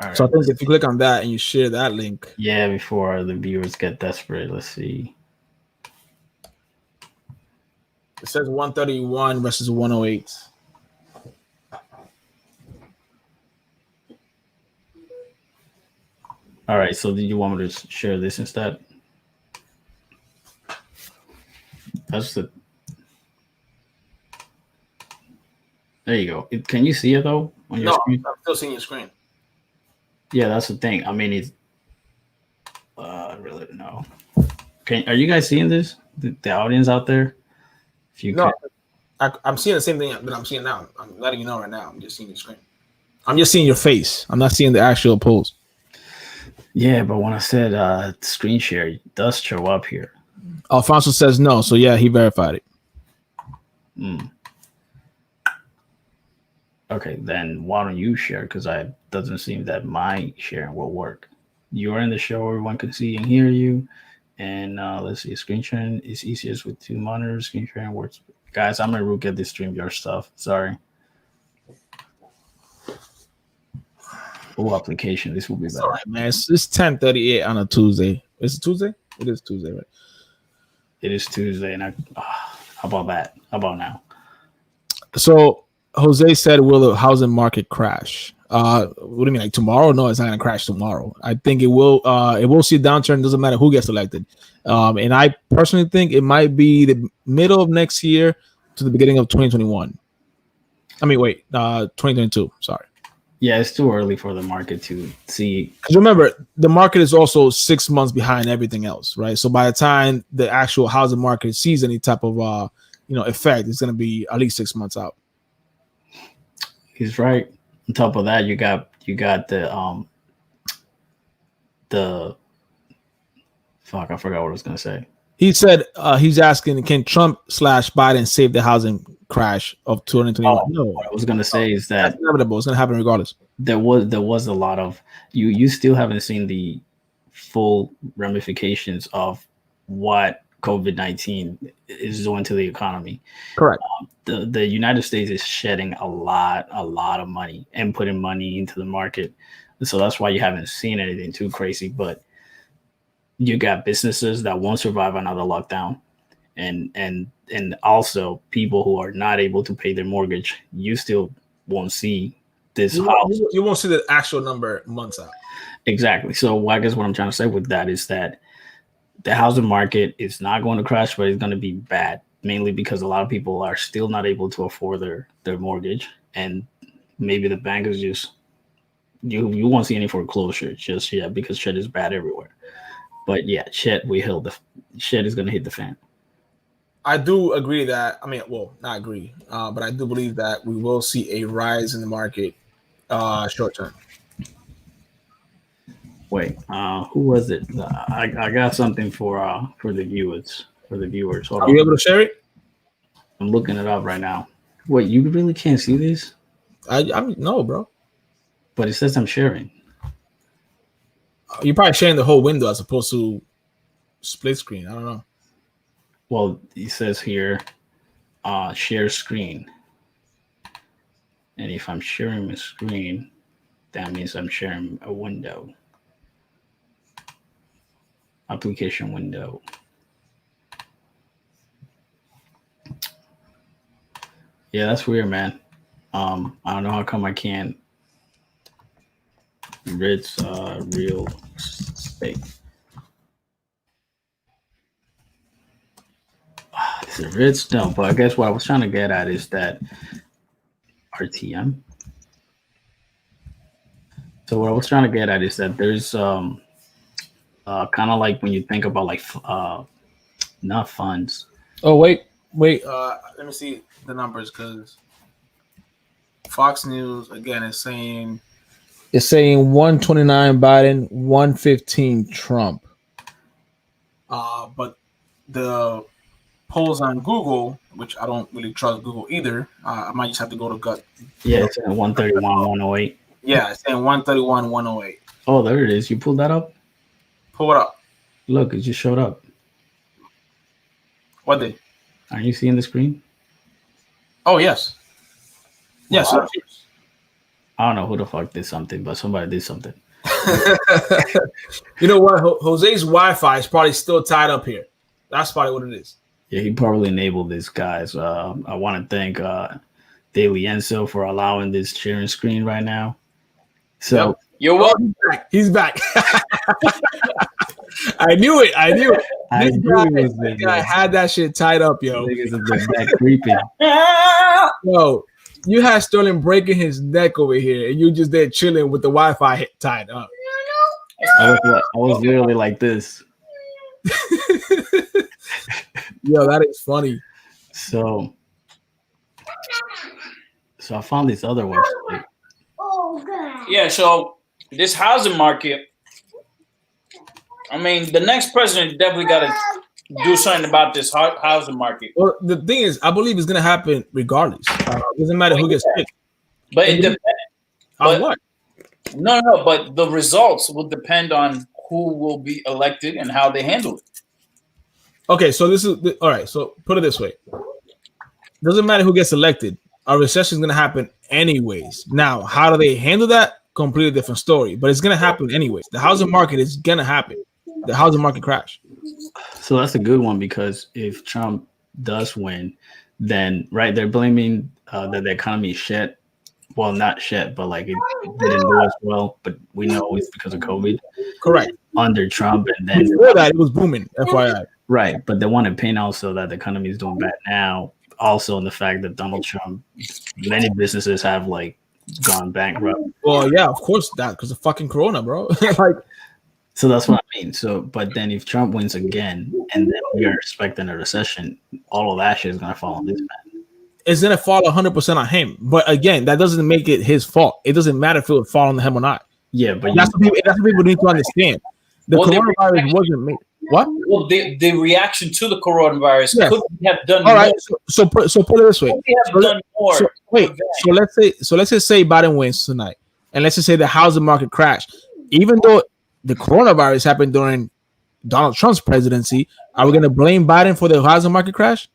All right. So I think if you click on that and you share that link. Yeah, before the viewers get desperate. Let's see. It says 131 versus 108. All right, so did you want me to share this instead? That's the. There you go. Can you see it though on your screen? I'm still seeing your screen. Yeah, that's the thing. I mean, it's I really don't know. Are you guys seeing this? The audience out there? If you No, can. I'm seeing the same thing that I'm seeing now. I'm letting you know right now. I'm just seeing your screen. I'm just seeing your face. I'm not seeing the actual post. Yeah, but when I said screen share, it does show up here. Alfonso says no, so yeah, he verified it. Okay, then why don't you share? Because it doesn't seem that my sharing will work. You're in the show, everyone can see and hear you. And let's see, screen sharing is easiest with 2 monitors. Screen sharing works. Guys, I'm gonna root at this StreamYard stuff. Sorry. Full application. This will be better. All right, man. It's 10:38 on a Tuesday. Is it Tuesday? It is Tuesday, right? It is Tuesday, and how about that? How about now? So Jose said, "Will the housing market crash?" What do you mean, like tomorrow? No, it's not going to crash tomorrow. I think it will. It will see a downturn. Doesn't matter who gets elected. And I personally think it might be the middle of next year to the beginning of 2021. I mean, wait, 2022. Sorry. Yeah, it's too early for the market to see. Because remember, the market is also 6 months behind everything else, right? So by the time the actual housing market sees any type of effect, it's going to be at least 6 months out. He's right. On top of that, you got the fuck. I forgot what I was going to say. He said he's asking, can Trump/Biden save the housing crash of 2021? No. What I was going to say is that that's inevitable. It's going to happen regardless. There was a lot of you still haven't seen the full ramifications of what COVID-19 is doing to the economy. Correct. The United States is shedding a lot of money and putting money into the market. So that's why you haven't seen anything too crazy. But you got businesses that won't survive another lockdown. And also people who are not able to pay their mortgage, you still won't see this house. You won't see the actual number months out. Exactly. So I guess what I'm trying to say with that is that the housing market is not going to crash, but it's going to be bad, mainly because a lot of people are still not able to afford their mortgage. And maybe the bankers just, you won't see any foreclosure just yet because shit is bad everywhere. But yeah, shit is going to hit the fan. I do agree that, not agree, but I do believe that we will see a rise in the market short term. Wait, who was it? I got something for the viewers. Hold Are you able to share it? I'm looking it up right now. Wait, you really can't see this? I'm no, bro. But it says I'm sharing. You're probably sharing the whole window as opposed to split screen. I don't know. Well, it says here, share screen. And if I'm sharing my screen, that means I'm sharing a window. Application window. Yeah, that's weird, man. I don't know how come I can't. Ritz real estate. Is it Ritz? No, but I guess what I was trying to get at is that RTM. So what I was trying to get at is that there's kind of like when you think about like not funds. Oh wait. Let me see the numbers because Fox News again is saying 129 Biden, 115 Trump. But the polls on Google, which I don't really trust Google either, I might just have to go to gut. Yeah, it's 131, 108. Yeah, it's saying 131, 108. Oh, there it is. You pulled that up? Pull it up. Look, it just showed up. What did? Are you seeing the screen? Oh, yes. Yes. Wow. I don't know who the fuck did something, but somebody did something. You know what? Jose's Wi-Fi is probably still tied up here. That's probably what it is. Yeah, he probably enabled this, guys. I want to thank Daily Enzo for allowing this sharing screen right now. So yep. You're welcome. He's back. I knew it. This guy had that shit tied up, yo. Niggas have been back creeping. Yo, You had Sterling breaking his neck over here, and you just there chilling with the Wi-Fi tied up. I was literally like this. Yo, that is funny. So I found this other website. Yeah, so this housing market, I mean, the next president definitely got to do something about this housing market. Well, the thing is, I believe it's gonna happen regardless. It doesn't matter who gets picked. But it depends. On what? No, but the results will depend on who will be elected and how they handle it. Okay, so this is all right. So put it this way: doesn't matter who gets elected. A recession is gonna happen anyways. Now, how do they handle that? Completely different story. But it's gonna happen anyways. The housing market is gonna happen. The housing market crash. So that's a good one because if Trump does win, then right, they're blaming that the economy is shit. Well, not shit, but like it didn't do as well. But we know it's because of COVID. Correct. Under Trump, and then before that, it was booming. FYI. Right, but they want to paint also that the economy is doing bad now. Also, in the fact that Donald Trump, many businesses have like gone bankrupt. Well, yeah, of course that because of fucking Corona, bro. Like. So that's what I mean. So, but then if Trump wins again, and then we are expecting a recession, all of that shit is gonna fall on this man. It's gonna fall 100% on him. But again, that doesn't make it his fault. It doesn't matter if it would fall on him or not. Yeah, but that's what people need to understand. The coronavirus wasn't made. What? Well, the reaction to the coronavirus could have done. All right. So put it this way. So let's just say Biden wins tonight, and let's just say the housing market crashed. Even though the coronavirus happened during Donald Trump's presidency, are we going to blame Biden for the housing market crash?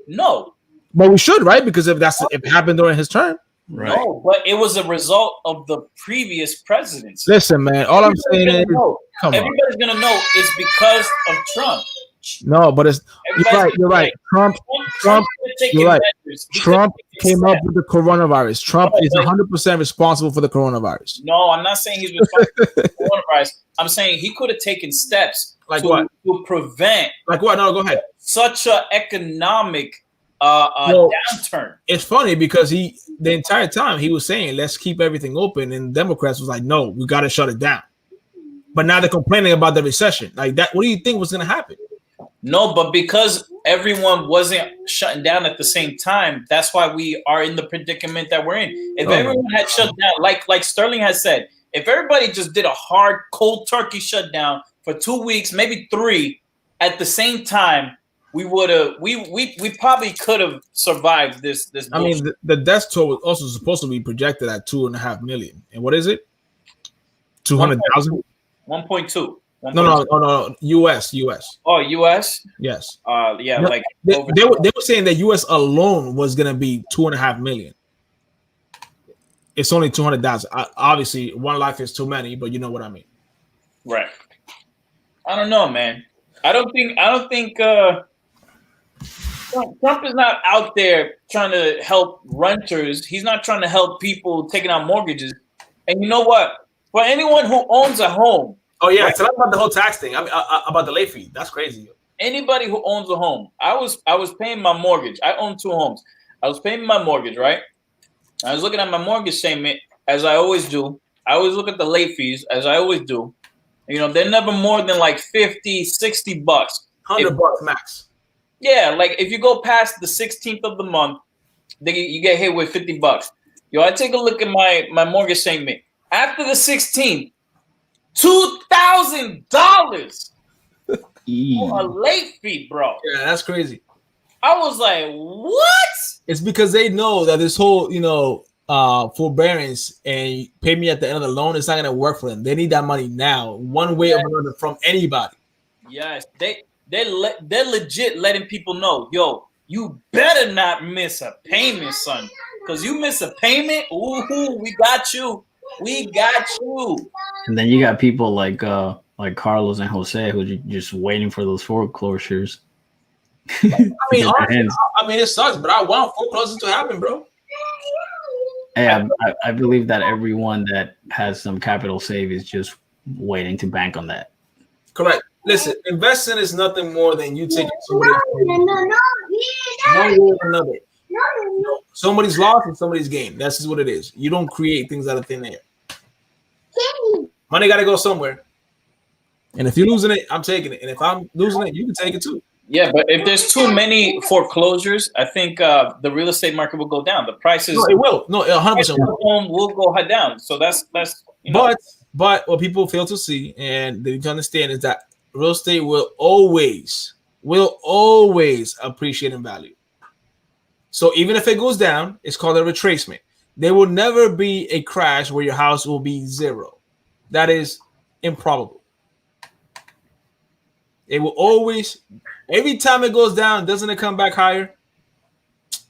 No. But we should, right? Because if it happened during his term. Right. No, but it was a result of the previous presidency. Listen, man, all I'm saying is everybody's going to know it's because of Trump. No, but you're right. Trump you're right. Trump came up with the coronavirus. Trump is 100% responsible for the coronavirus. No, I'm not saying he's responsible for the coronavirus. I'm saying he could have taken steps to prevent. Like what? No, go ahead. Such an economic downturn. It's funny because the entire time he was saying, let's keep everything open. And Democrats was like, no, we got to shut it down. But now they're complaining about the recession. Like that. What do you think was going to happen? No, but because everyone wasn't shutting down at the same time, that's why we are in the predicament that we're in. If everyone had shut down, like Sterling has said, if everybody just did a hard, cold turkey shutdown for 2 weeks, maybe 3, at the same time, we probably could have survived this. I mean, the death toll was also supposed to be projected at 2.5 million. And what is it? 200,000? 1.2. No. U.S. Oh, U.S. Yes. Yeah. No, like they were saying that U.S. alone was gonna be 2.5 million. It's only 200,000. Obviously, one life is too many, but you know what I mean. Right. I don't know, man. I don't think Trump is not out there trying to help renters. He's not trying to help people taking out mortgages. And you know what? For anyone who owns a home. Oh yeah, tell us about the whole tax thing. I mean, about the late fee. That's crazy. Anybody who owns a home, I was paying my mortgage. I own 2 homes. I was paying my mortgage, right? I was looking at my mortgage statement as I always do. I always look at the late fees as I always do. You know, they're never more than like $50, $60, $100 max. Yeah, like if you go past the 16th of the month, you get hit with $50. Yo, I take a look at my mortgage statement after the 16th. $2,000 for a late fee, bro. Yeah, that's crazy. I was like, what? It's because they know that this whole, forbearance and pay me at the end of the loan is not going to work for them. They need that money now, one way or another, from anybody. Yes, they're legit letting people know, yo, you better not miss a payment, son, because you miss a payment. Ooh, we got you. We got you. And then you got people like Carlos and Jose who are just waiting for those foreclosures. I mean, it sucks, but I want foreclosures to happen, bro. Hey, I believe that everyone that has some capital saved is just waiting to bank on that. Correct. Listen, investing is nothing more than you taking somebody Somebody's lost and somebody's gained. That's just what it is. You don't create things out of thin air. Money got to go somewhere. And if you're losing it, I'm taking it. And if I'm losing it, you can take it too. Yeah, but if there's too many foreclosures, I think the real estate market will go down. The prices, No, it will. No, 100% will go down. So that's you know. But what people fail to see and they need to understand is that real estate will always appreciate in value. So even if it goes down, it's called a retracement. There will never be a crash where your house will be zero. That is improbable. It will always, every time it goes down, doesn't it come back higher?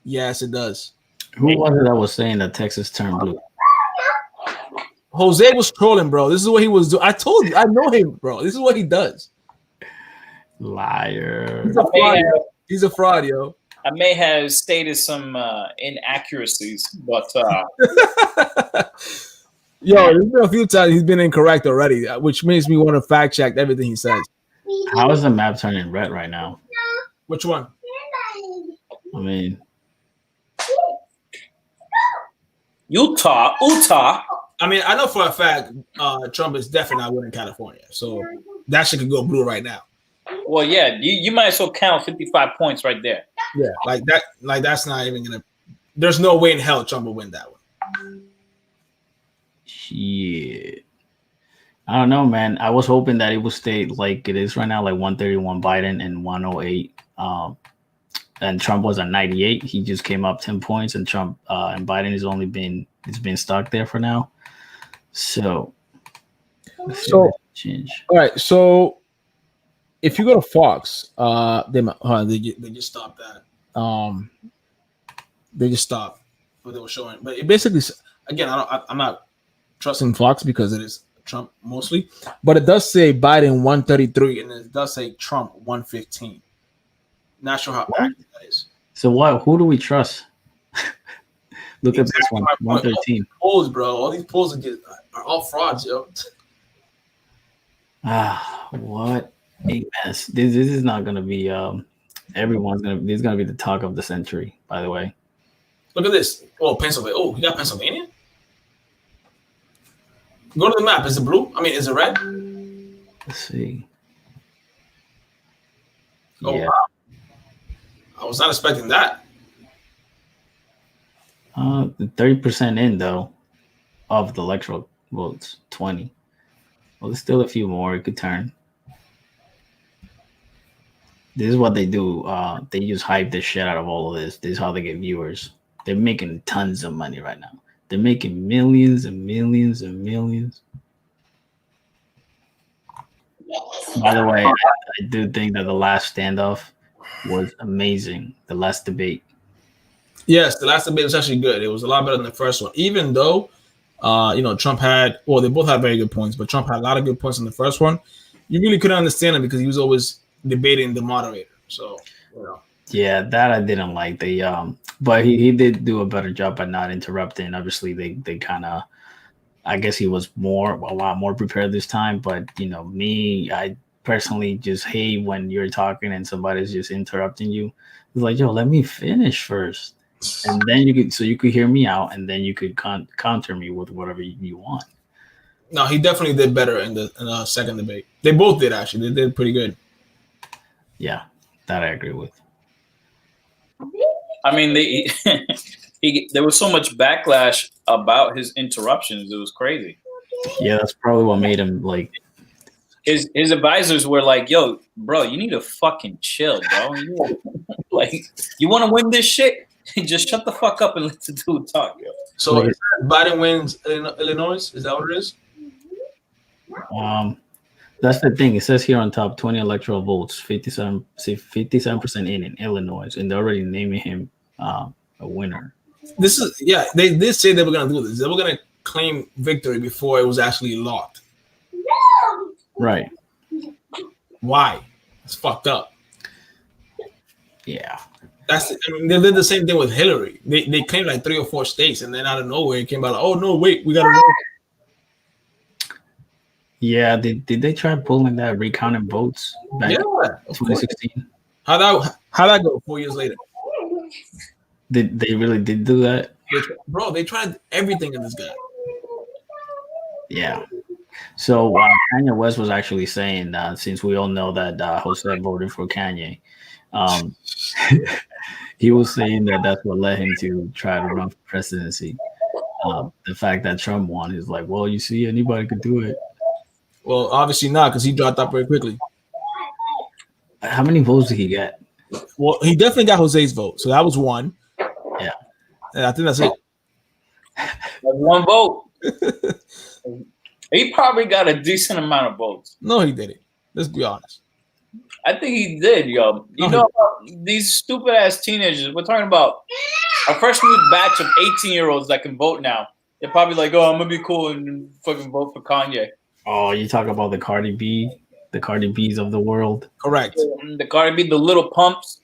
Yes, it does. Who was it that was saying that Texas turned blue? Jose was trolling, bro. This is what he was doing. I told you, I know him, bro. This is what he does. Liar. He's a fraud, yo. I may have stated some inaccuracies, but yo, there's been a few times he's been incorrect already, which makes me want to fact check everything he says. How is the map turning red right now? Which one? I mean, Utah. I mean, I know for a fact Trump is definitely not winning California, so that shit could go blue right now. Well, yeah, you might as well count 55 points right there. Yeah, like that. Like that's not even gonna. There's no way in hell Trump will win that one. shit. I don't know, man. I was hoping that it would stay like it is right now, like 131 Biden and 108. And Trump was at 98. He just came up 10 points, and Trump and Biden has only been stuck there for now. So change. All right. So if you go to Fox, they just stopped that. They just stopped what they were showing. But it basically, again, I'm not trusting Fox because it is Trump mostly, but it does say Biden 133 and it does say Trump 115. Not sure how accurate that is. So what? Who do we trust? Look at this one, 113. Polls, bro. All these polls are all frauds, yo. What a mess. This is not gonna be this is gonna be the talk of the century, by the way. Look at this. Oh, Pennsylvania. Oh, you got Pennsylvania? Go to the map. Is it blue? I mean, is it red? Let's see. Oh, yeah. Wow. I was not expecting that. 30% in, though, of the electoral votes, 20. Well, there's still a few more. It could turn. This is what they do. They just hype the shit out of all of this. This is how they get viewers. They're making tons of money right now. They're making millions and millions and millions. By the way, I do think that the last standoff was amazing. The last debate. Yes, the last debate was actually good. It was a lot better than the first one. Even though, Trump had, well, they both had very good points, but Trump had a lot of good points in the first one. You really couldn't understand him because he was always debating the moderator. So, Yeah, that I didn't like. But he did do a better job by not interrupting. Obviously, they kind of, I guess he was a lot more prepared this time. But me, I personally just hate when you're talking and somebody's just interrupting you. It's like, yo, let me finish first, and then you could hear me out, and then you could counter me with whatever you want. No, he definitely did better in the second debate. They both did actually. They did pretty good. Yeah, that I agree with. I mean, there was so much backlash about his interruptions. It was crazy. Yeah, that's probably what made him like. His advisors were like, "Yo, bro, you need to fucking chill, bro. You want to win this shit? Just shut the fuck up and let the dude talk, yo." So Biden wins Illinois. Is that what it is? That's the thing. It says here on top, 20 electoral votes, 57% in Illinois, and they're already naming him a winner. This is they did say they were gonna do this. They were gonna claim victory before it was actually locked. Right. Why? It's fucked up. Yeah. They did the same thing with Hillary. They claimed like 3 or 4 states, and then out of nowhere it came out like, oh no, wait, we gotta. Yeah, did they try pulling that recounting votes back in 2016? How that go 4 years later? Did they really did do that? Bro, they tried everything in this guy. Yeah. So Kanye West was actually saying, since we all know that Jose voted for Kanye, um, he was saying that that's what led him to try to run for presidency. The fact that Trump won is like, well, you see, anybody could do it. Well, obviously not, because he dropped out very quickly. How many votes did he get? Well, he definitely got Jose's vote, so that was one. Yeah. And I think that's it. That's one vote. He probably got a decent amount of votes. No, he didn't. Let's be honest. I think he did, yo. You know, these stupid ass teenagers. We're talking about a fresh new batch of 18-year-olds that can vote now. They're probably like, oh, I'm gonna be cool and fucking vote for Kanye. Oh, you talk about the Cardi B's of the world. Correct. The Cardi B, the little pumps.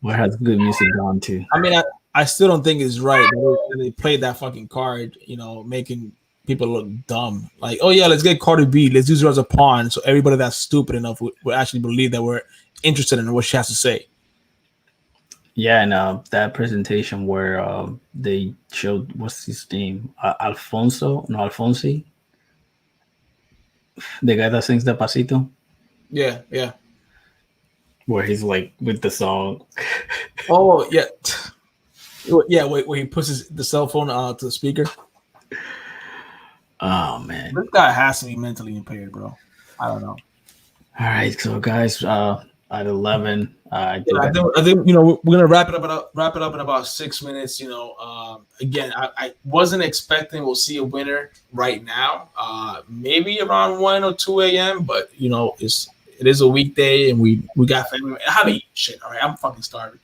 Where has good music gone to? I mean, I still don't think it's right that they played that fucking card, you know, making people look dumb. Like, oh yeah, let's get Cardi B, let's use her as a pawn, so everybody that's stupid enough would actually believe that we're interested in what she has to say. Yeah, and that presentation where they showed, what's his name, Alfonsi, the guy that sings Despacito. Yeah. Where he's like with the song. Oh yeah, yeah. Where he puts the cell phone to the speaker. Oh man, This guy has to be mentally impaired, bro. I don't know. All right, so guys, at 11, I think you know we're gonna wrap it up in about 6 minutes. You know, again, I wasn't expecting we'll see a winner right now. Maybe around 1 or 2 a.m. But you know, it is a weekday and we got family. I haven't eaten shit. All right, I'm fucking starving.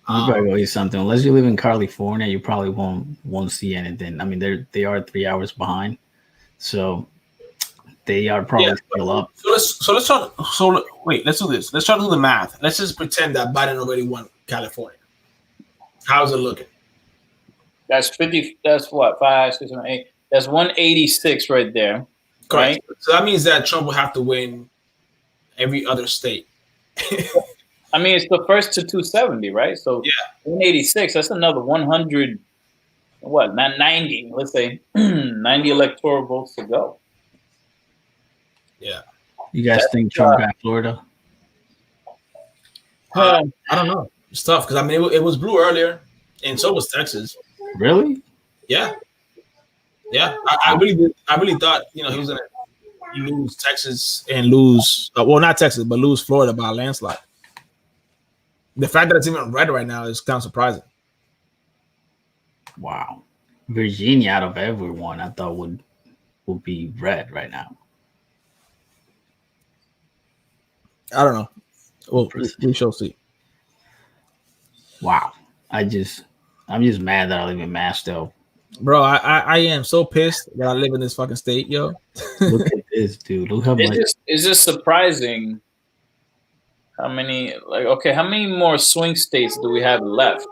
You better go eat something. Unless you live in California, you probably won't see anything. I mean, they are 3 hours behind, so they are probably still up. So let's try. So wait, let's do this. Let's try to do the math. Let's just pretend that Biden already won California. How's it looking? That's 50. That's what 5, 6, 7, 8. That's 186 right there. Correct. Right? So that means that Trump will have to win every other state. I mean, it's the first to 270, right? So yeah, 186. That's another 100. What? Not 90. Let's say 90 electoral votes to go. Yeah. You guys think Trump got Florida? I don't know. It's tough because I mean it was blue earlier, and so was Texas. Really? Yeah. I really thought he was gonna lose Texas and lose not Texas but lose Florida by a landslide. The fact that it's even red right now is kind of surprising. Wow. Virginia, out of everyone, I thought would be red right now. I don't know. Well, we shall see. Wow. I'm just mad that I live in Mass, though. Bro, I am so pissed that I live in this fucking state, yo. Look at this, dude. Look how much. It's just surprising how many how many more swing states do we have left?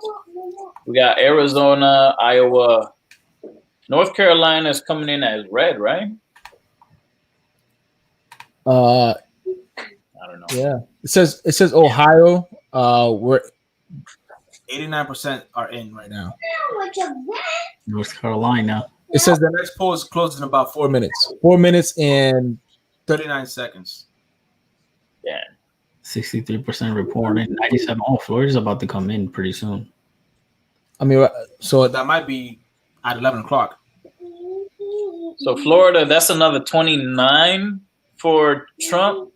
We got Arizona, Iowa, North Carolina is coming in as red, right? I don't know. Yeah. It says Ohio, we're 89% are in right now. North Carolina. It says the next poll is closed in about 4 minutes. 4 minutes and 39 seconds. Yeah. 63% reporting. 97. Oh, Florida's about to come in pretty soon. I mean, so that might be at 11 o'clock. So Florida, that's another 29 for Trump.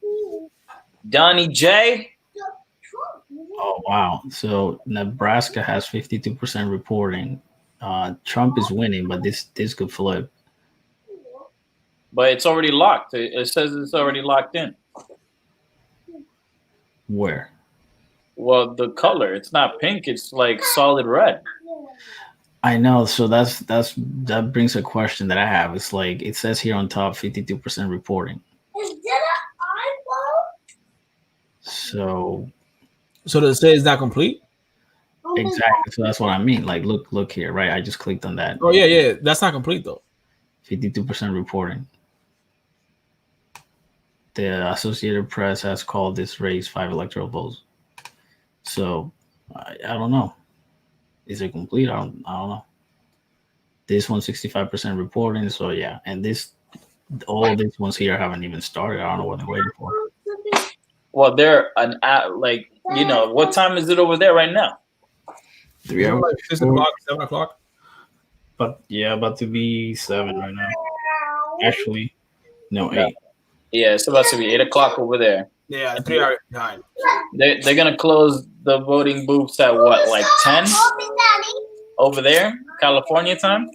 Donnie J. Oh, wow. So Nebraska has 52% reporting. Trump is winning, but this could flip. But it's already locked. It says it's already locked in. Where? Well, the color, it's not pink, it's like solid red. I know. So that brings a question that I have. It's like it says here on top 52% reporting. Is that an eyeball? So does it say it's not complete? Exactly. So that's what I mean. Like look here, right? I just clicked on that. Oh yeah. That's not complete though. 52% reporting. The Associated Press has called this race 5 electoral votes. So I don't know. Is it complete? I don't know. This one's 65% reporting. So yeah, and all these ones here haven't even started. I don't know what they're waiting for. Well, they're like, what time is it over there right now? 3 hours. Like 6 o'clock, 7 o'clock. But yeah, about to be 7 right now. Actually, no, 8. Yeah, it's about to be 8 o'clock over there. Yeah, 3 hours behind. They're gonna close the voting booths at what, like 10 over there, California time,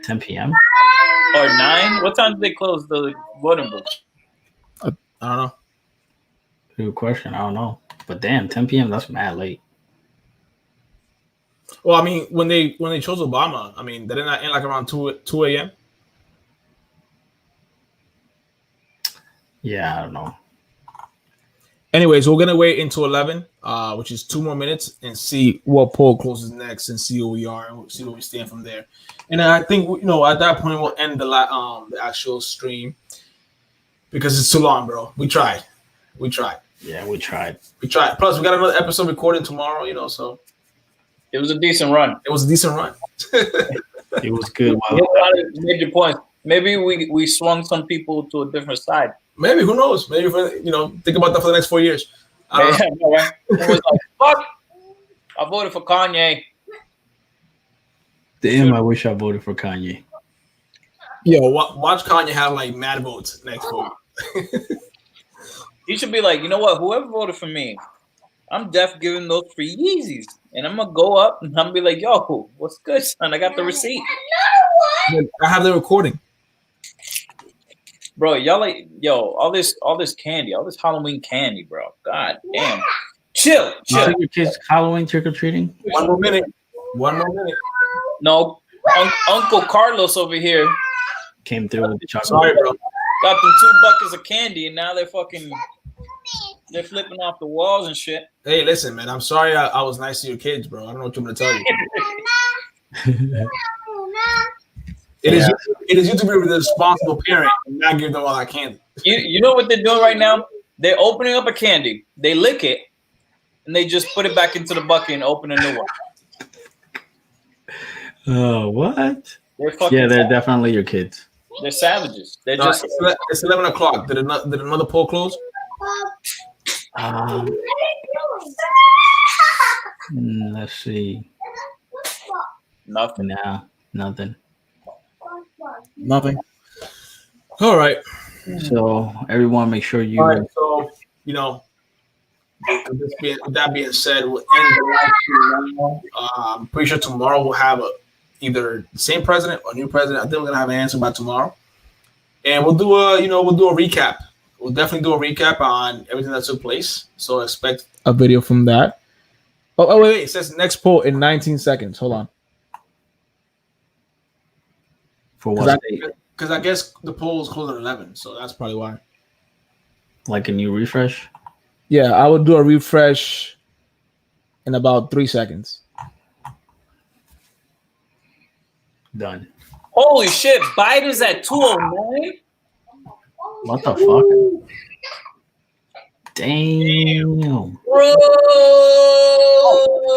10 p.m. or 9? What time do they close the voting booths? I don't know. Good question. I don't know. But damn, 10 p.m. That's mad late. Well, I mean, when they chose Obama, I mean, did it not end like around 2 a.m.? Yeah, I don't know. Anyways, we're gonna wait until 11, which is 2 more minutes, and see what poll closes next, and see where we are, and see where we stand from there. And I think at that point we'll end the actual stream because it's too long, bro. We tried. Yeah, we tried. Plus, we got another episode recording tomorrow. So It was a decent run. it was a decent run. It was good. You made your point. Maybe we swung some people to a different side. Maybe, who knows? Maybe think about that for the next 4 years. It was like, fuck. I voted for Kanye. Damn, I wish I voted for Kanye. Yo, watch Kanye have like mad votes next week. He should be like, you know what? Whoever voted for me, I'm def giving those free Yeezys. And I'm going to go up and I'm going to be like, yo, what's good, son? I got the receipt. I have the recording. Bro, y'all like, all this candy, all this Halloween candy, bro. God damn. Chill. Are your kids Halloween trick-or-treating? One more minute. No, Uncle Carlos over here Came through with the chocolate. Sorry, bro. got them 2 buckets of candy, and now they're flipping off the walls and shit. Hey, listen, man. I'm sorry I was nice to your kids, bro. I don't know what I'm going to tell you. It is you to be a responsible parent and not give them all that candy. You know what they're doing right now? They're opening up a candy. They lick it, and they just put it back into the bucket and open a new one. Oh, what? They're they're definitely your kids. They're savages. They're No, just. it's 11 o'clock. Did another poll close? Let's see. Nothing. Nah, nothing. Nothing. All right. So everyone, make sure you. All right. So with that being said, we'll end the live stream now. I'm pretty sure tomorrow we'll have either the same president or new president. I think we're gonna have an answer by tomorrow, and we'll do a recap. We'll definitely do a recap on everything that took place. So expect a video from that. Oh wait. It says next poll in 19 seconds. Hold on. For what? Because I guess the polls close at 11, so that's probably why. Like a new refresh? Yeah, I would do a refresh in about 3 seconds. Done. Holy shit! Biden's at 209. What the fuck? Damn. Bro.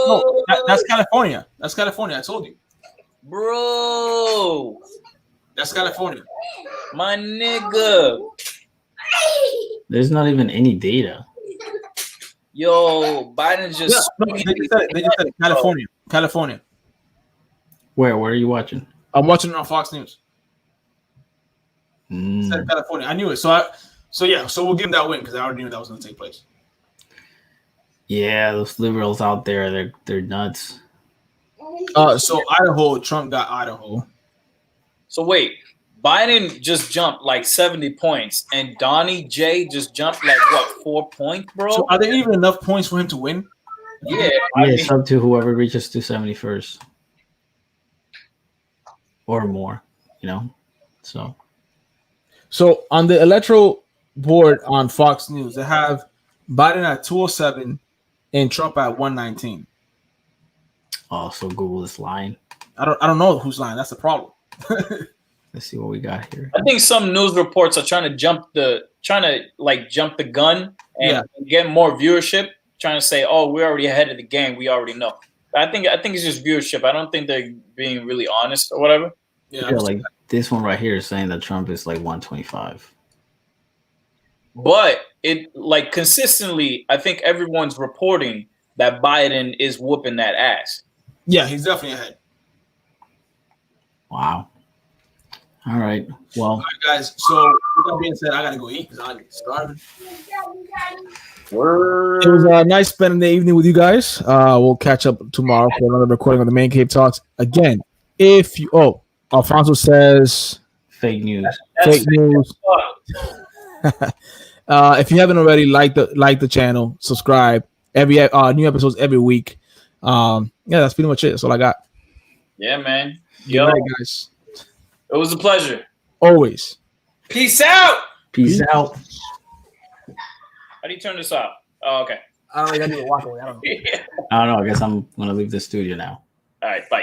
No, that's California. That's California. I told you. Bro. That's California. My nigga. There's not even any data. Yo, Biden's just. Yeah, no, they just said it. California. Where are you watching? I'm watching it on Fox News. Mm. It said California. I knew it. So we'll give them that win because I already knew that was going to take place. Yeah, those liberals out there, they're nuts. So Idaho, Trump got Idaho. So wait, Biden just jumped like 70 points, and Donnie J just jumped like what, 4 points, bro? So are there even enough points for him to win? Yeah, It's up to whoever reaches 270 first. Or more, So on the electoral board on Fox News, they have Biden at 207 and Trump at 119. Oh, so Google is lying. I don't know who's lying. That's the problem. Let's see what we got here. I think some news reports are trying to jump the gun and get more viewership trying to say, "Oh, we're already ahead of the game. We already know." I think it's just viewership. I don't think they're being really honest or whatever. Yeah, like this one right here is saying that Trump is like 125. But it like consistently, I think everyone's reporting that Biden is whooping that ass. Yeah, he's definitely ahead. Wow. All right. Well, all right, guys. So with that being said, I gotta go eat because I'm starving. Word. It was nice spending the evening with you guys. We'll catch up tomorrow for another recording of the Man Cave Talks. Again, if you Alfonso says fake news. Fake news. If you haven't already, like the channel, subscribe. Every new episodes every week. Yeah, that's pretty much it. That's all I got. Yeah, man. Good night, guys. It was a pleasure. Always. Peace out. Peace out. How do you turn this off? Oh, okay. I don't know. I need to walk away. I don't know. I don't know. I guess I'm gonna leave the studio now. All right. Bye.